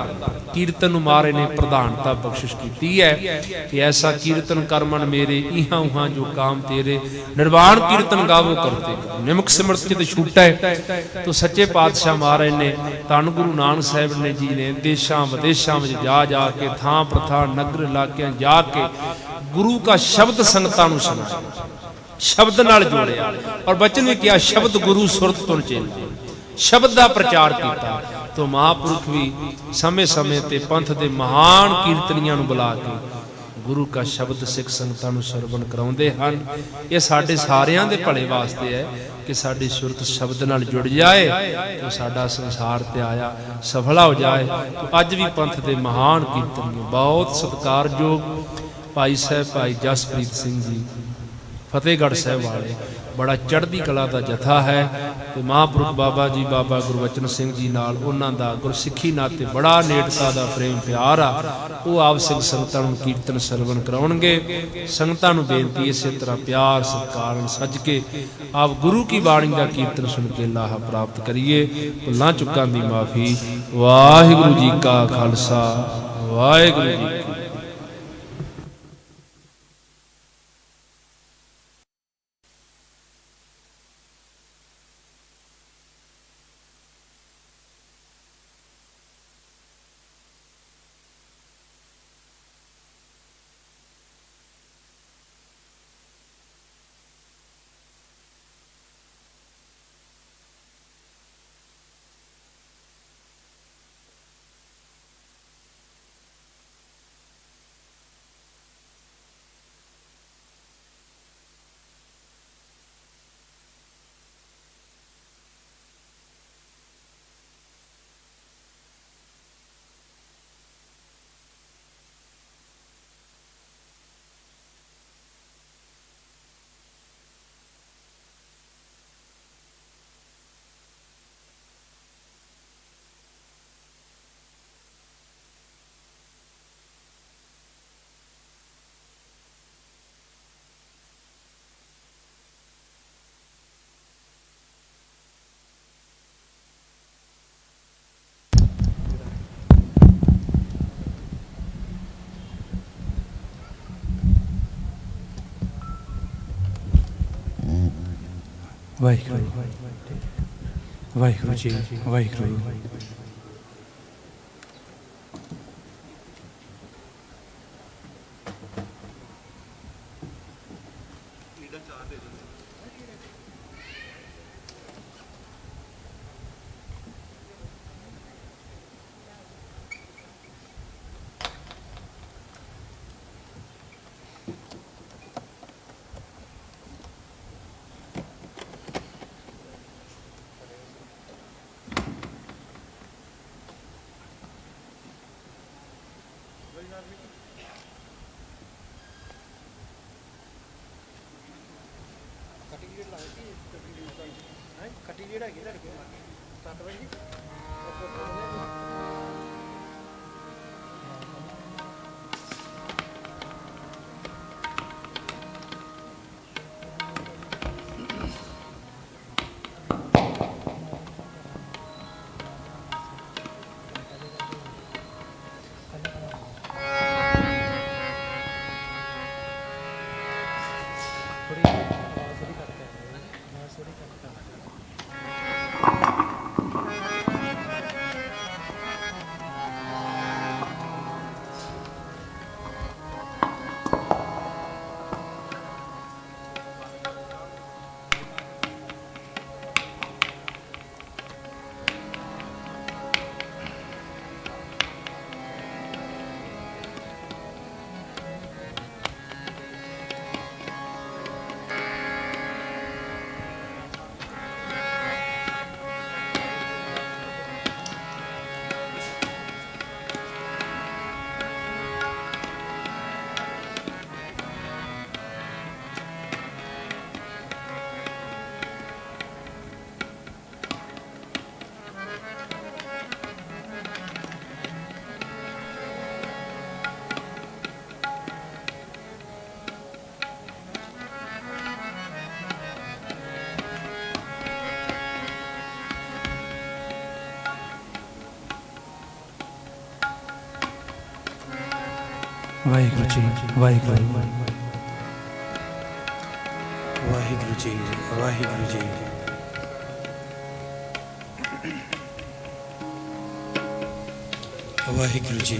ਕੀਰਤਨ ਨੂੰ ਮਾਰੇ ਨੇ ਪ੍ਰਧਾਨਤਾ ਬਖਸ਼ਿਸ਼ ਕੀਤੀ ਹੈ ਕਿ ਐਸਾ ਕੀਰਤਨ ਕਰ ਮਨ ਮੇਰੇ ਇਹਾਂ ਉਹਾਂ ਜੋ ਕਾਮ ਤੇਰੇ ਨਿਰਵਾਣ ਕੀਰਤਨ ਗਾਵੋ ਕਰਤੇ ਨਿਮਕ ਸਿਮਰਤ ਚਿਤ ਛੂਟੈ। ਤੋ ਸੱਚੇ ਪਾਤਸ਼ਾਹ ਮਹਾਰਾਜ ਨੇ ਧੰਨ ਗੁਰੂ ਨਾਨਕ ਸਾਹਿਬ ਨੇ ਜੀ ਨੇ ਦੇਸ਼ਾਂ ਵਿਦੇਸ਼ਾਂ ਵਿੱਚ ਜਾ ਕੇ ਥਾਂ ਪ੍ਰਥਾ ਨਗਰ ਇਲਾਕਿਆਂ ਜਾ ਕੇ ਗੁਰੂ ਕਾ ਸ਼ਬਦ ਸੰਗਤਾਂ ਨੂੰ ਸੁਣਾਇਆ, ਸ਼ਬਦ ਨਾਲ ਜੋੜਿਆ ਔਰ ਬਚਨ ਵੀ ਕਿਹਾ ਸ਼ਬਦ ਗੁਰੂ ਸੁਰਤ ਤੁਨ ਚੇਲ, ਸ਼ਬਦ ਦਾ ਪ੍ਰਚਾਰ ਕੀਤਾ। ਤੋ ਮਹਾਂਪੁਰਖ ਵੀ ਸਮੇਂ-ਸਮੇਂ ਤੇ ਪੰਥ ਦੇ ਮਹਾਨ ਕੀਰਤਨੀਆਂ ਨੂੰ ਬੁਲਾ ਕੇ ਗੁਰੂ ਕਾ ਸ਼ਬਦ ਸਿੱਖ ਸੰਗਤਾਂ ਨੂੰ ਸਰਵਣ ਕਰਾਉਂਦੇ ਹਨ। ਇਹ ਸਾਡੇ ਸਾਰਿਆਂ ਦੇ ਭਲੇ ਵਾਸਤੇ ਹੈ ਕਿ ਸਾਡੀ ਸੁਰਤ ਸ਼ਬਦ ਨਾਲ ਜੁੜ ਜਾਏ ਤੇ ਸਾਡਾ ਸੰਸਾਰ ਤੇ ਆਇਆ ਸਫਲਾ ਹੋ ਜਾਏ। ਅੱਜ ਵੀ ਪੰਥ ਦੇ ਮਹਾਨ ਕੀਰਤਨੀ ਬਹੁਤ ਸਤਿਕਾਰਯੋਗ ਭਾਈ ਸਾਹਿਬ ਭਾਈ ਜਸਪ੍ਰੀਤ ਸਿੰਘ ਜੀ ਫਤਿਹਗੜ੍ਹ ਸਾਹਿਬ ਵਾਲੇ, ਬੜਾ ਚੜ੍ਹਦੀ ਕਲਾ ਦਾ ਜਥਾ ਹੈ ਤੇ ਮਹਾਂਪੁਰਖ ਬਾਬਾ ਜੀ ਬਾਬਾ ਗੁਰਬਚਨ ਸਿੰਘ ਜੀ ਨਾਲ ਉਹਨਾਂ ਦਾ ਗੁਰਸਿੱਖੀ ਨਾਤੇ ਬੜਾ ਨੇੜਤਾ ਦਾ ਪ੍ਰੇਮ ਪਿਆਰ ਆ। ਉਹ ਆਪ ਸਿੰਘ ਸੰਗਤਾਂ ਨੂੰ ਕੀਰਤਨ ਸਰਵਣ ਕਰਾਉਣਗੇ। ਸੰਗਤਾਂ ਨੂੰ ਬੇਨਤੀ ਇਸੇ ਤਰ੍ਹਾਂ ਪਿਆਰ ਸਤਿਕਾਰ ਨਾਲ ਸੱਜ ਕੇ ਆਪ ਗੁਰੂ ਕੀ ਬਾਣੀ ਦਾ ਕੀਰਤਨ ਸੁਣ ਕੇ ਲਾਹਾ ਪ੍ਰਾਪਤ ਕਰੀਏ। ਭੁੱਲਾਂ ਚੁੱਕਾਂ ਦੀ ਮਾਫੀ। ਵਾਹਿਗੁਰੂ ਜੀ ਕਾ ਖਾਲਸਾ ਵਾਹਿਗੁਰੂ ਜੀ ਕੀ ਫਤਿਹ। ਵਾਹਿਗੁਰੂ ਵਾਹਿਗੁਰੂ ਜੀ ਵਾਹਿਗੁਰੂ। ਵਾਹਿਗੁਰੂ ਜੀ ਵਾਹਿਗੁਰੂ ਵਾਹਿਗੁਰੂ ਜੀ ਵਾਹਿਗੁਰੂ ਜੀ ਵਾਹਿਗੁਰੂ ਜੀ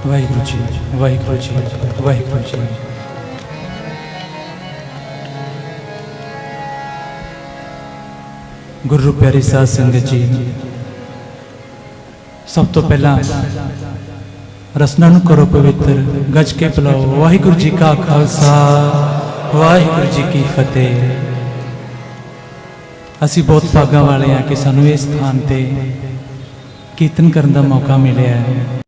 ਵਾਹਿਗੁਰੂ ਜੀ ਵਾਹਿਗੁਰੂ ਜੀ ਵਾਹਿਗੁਰੂ ਜੀ ਗੁਰੂ ਪਿਆਰੀ ਸਾਧ ਸੰਗਤ ਜੀ, ਸਭ ਤੋਂ ਪਹਿਲਾਂ ਰਸਨਾ ਨੂੰ ਕਰੋ ਪਵਿੱਤਰ, ਗੱਜ ਕੇ ਬੁਲਾਓ ਵਾਹਿਗੁਰੂ ਜੀ ਕਾ ਖਾਲਸਾ ਵਾਹਿਗੁਰੂ ਜੀ ਕੀ ਫਤਿਹ। ਅਸੀਂ ਬਹੁਤ ਭਾਗਾਂ ਵਾਲੇ ਹਾਂ ਕਿ ਸਾਨੂੰ ਇਸ ਸਥਾਨ ਤੇ ਕੀਰਤਨ ਕਰਨ ਦਾ ਮੌਕਾ ਮਿਲਿਆ ਹੈ।